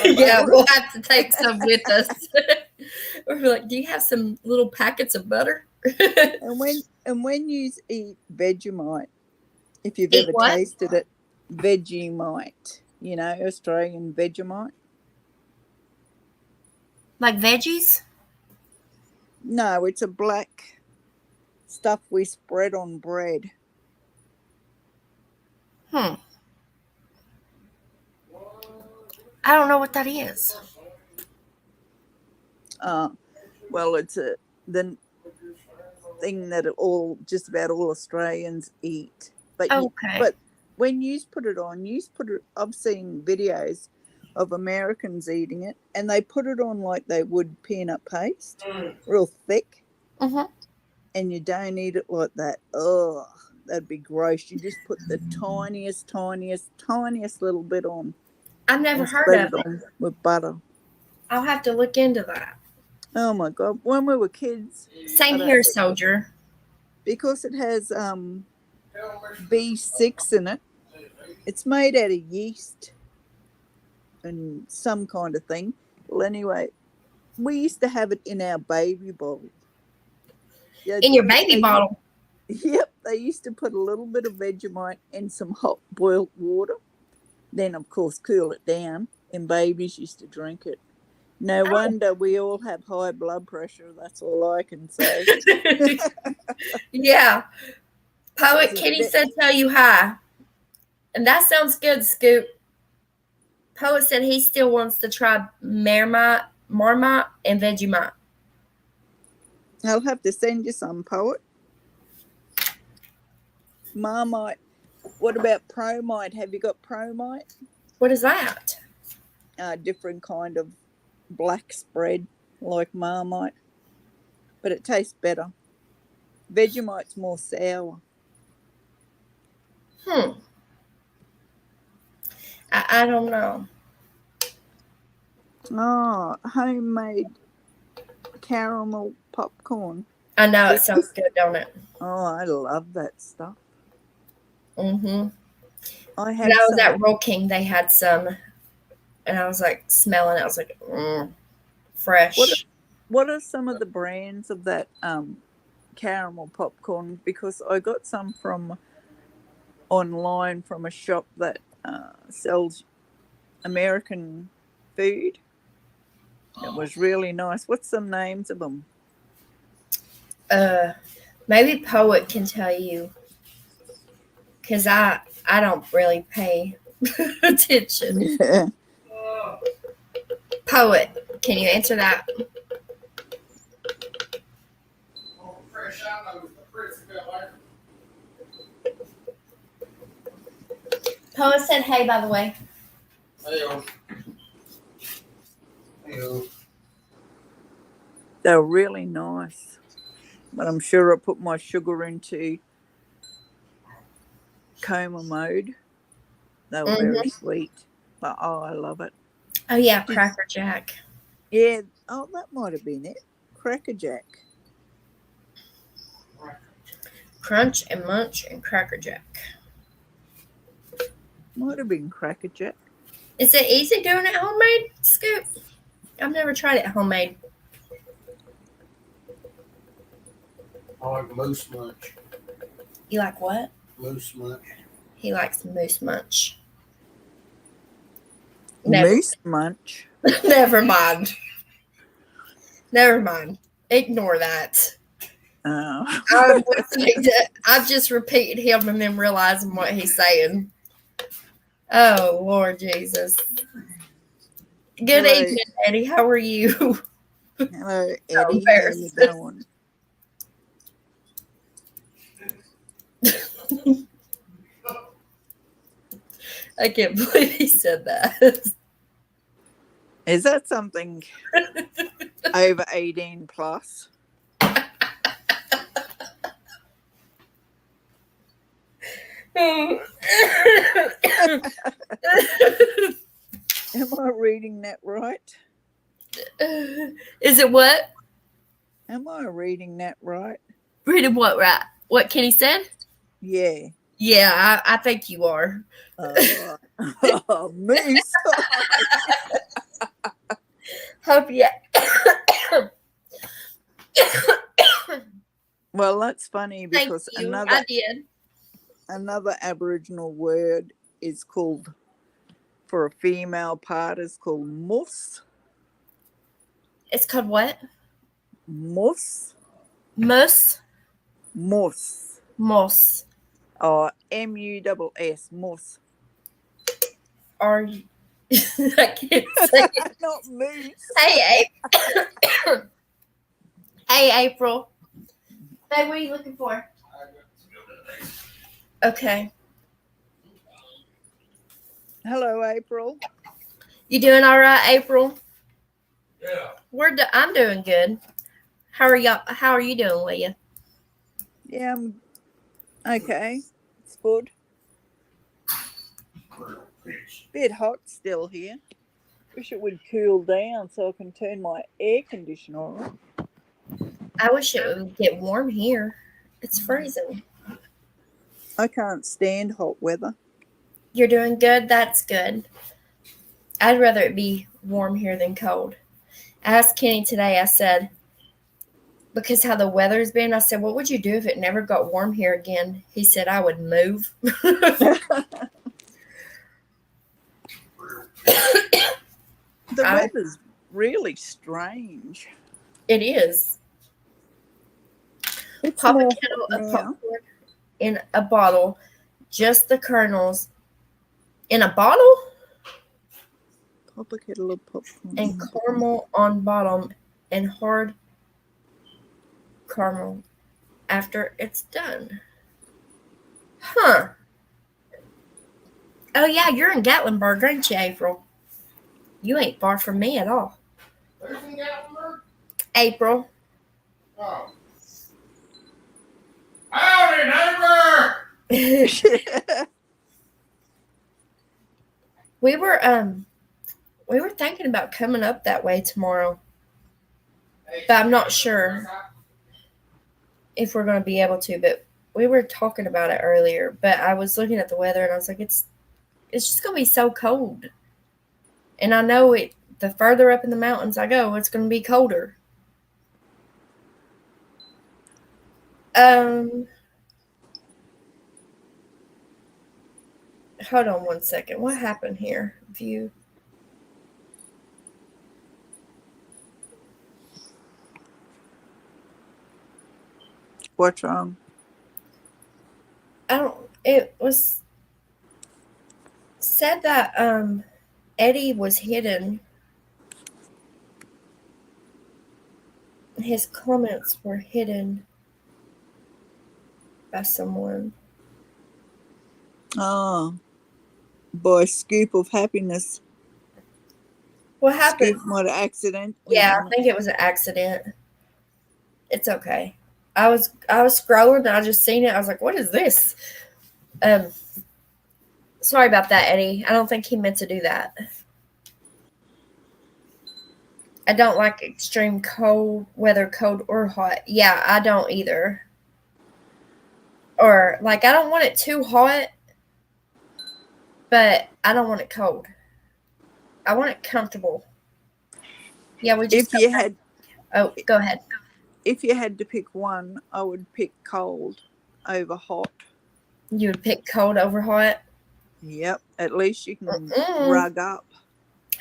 Yeah, we'll have to take some with us. Or be like, do you have some little packets of butter? And when you eat Vegemite, if you've Eat ever what? tasted it, Vegemite, Australian Vegemite. Like veggies? No, it's a black stuff we spread on bread. I don't know what that is. Well, it's the thing that just about all Australians eat. But Okay. but when you put it on, I've seen videos of Americans eating it, and they put it on like they would peanut paste, real thick, Mm-hmm. and you don't eat it like that. Oh, that'd be gross. You just put the tiniest little bit on. I've never and heard spread of it it. on with butter. I'll have to look into that. Oh my God! When we were kids, Same I don't here, think- soldier. because it has B6 in it. It's made out of yeast and some kind of thing. Well, anyway, we used to have it in our baby bowl. Yeah, In your baby bottle. Yep, they used to put a little bit of Vegemite in some hot boiled water. Then, of course, cool it down, and babies used to drink it. No wonder we all have high blood pressure. That's all I can say. Yeah. Poet Kitty said tell you hi. And that sounds good, Scoop. Poet said he still wants to try Marmite, and Vegemite. I'll have to send you some, Poet. Marmite. What about Promite? Have you got Promite? What is that? Different kind of black spread like Marmite, but it tastes better. Vegemite's more sour. I don't know. Oh, homemade caramel popcorn. I know it sounds good, don't it? Oh, I love that stuff. Mm-hmm. I When had I was some. at Roll King, they had some, and I was like smelling it. I was like, fresh. What are some of the brands of that caramel popcorn? Because I got some from online from a shop that sells American food. It was really nice. What's some names of them? Maybe Poet can tell you, because I don't really pay attention. Yeah. Poet, can you answer that? Fresh out of the Prince of Bel-Air. Poet said hey, by the way. Hey-o. Hey-o. They're really nice. But I'm sure I put my sugar into coma mode. They were very sweet. But I love it. Oh yeah, Cracker Jack. Yeah. Oh, that might have been it. Cracker Jack. Crunch and Munch and Cracker Jack. Might have been Cracker Jack. Is it easy doing it homemade, Scoop? I've never tried it homemade. I like moose munch. You like what? Moose munch. He likes moose munch. Never, Moose munch. never mind. Never mind. Ignore that. Oh. I'm listening to. I'm just repeating him and then realizing what he's saying. Oh Lord Jesus. Good Hello. evening, Eddie. How are you? Hello, Eddie. How you embarrassed. doing? I can't believe he said that. Is that something over 18 plus? Am I reading that right? Is it what? Am I reading that right? Reading what, right? What Kenny said? Yeah. Yeah, I think you are. Moose. Hope you. Well, that's funny Thank because you. I did. another Aboriginal word is called, for a female part, is called mus. It's called what? Mus. Mus. Mus. Moss. Or M-U-S-S. Mus. Are you? I can't say it. Not moose. Hey, April. Hey, April. Hey, what are you looking for? Okay. Hello, April. You doing all right, April? Yeah. I'm doing good. How are y'all? How are you doing, Leah? Yeah, I'm okay. It's good. Bit hot still here. Wish it would cool down so I can turn my air conditioner on. I wish it would get warm here. It's freezing. I can't stand hot weather. You're doing good? That's good. I'd rather it be warm here than cold. I asked Kenny today, I said, because how the weather's been, I said, what would you do if it never got warm here again? He said, I would move. The weather's really strange. It is. It's Pop a more kettle hot of now. popcorn in a bottle, just the kernels. In a bottle? Pop a kettle of popcorn. And caramel on bottom and hard caramel after it's done. Huh. Oh, yeah, you're in Gatlinburg, aren't you, April? You ain't far from me at all. Who's in Gatlinburg? April. Oh. Howdy, neighbor! We were thinking about coming up that way tomorrow, but I'm not sure if we're going to be able to, but we were talking about it earlier, but I was looking at the weather and I was like, it's just going to be so cold. And I know the further up in the mountains I go, it's going to be colder. Hold on one second. What happened here? View. What's wrong? It was said that Eddie was hidden. His comments were hidden by someone. Oh, boy, scoop of happiness. What happened? Scoop, what accident? Yeah, I think it was an accident. It's okay. I was scrolling and I just seen it. I was like, what is this? Sorry about that, Eddie. I don't think he meant to do that. I don't like extreme cold weather, cold or hot. Yeah, I don't either. Or, like, I don't want it too hot, but I don't want it cold. I want it comfortable. Yeah, we just... If you had... Oh, go ahead. if you had to pick one, I would pick cold over hot. You would pick cold over hot? Yep, at least you can Mm-mm. rug up.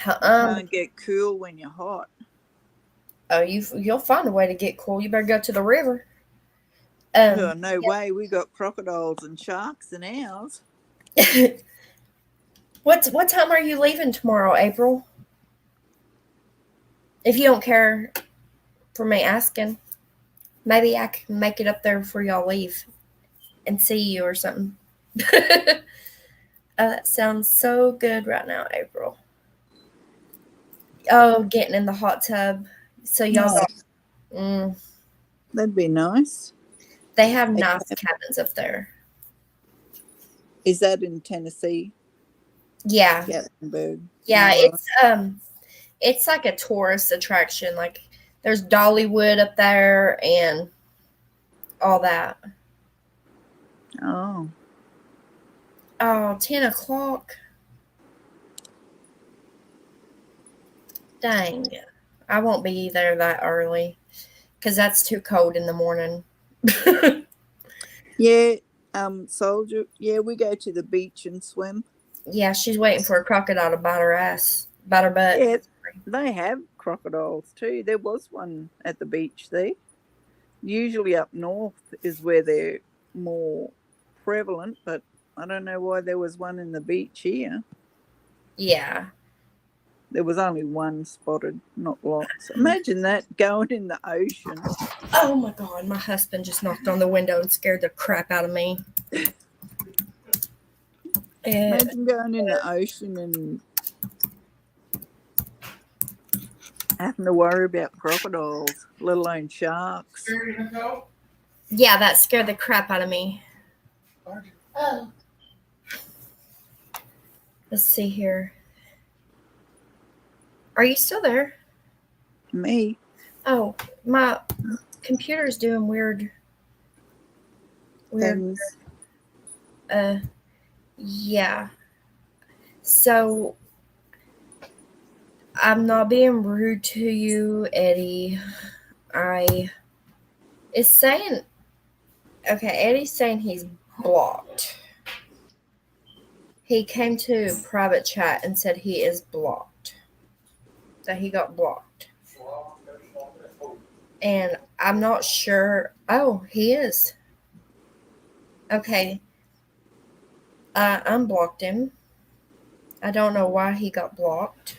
You can't get cool when you're hot. Oh, you'll find a way to get cool. You better go to the river. Oh, no way. We got crocodiles and sharks in ours. What time are you leaving tomorrow, April? If you don't care for me asking, maybe I can make it up there before y'all leave and see you or something. That sounds so good right now, April. Oh, getting in the hot tub. So y'all got, That'd be nice. they have nice cabins up there. Is that in Tennessee? Yeah. Gatlinburg. Yeah, it's like a tourist attraction. Like there's Dollywood up there and all that. Oh. Oh, 10 o'clock. Dang. I won't be there that early because that's too cold in the morning. Yeah, Soldier. Yeah, we go to the beach and swim. Yeah, she's waiting for a crocodile to bite her ass, bite her butt. Yeah, they have crocodiles too. There was one at the beach there. Usually up north is where they're more prevalent, but I don't know why there was one in the beach here. Yeah. There was only one spotted, not lots. Imagine that going in the ocean. Oh my God, my husband just knocked on the window and scared the crap out of me. Imagine going in the ocean and having to worry about crocodiles, let alone sharks. Yeah, that scared the crap out of me. Oh. Let's see here. Are you still there? Me? Oh, my computer's doing weird. Things. Yeah. So I'm not being rude to you, Eddie. It's saying, okay, Eddie's saying he's blocked. He came to private chat and said he is blocked. That he got blocked. And I'm not sure. Oh, he is. Okay. I unblocked him. I don't know why he got blocked.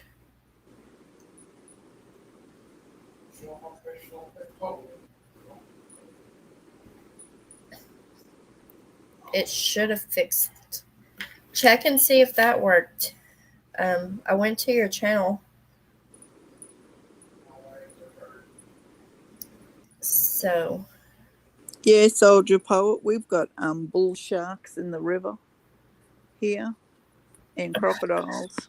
It should have fixed. Check and see if that worked. I went to your channel. So. Yeah, Soldier Poet. We've got bull sharks in the river here and crocodiles.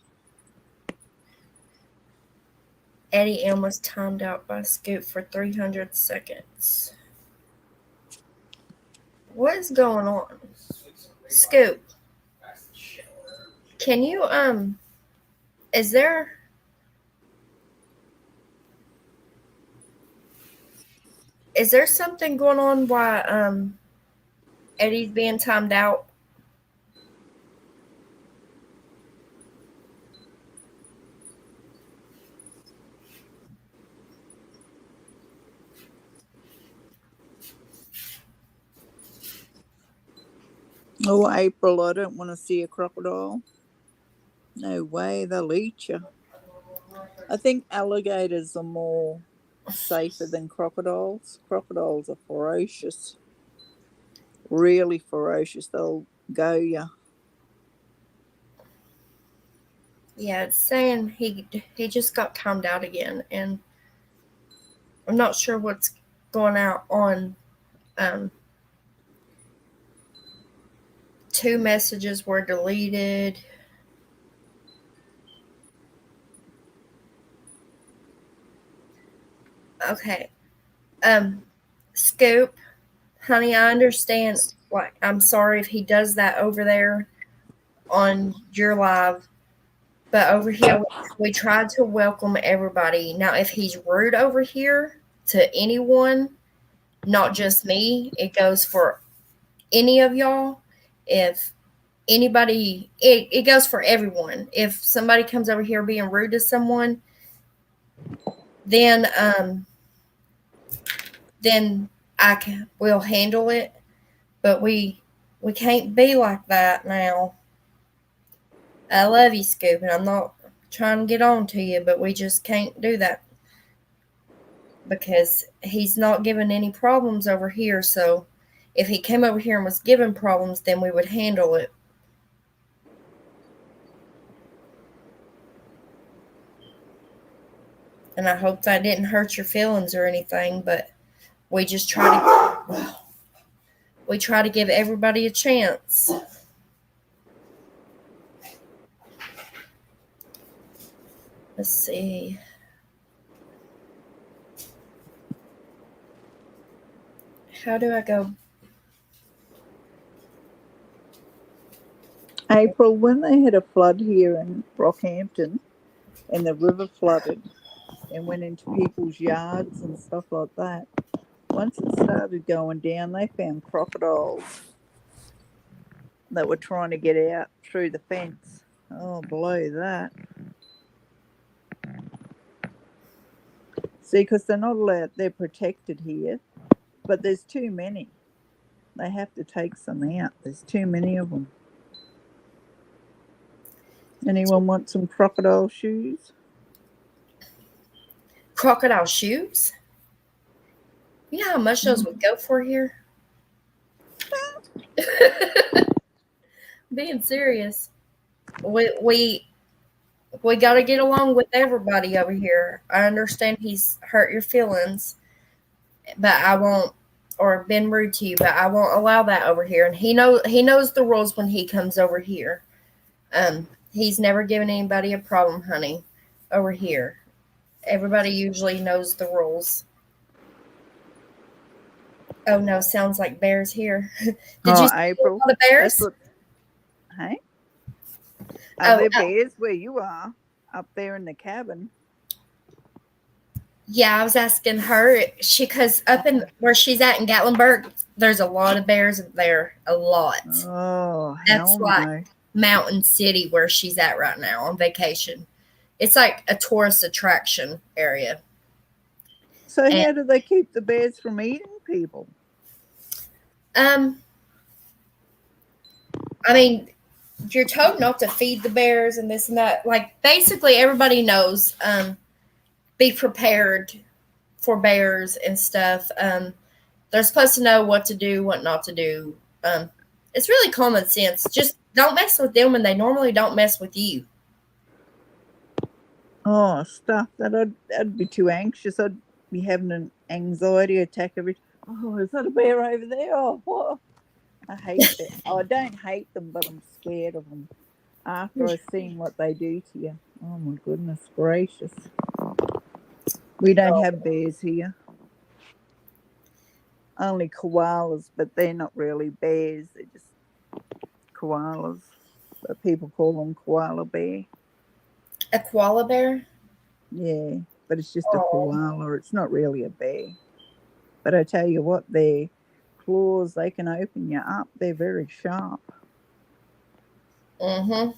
Eddie M was timed out by Scoop for 300 seconds. What is going on? Scoop. Can you, is there something going on why, Eddie's being timed out? Oh, April, I don't want to see a crocodile. No way, they'll eat you. I think alligators are more safer than crocodiles. Crocodiles are ferocious. Really ferocious. They'll go you. Yeah, it's saying he just got calmed out again, and I'm not sure what's going out on. 2 messages were deleted. Okay. Scoop, honey, I understand. Like, I'm sorry if he does that over there on your live, but over here we tried to welcome everybody. Now, if he's rude over here to anyone, not just me. It goes for any of y'all. If anybody, it goes for everyone. If somebody comes over here being rude to someone, then we'll handle it. But we can't be like that now. I love you, Scoop, and I'm not trying to get on to you, but we just can't do that because he's not giving any problems over here. So if he came over here and was giving problems, then we would handle it. And I hope that didn't hurt your feelings or anything, but we just try to give everybody a chance. Let's see. How do I go? April, when they had a flood here in Brockhampton and the river flooded and went into people's yards and stuff like that, once it started going down, they found crocodiles that were trying to get out through the fence. Oh, below that. See, because they're not allowed, they're protected here, but there's too many. They have to take some out. There's too many of them. Anyone want some crocodile shoes? Crocodile shoes? You know how much those would go for here? Being serious. We got to get along with everybody over here. I understand he's hurt your feelings, but I won't, or been rude to you, but I won't allow that over here. And he knows the rules when he comes over here. He's never given anybody a problem, honey, over here. Everybody usually knows the rules. Oh no, sounds like bears here. Did you see April, all the bears? Hey? Are there bears where you are? Up there in the cabin? Yeah, I was asking her. Because up in where she's at in Gatlinburg, there's a lot of bears there. A lot. Oh, That's hell like no. Mountain City where she's at right now on vacation. It's like a tourist attraction area. So how do they keep the bears from eating people? I mean, you're told not to feed the bears and this and that. Like, basically, everybody knows. Be prepared for bears and stuff. They're supposed to know what to do, what not to do. It's really common sense. Just don't mess with them, and they normally don't mess with you. Oh, stuff that I'd be too anxious. I'd be having an anxiety attack every. Oh, is that a bear over there? Oh, what? I hate it. Oh, I don't hate them, but I'm scared of them. After I've seen what they do to you. Oh my goodness gracious. We don't have bears here. Only koalas, but they're not really bears. They're just koalas. But people call them koala bear. A koala bear? Yeah, but it's just a koala. It's not really a bear. But I tell you what, their claws, they can open you up. They're very sharp. Mm-hmm.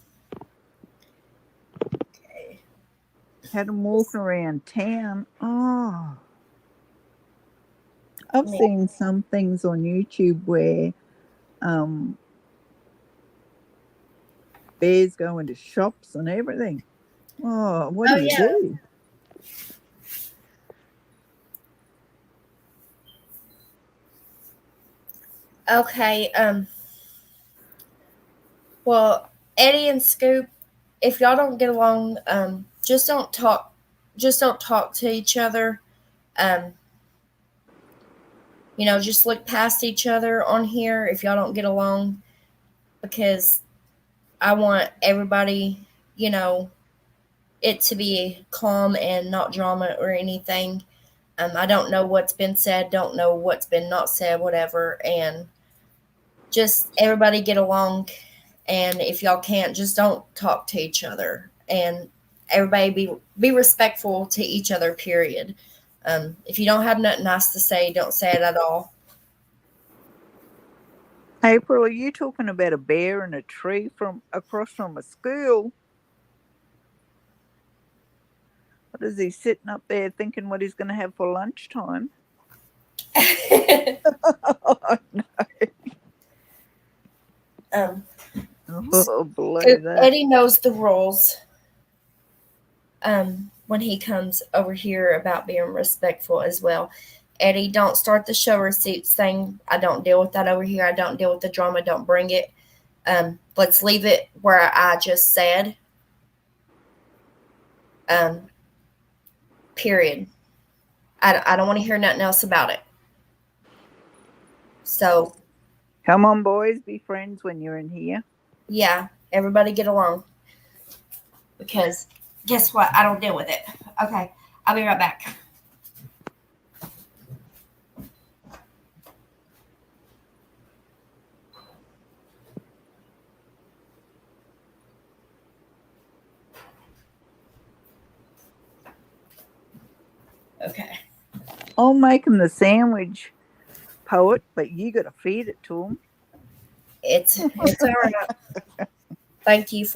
Okay. Had them walking around town. Oh. I've seen some things on YouTube where bears go into shops and everything. Oh, what do you do? Okay. Well, Eddie and Scoop, if y'all don't get along, just don't talk. Just don't talk to each other. Just look past each other on here if y'all don't get along, because I want everybody, it to be calm and not drama or anything. I don't know what's been said, don't know what's been not said, whatever, and just everybody get along. And if y'all can't, just don't talk to each other, and everybody be respectful to each other, period. If you don't have nothing nice to say, don't say it at all. April, are you talking about a bear in a tree from across from a school? What is he sitting up there thinking what he's going to have for lunchtime? Oh, no. Oh, below that. Eddie knows the rules. When he comes over here about being respectful as well. Eddie, don't start the show receipts thing. I don't deal with that over here. I don't deal with the drama. Don't bring it. Let's leave it where I just said. Period. I don't want to hear nothing else about it. So, come on, boys, be friends when you're in here. Yeah, everybody get along. Because guess what? I don't deal with it. Okay, I'll be right back. Okay. I'll make him the sandwich, poet, but you got to feed it to him. It's all right. Thank you.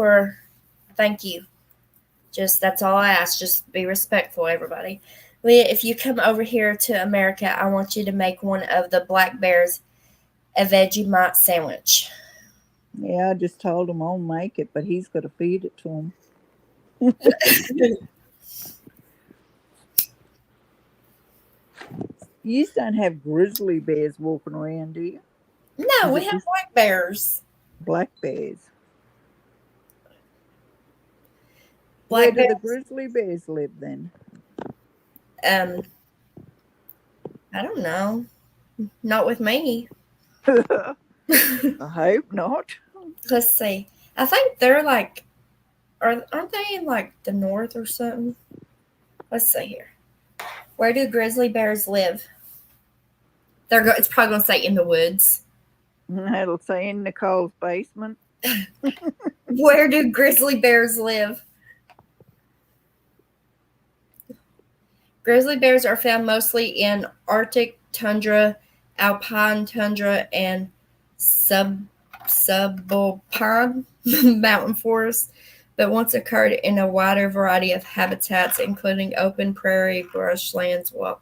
Just that's all I ask. Just be respectful, everybody. Leah, if you come over here to America, I want you to make one of the black bears a Vegemite sandwich. Yeah, I just told him I'll make it, but he's got to feed it to him. You don't have grizzly bears walking around, do you? No, we have black bears. Black bears. Black Where do the grizzly bears live then? I don't know. Not with me. I hope not. Let's see. I think they're like, aren't they in like the north or something? Let's see here. Where do grizzly bears live? It's probably gonna say in the woods. It'll say in Nicole's basement. Where do grizzly bears live? Grizzly bears are found mostly in Arctic tundra, alpine tundra, and subalpine mountain forests, but once occurred in a wider variety of habitats, including open prairie, brushlands, well,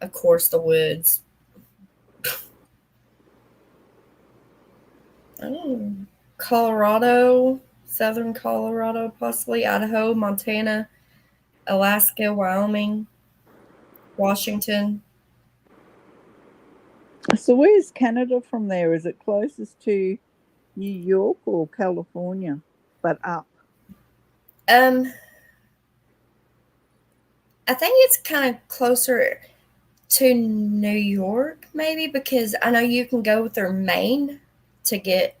of course, the woods. Colorado, southern Colorado, possibly Idaho, Montana, Alaska, Wyoming, Washington. So where's Canada from there? Is it closest to New York or California, but up? I think it's kind of closer to New York, maybe, because I know you can go through Maine to get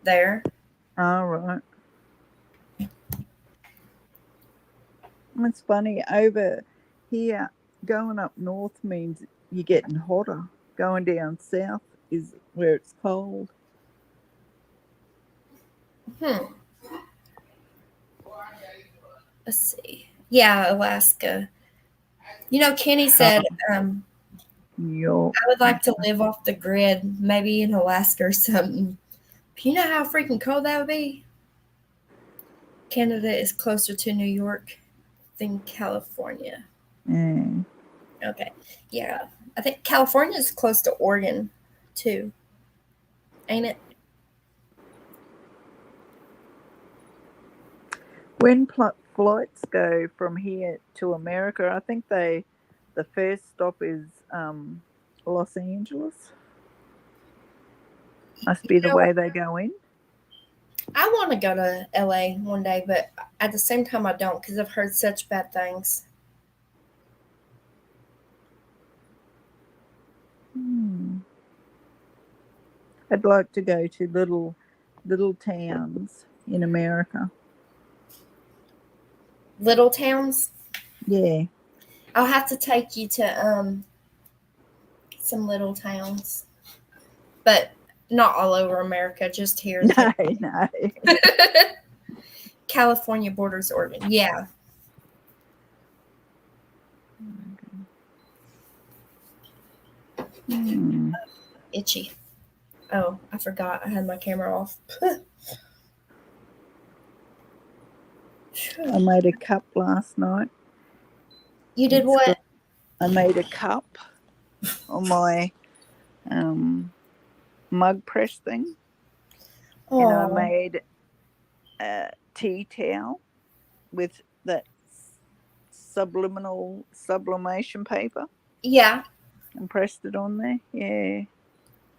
there. All right. It's funny, over here, going up north means you're getting hotter. Going down south is where it's cold. Let's see. Yeah, Alaska. You know, Kenny said, York. I would like to live off the grid, maybe in Alaska or something. You know how freaking cold that would be? Canada is closer to New York than California. Mm. Okay. Yeah. I think California is close to Oregon, too. Ain't it? When flights go from here to America, I think the first stop is Los Angeles. Must be the way they go in. I want to go to LA one day, but at the same time I don't, because I've heard such bad things. I'd like to go to little towns in America. Little towns? Yeah. I'll have to take you to some little towns. But not all over America, just here. No. California borders Oregon. Yeah. Mm. Itchy. Oh, I forgot. I had my camera off. I made a cup last night. You did It's what? got- I made a cup on my mug press thing, and I Oh, made a tea towel with that sublimation paper yeah. and pressed it on there. Yeah.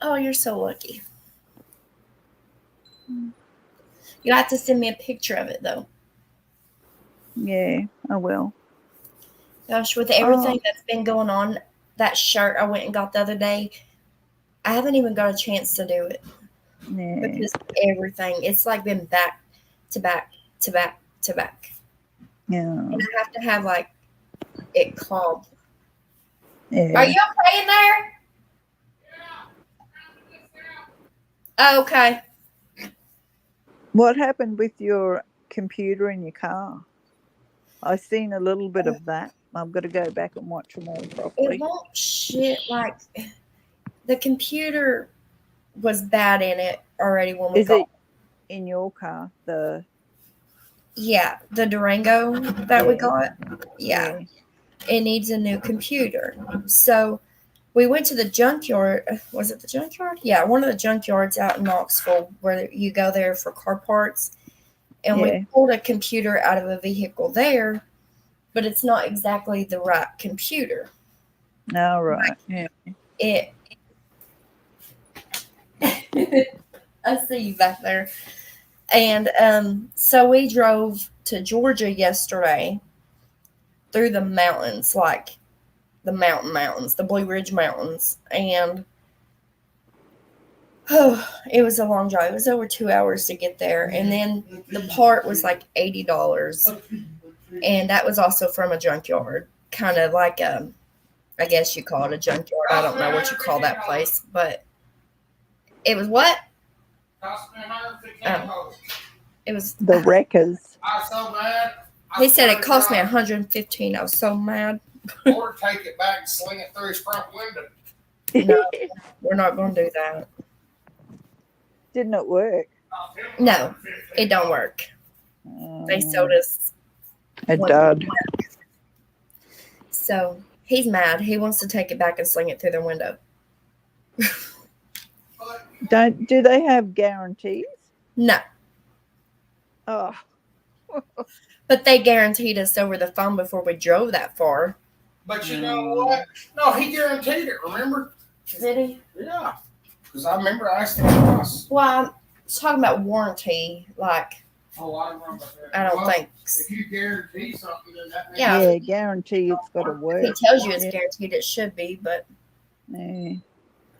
Oh, you're so lucky. You have to send me a picture of it, though. Yeah, I will. Gosh, with everything that's been going on, that shirt I went and got the other day, I haven't even got a chance to do it Yeah. because everything, it's like been back to back to back to back. Yeah. And I have to have like it calm. Yeah. Are you okay in there? Oh, okay. What happened with your computer in your car? I've seen a little bit of that. I've got to go back and watch them all It properly. won't shit like the computer was bad in it already when we Is got it in your car? The the Durango that we Yeah. got. Yeah. It needs a new computer. So we went to the junkyard. Was it the junkyard? Yeah, one of the junkyards out in Knoxville where you go there for car parts. And Yeah. we pulled a computer out of a vehicle there, but it's not exactly the right computer. No, right. Yeah. It. I see you back there. And so we drove to Georgia yesterday through the mountains, like the mountains, the Blue Ridge Mountains. And it was a long drive. It was over 2 hours to get there. And then the part was like $80. And that was also from a junkyard, kind of like I guess you call it a junkyard. I don't know what you call that place, but it was what? Cost me $115. It was. The wreckers. I was so mad. He said it cost me $115. I was so mad. Or take it back and sling it through his front window. No, we're not going to do that. Didn't it work? No, it don't work. They sold us a one. dud. So he's mad. He wants to take it back and sling it through the window. Do they have guarantees? No, Oh, but they guaranteed us over the phone before we drove that far. But you know what? No, he guaranteed it, remember? Did he? Yeah. Because I remember I asked him twice. Well, I'm talking about warranty. Like, Oh, I don't know about that. I don't Well, think. If you guarantee something, then that means Yeah. yeah, guarantee it's got to work. He tells you it's Yeah. guaranteed. It should be, but Yeah.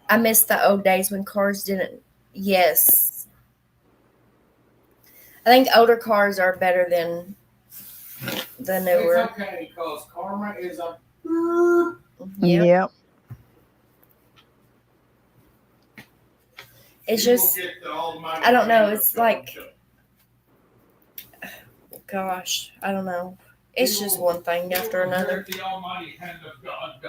I miss the old days when cars didn't. Yes. I think older cars are better than the newer. It's okay because karma is a. Yeah. Yep. It's You will just, get the almighty I don't know, hand it's of like- God. gosh, I don't know. It's just one thing after You will another. get the almighty hand of God.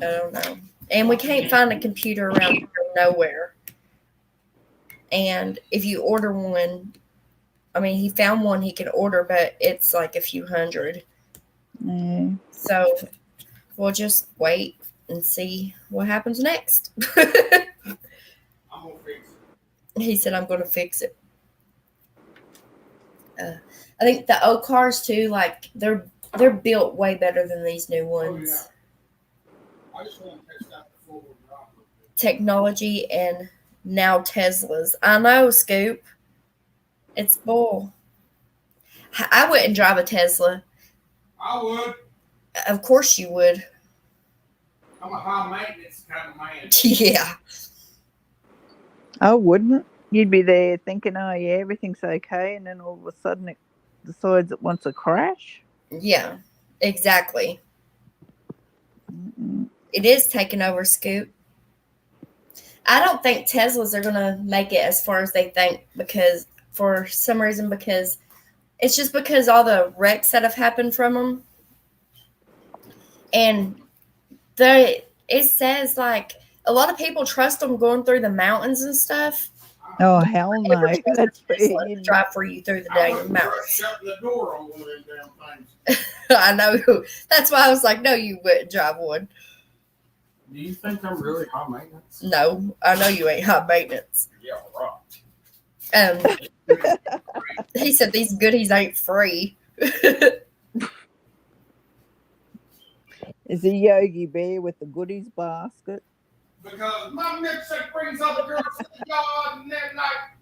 I don't know. And we can't find a computer around here nowhere. And if you order one, I mean, he found one he can order, but it's like a few hundred. Yeah. So we'll just wait and see what happens next. I'm gonna fix it. He said, I'm going to fix it. I think the old cars too, like they're built way better than these new ones. I just want to test out the forward drive. Technology and now Teslas. I know, Scoop. It's bull. I wouldn't drive a Tesla. I would. Of course you would. I'm a high maintenance kind of man. Yeah. I wouldn't. You'd be there thinking, oh, yeah, everything's okay. And then all of a sudden it decides it wants a crash. Yeah, exactly. Mm-mm. It is taking over, Scoop. I don't think Teslas are going to make it as far as they think because for some reason, because it's just because all the wrecks that have happened from them. And It says like a lot of people trust them going through the mountains and stuff. Oh, hell no. Never trust That's a Tesla to big. drive for you through the I dang wouldn't trust mountains. shutting the door on one of them damn things. I know. That's why I was like, no, you wouldn't drive one. Do you think I'm really high maintenance? No, I know you ain't high maintenance. Yeah, right. He said these goodies ain't free. Is a Yogi Bear with the goodies basket? Because my milkshake brings all the girls to the yard, and then like,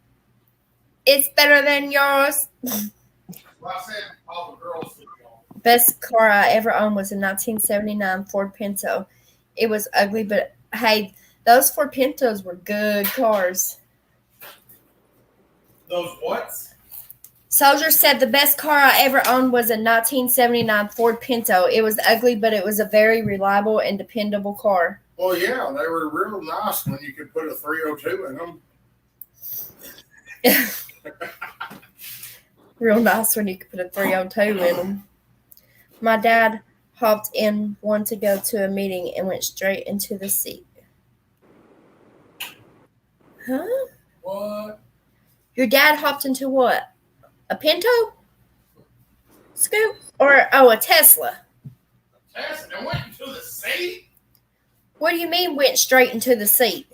It's better than yours. well, I said all the girls to the yard. Best car I ever owned was a 1979 Ford Pinto. It was ugly, but hey, those Ford Pintos were good cars. Those what? Soldier said the best car I ever owned was a 1979 Ford Pinto. It was ugly, but it was a very reliable and dependable car. Well, yeah, they were real nice when you could put a 302 in them. Real nice when you could put a 302 in them. My dad hopped in one to go to a meeting and went straight into the seat. Huh? What? Your dad hopped into what? A Pinto? Scoop? Or, a Tesla? Tesla and went into the sea? What do you mean went straight into the seat?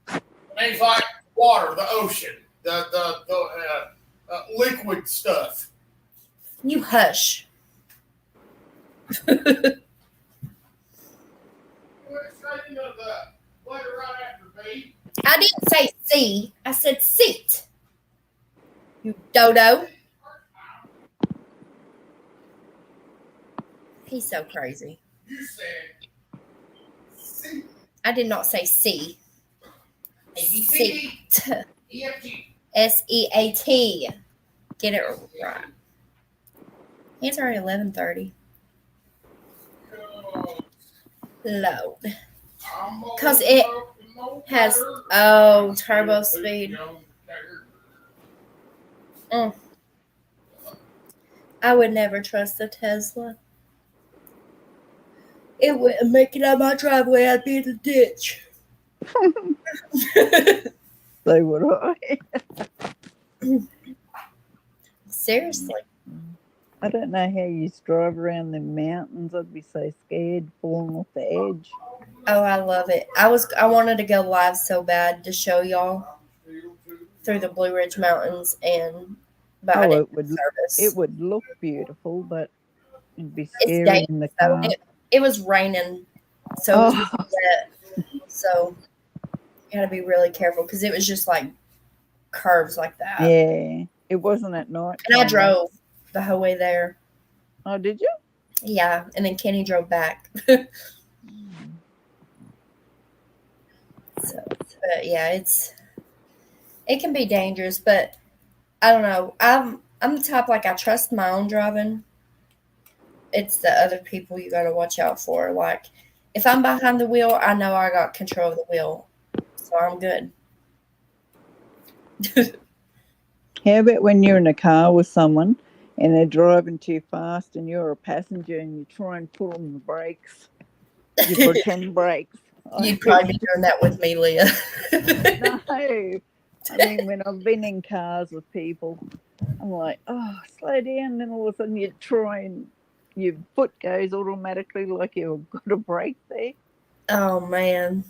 Things like water, the ocean, the liquid stuff. You hush. Well, it's right into the letter right after B. I didn't say C. I said seat. You dodo. He's so crazy. You said C. I did not say C. ABC, Seat. EFG. SEAT. Get it right. It's already 11:30. Load. Because it has turbo speed. I would never trust a Tesla. It wouldn't make it out my driveway. I'd be in the ditch. So would I. Seriously. I don't know how you drive around the mountains. I'd be so scared falling off the edge. Oh, I love it. I wanted to go live so bad to show y'all through the Blue Ridge Mountains, but I didn't have service. It would look beautiful, but it'd be It's scary in the car. It was raining, so it was wet. So you gotta be really careful because it was just like curves like that. Yeah, it wasn't at night. And I drove the whole way there. Oh, did you? Yeah, and then Kenny drove back. So, but yeah, it can be dangerous, but I don't know. I'm the type like I trust my own driving. It's the other people you got to watch out for. Like if I'm behind the wheel, I know I got control of the wheel, so I'm good. How about when you're in a car with someone and they're driving too fast and you're a passenger and you try and pull on the brakes? You pretend brakes. You'd probably be doing that with me, Leah. No. I mean, when I've been in cars with people, I'm like, oh, slow down. Then all of a sudden you try and your foot goes automatically like you've got a brake there. Oh, man.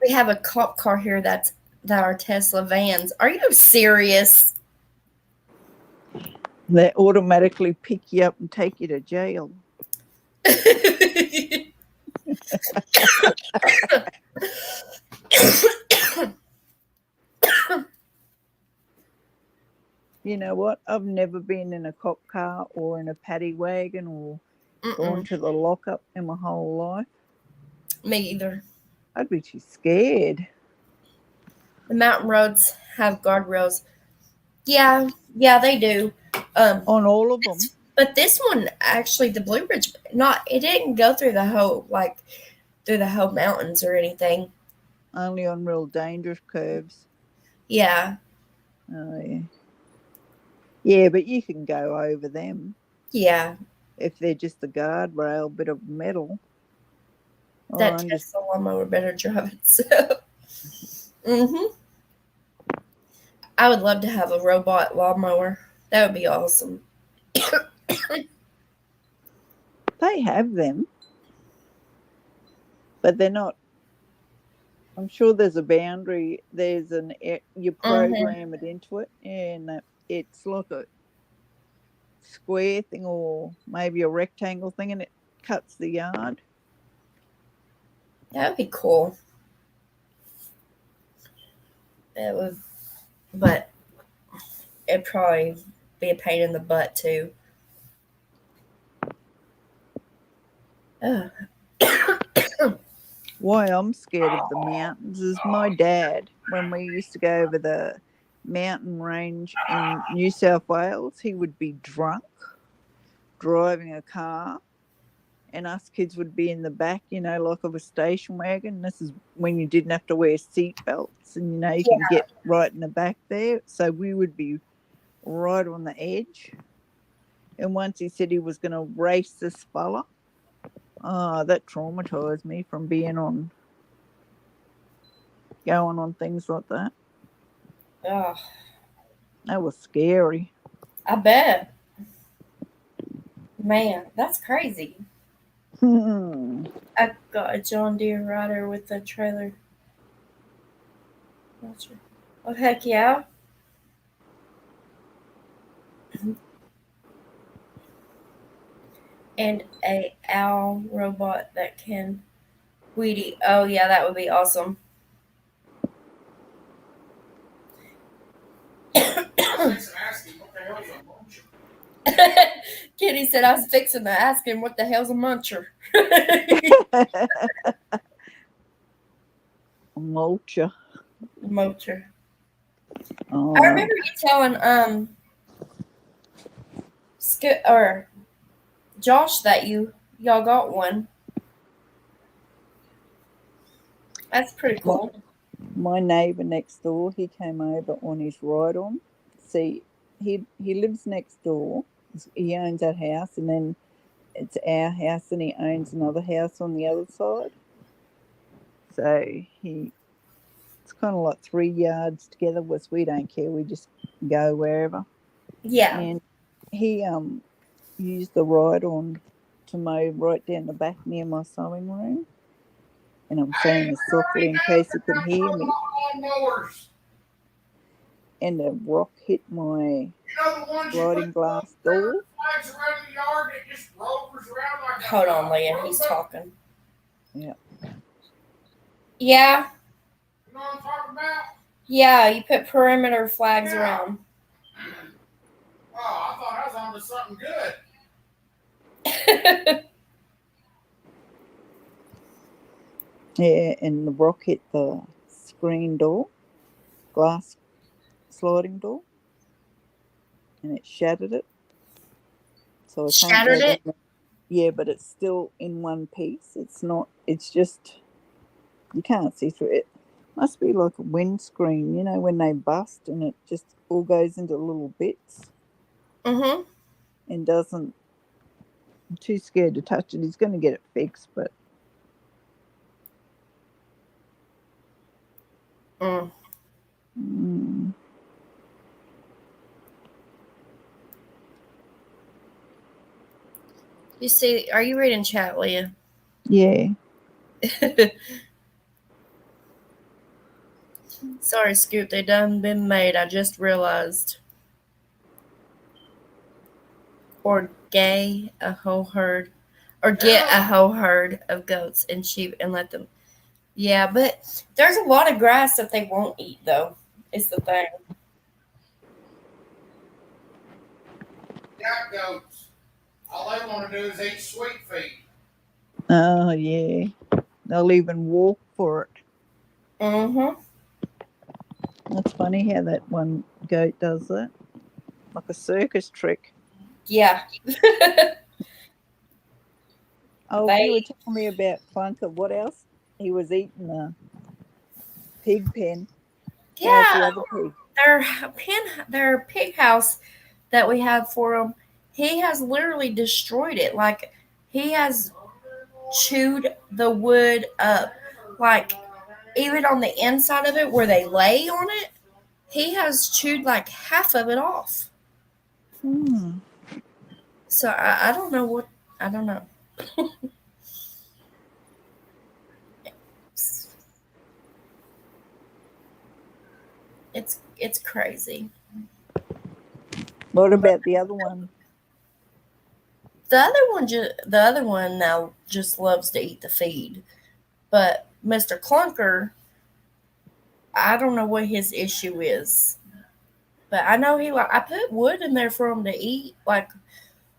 We have a cop car here that are Tesla vans. Are you serious? They automatically pick you up and take you to jail. You know what? I've never been in a cop car or in a paddy wagon or gone to the lockup in my whole life. Me either. I'd be too scared. The mountain roads have guardrails. Yeah, they do. On all of them. But this one, actually, the Blue Ridge, it didn't go through the whole mountains or anything. Only on real dangerous curves. Yeah. Oh, yeah. Yeah, but you can go over them. Yeah. If they're just a guardrail, bit of metal. Oh, That I'm just Tesla lawnmower better drive itself. hmm I would love to have a robot lawnmower. That would be awesome. they have them, but they're not. I'm sure there's a boundary. There's you hmm program it into it, and it's like a square thing or maybe a rectangle thing, and it cuts the yard. That would be cool. It would, but it'd probably be a pain in the butt too. Ugh. Why I'm scared of the mountains is my dad. When we used to go over the mountain range in New South Wales, he would be drunk driving a car, and us kids would be in the back, like of a station wagon. This is when you didn't have to wear seat belts, and you Yeah. can get right in the back there. So we would be right on the edge. And once he said he was going to race this fella, that traumatized me from going on things like that. Ugh. That was scary. I bet. Man, that's crazy. I got a John Deere rider with a trailer. Oh, heck yeah. And a owl robot that can weedy. Oh, yeah, that would be awesome. Asking what the hell's a muncher? Kitty said I was fixing to ask him what the hell's a muncher. Mulcher. Muncher. Oh, I remember you telling or Josh that y'all got one. That's pretty cool. my neighbour next door, he came over on his ride on. See, he lives next door. He owns that house, and then it's our house, and he owns another house on the other side. So it's kind of like 3 yards together. We don't care. We just go wherever. Yeah. And he used the ride on to mow right down the back near my sewing room. And I'm saying this softly in case you can hear me. Lawnmowers. And a rock hit my You know the ones you sliding put glass door. flags around the yard and it just rovers around like a Hold on, Leah. He's robot? talking. Yeah. Yeah. You know what I'm talking about? Yeah, you put perimeter flags Yeah. around. Oh, I thought I was onto something good. Yeah, and the rock hit the screen door, glass sliding door, and it shattered it. So I Shattered can't it? Yeah, but it's still in one piece. It's just, you can't see through it. Must be like a windscreen, when they bust and it just all goes into little bits Mm-hmm. and doesn't. I'm too scared to touch it. He's going to get it fixed, but. Mm. You see, are you reading chat, Leah? Yeah. Sorry, Scoot, they done been made. I just realized. Or get a whole herd of goats and sheep and let them. Yeah, but there's a lot of grass that they won't eat, though. Is the thing. Got goats. All they want to do is eat sweet feet. Oh, yeah. They'll even walk for it. Mm-hmm. That's funny how that one goat does that. Like a circus trick. Yeah. Oh, you were telling me about Clunker. What else? He was eating a pig pen. Yeah. How's the other pig? Their pig house that we have for them, he has literally destroyed it. Like, he has chewed the wood up. Like, even on the inside of it where they lay on it, he has chewed like half of it off. Hmm. So I don't know what, I don't know. It's crazy. What about the other one? The other one now just loves to eat the feed. But Mr. Clunker, I don't know what his issue is. But I know I put wood in there for him to eat, like,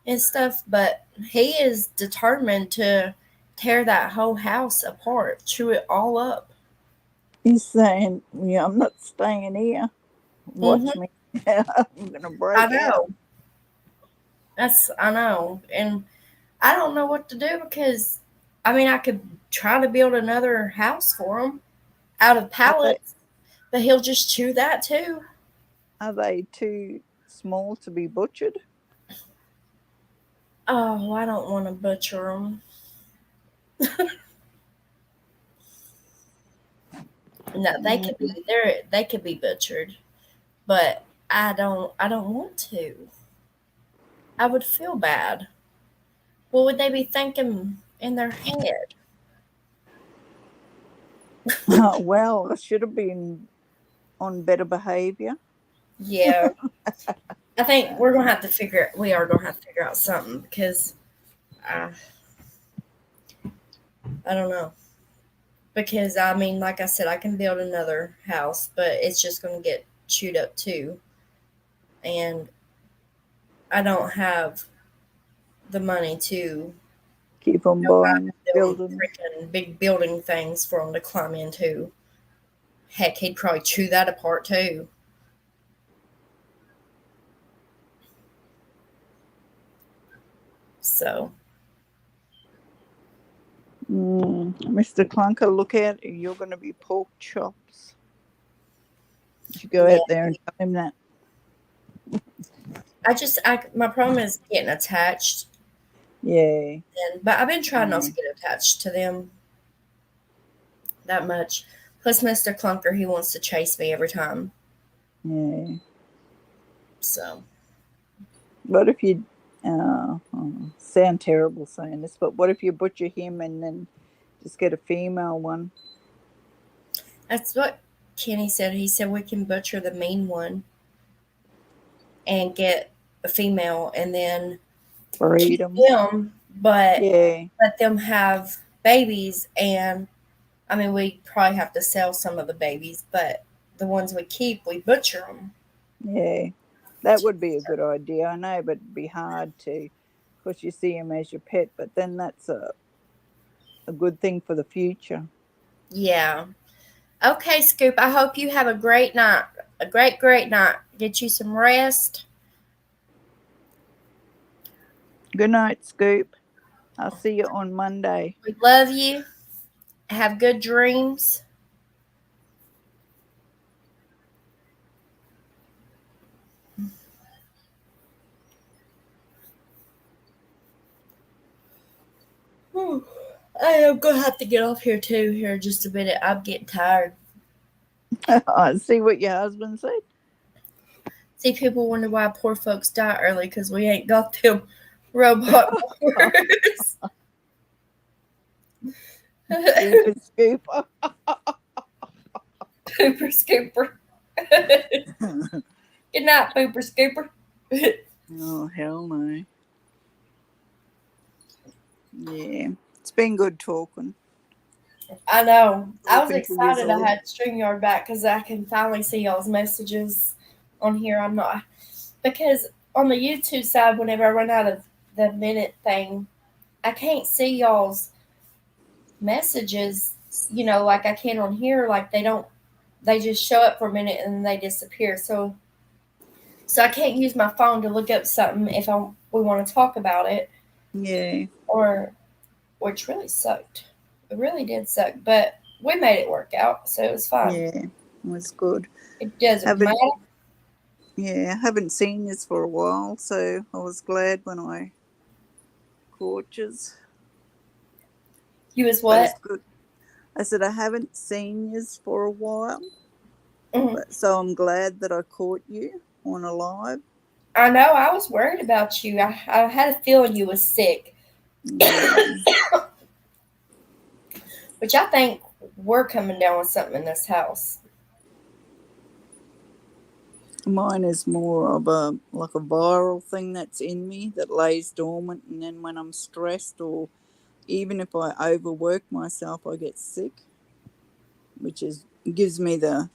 and stuff, but he is determined to tear that whole house apart, chew it all up. He's saying, "Yeah, I'm not staying here. Hmm. Watch me. I'm gonna I break out." know. I know. And I don't know what to do because, I mean, I could try to build another house for him out of Are they pallets, but he'll just chew that too. are they too small to be butchered? Oh, I don't want to butcher them. No, Mm. they could be butchered, but I don't want to. I would feel bad. What would they be thinking in their head? Well, I should have been on better behavior. Yeah, I think we are gonna have to figure out something because I I don't know. Because I mean, like I said, I can build another house, but it's just gonna get chewed up too, and I don't have the money to Keep on go buy buying, them building. freaking big building things for him to climb into. Heck, he'd probably chew that apart too. So Mr. Clunker, look out! You're going to be pork chops. You should go yeah, out there and tell him that. my problem is getting attached, Yeah, but I've been trying not yeah, to get attached to them that much. Plus, Mister Clunker, he wants to chase me every time. yeah. So What if you? Sound terrible saying this, but what if you butcher him and then just get a female one? that's what Kenny said. He said we can butcher the mean one and get a female, and then Breed keep them. them, but Yeah, let them have babies. And I mean, we probably have to sell some of the babies, but the ones we keep, we butcher them. yeah. That would be a good idea. I know, but it'd be hard to, because you see him as your pet. But then that's a good thing for the future. Yeah. Okay, Scoop. I hope you have a great night. A great night. Get you some rest. Good night, Scoop. I'll see you on Monday. We love you. Have good dreams. Whew. I am gonna have to get off here too. Here in just a minute. I'm getting tired. I see what your husband said. See, people wonder why poor folks die early because we ain't got them robot mowers. Super Scoop. Pooper scooper. Good night, pooper scooper. Oh, hell no. Yeah. It's been good talking. I know. I was Talking to you excited I all. had StreamYard back because I can finally see y'all's messages on here. I'm not because on the YouTube side, whenever I run out of the minute thing, I can't see y'all's messages. Like I can on here. Like they don't. They just show up for a minute and then they disappear. So I can't use my phone to look up something if we want to talk about it, Yeah. or which really sucked. It really did suck, but we made it work out, so it was fine. Yeah. It was good. It doesn't Have a matter. Yeah, I haven't seen this for a while, so I was glad when I caught yous. You was But it's what? good. I said I haven't seen yous for a while, Mhm. but so I'm glad that I caught you on a live. I know. I was worried about you. I had a feeling you was sick, Yeah. which I think we're coming down with something in this house. Mine is more of a like a viral thing that's in me that lays dormant, and then when I'm stressed or even if I overwork myself, I get sick, which is gives me the.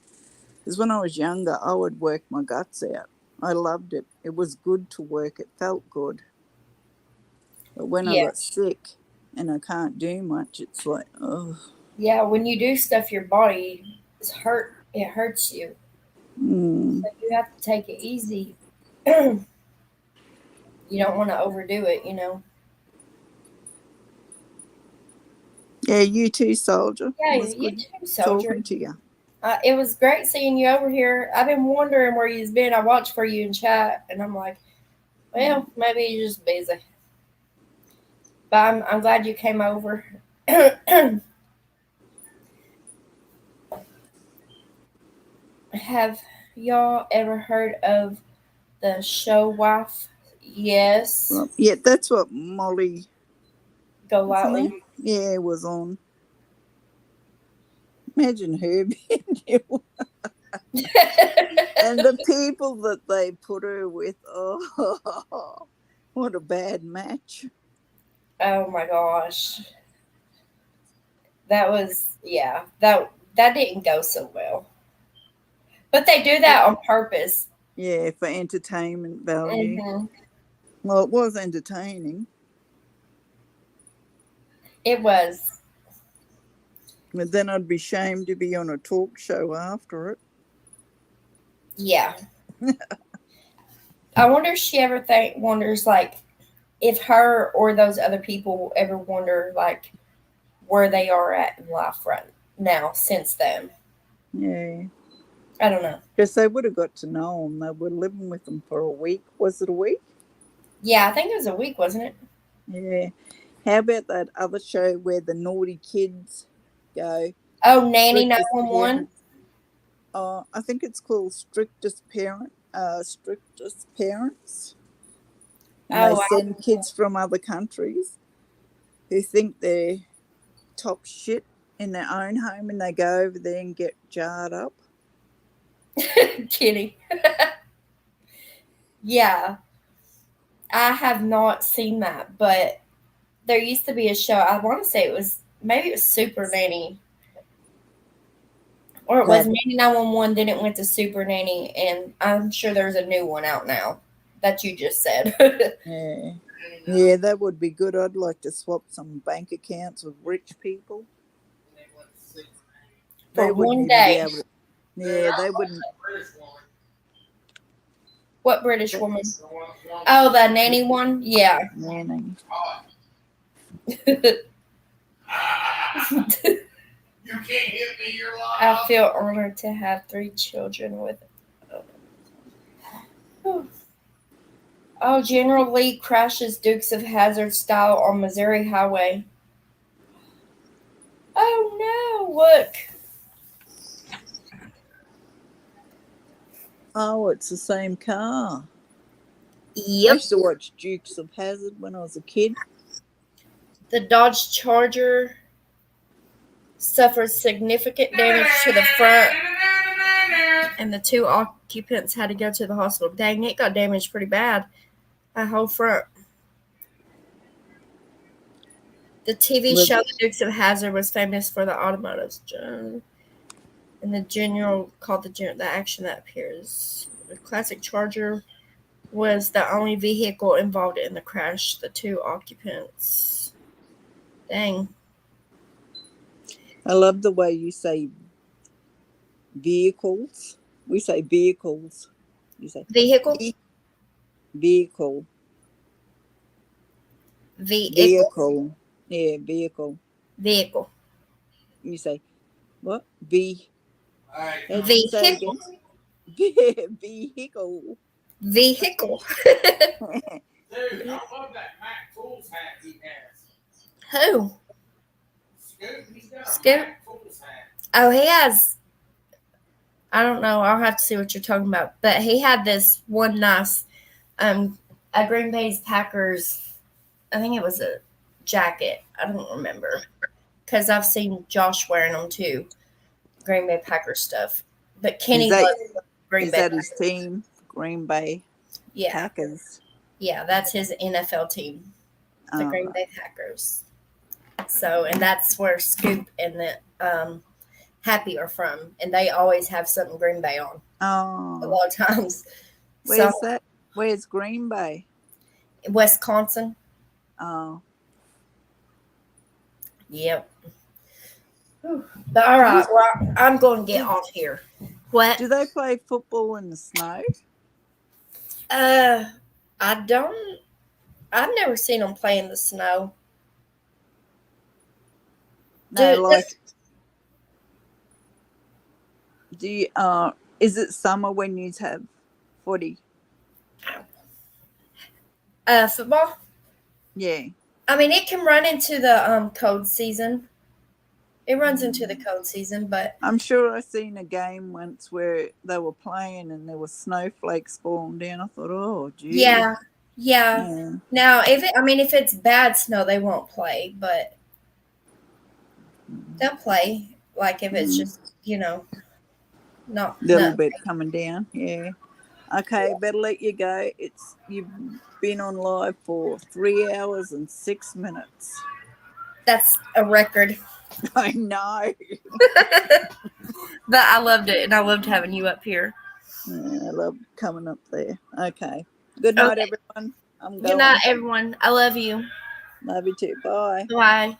Because when I was younger, I would work my guts out. I loved it. It was good to work. It felt good. But when I Yeah, got sick and I can't do much, it's like, oh, yeah. When you do stuff, your body is hurt. It hurts you. mm. So you have to take it easy. You don't want to overdo it. Yeah, you too, soldier. It Yeah, was you good too, soldier. talking to you. It was great seeing you over here. I've been wondering where you've been. I watched for you in chat, and I'm like, well, maybe you're just busy. But I'm glad you came over. Have y'all ever heard of the show Wife? Yes. Yeah, that's what Molly, Go what's her name? lightly. Yeah, was on. Imagine her being you. And the people that they put her with, oh, what a bad match. Oh my gosh. That was, yeah, that didn't go so well. But they do that on purpose. Yeah, for entertainment value. Hmm. Well, it was entertaining, It was. but then I'd be ashamed to be on a talk show after it. Yeah. I wonder if she ever wonders like if her or those other people ever wonder like where they are at in life right now since then. Yeah, I don't know. because they would have got to know them. They were living with them for a week. Was it a week? Yeah, I think it was a week, wasn't it? Yeah. How about that other show where the naughty kids go? Oh, Nanny Strictest 911. parent. I think it's called Strictest Parent. Strictest Parents, and they Oh, send kids from other countries who think they're top shit in their own home, and they go over there and get jarred up. Kitty. Yeah, I have not seen that, but there used to be a show. I want to say maybe it was Super Nanny, or it was That Nanny 911. Then it went to Super Nanny, and I'm sure there's a new one out now that you just said. yeah, yeah, that would be good. I'd like to swap some bank accounts with rich people. They For wouldn't one even be day. able to. Yeah, they wouldn't. What British woman? Oh, the nanny one? Yeah. Nanny. You can't hit me, you're lying. I feel honored to have 3 children with. Oh, General Lee crashes Dukes of Hazzard style on Missouri Highway. Oh no! Look. Oh, it's the same car. I Yep. used to watch Dukes of Hazzard when I was a kid. The Dodge Charger suffered significant damage to the front, and the 2 occupants had to go to the hospital. Dang, it got damaged pretty bad. That whole front. The TV show The Dukes of Hazzard was famous for the automotive and the general called the action that appears. The classic Charger was the only vehicle involved in the crash. The 2 occupants. Dang. I love the way you say vehicles. We say vehicles. You say Vehicle? vehicle. Vehicle. Yeah, vehicle. Vehicle. You say what? V. Hey, How do you say it again? Vehicle. Vehicle. Vehicle. Dude, I love that Mac Tools hat he has. Who? Scoot, he's got a Scoot? Mac Tools hat. Oh, he has. I don't know. I'll have to see what you're talking about. But he had this one nice, a Green Bay's Packers. I think it was a jacket. I don't remember because I've seen Josh wearing them too. Green Bay Packers stuff. But Kenny that- loves Green Is Bay. that his team? Green Bay Yeah, Packers. yeah, that's his NFL team, the Green Bay Packers. So, and that's where Scoop and the Happy are from, and they always have something Green Bay on a Oh, lot of times. where's So, that? Where's Green Bay? Wisconsin. Oh, Yep. But all right, well, I'm going to get off here. What? do they play football in the snow? I don't. I've never seen them play in the snow. No, Dude, like, do you? Is it summer when you have footy? Football. Yeah. I mean, it can run into the cold season. It runs into the cold season, but I'm sure I seen a game once where they were playing and there were snowflakes falling down. I thought, oh, gee. yeah. Yeah. Now, if it's bad snow, they won't play, but they'll play. Like if it's just not Little bit coming down. Yeah. Okay, better let you go. You've been on live for 3 hours and 6 minutes. That's a record. I know. But I loved it, and I loved having you up here. Yeah, I love coming up there. Okay. Good night, Okay. everyone. I'm going. Good night, everyone. I love you. Love you too. Bye. Bye.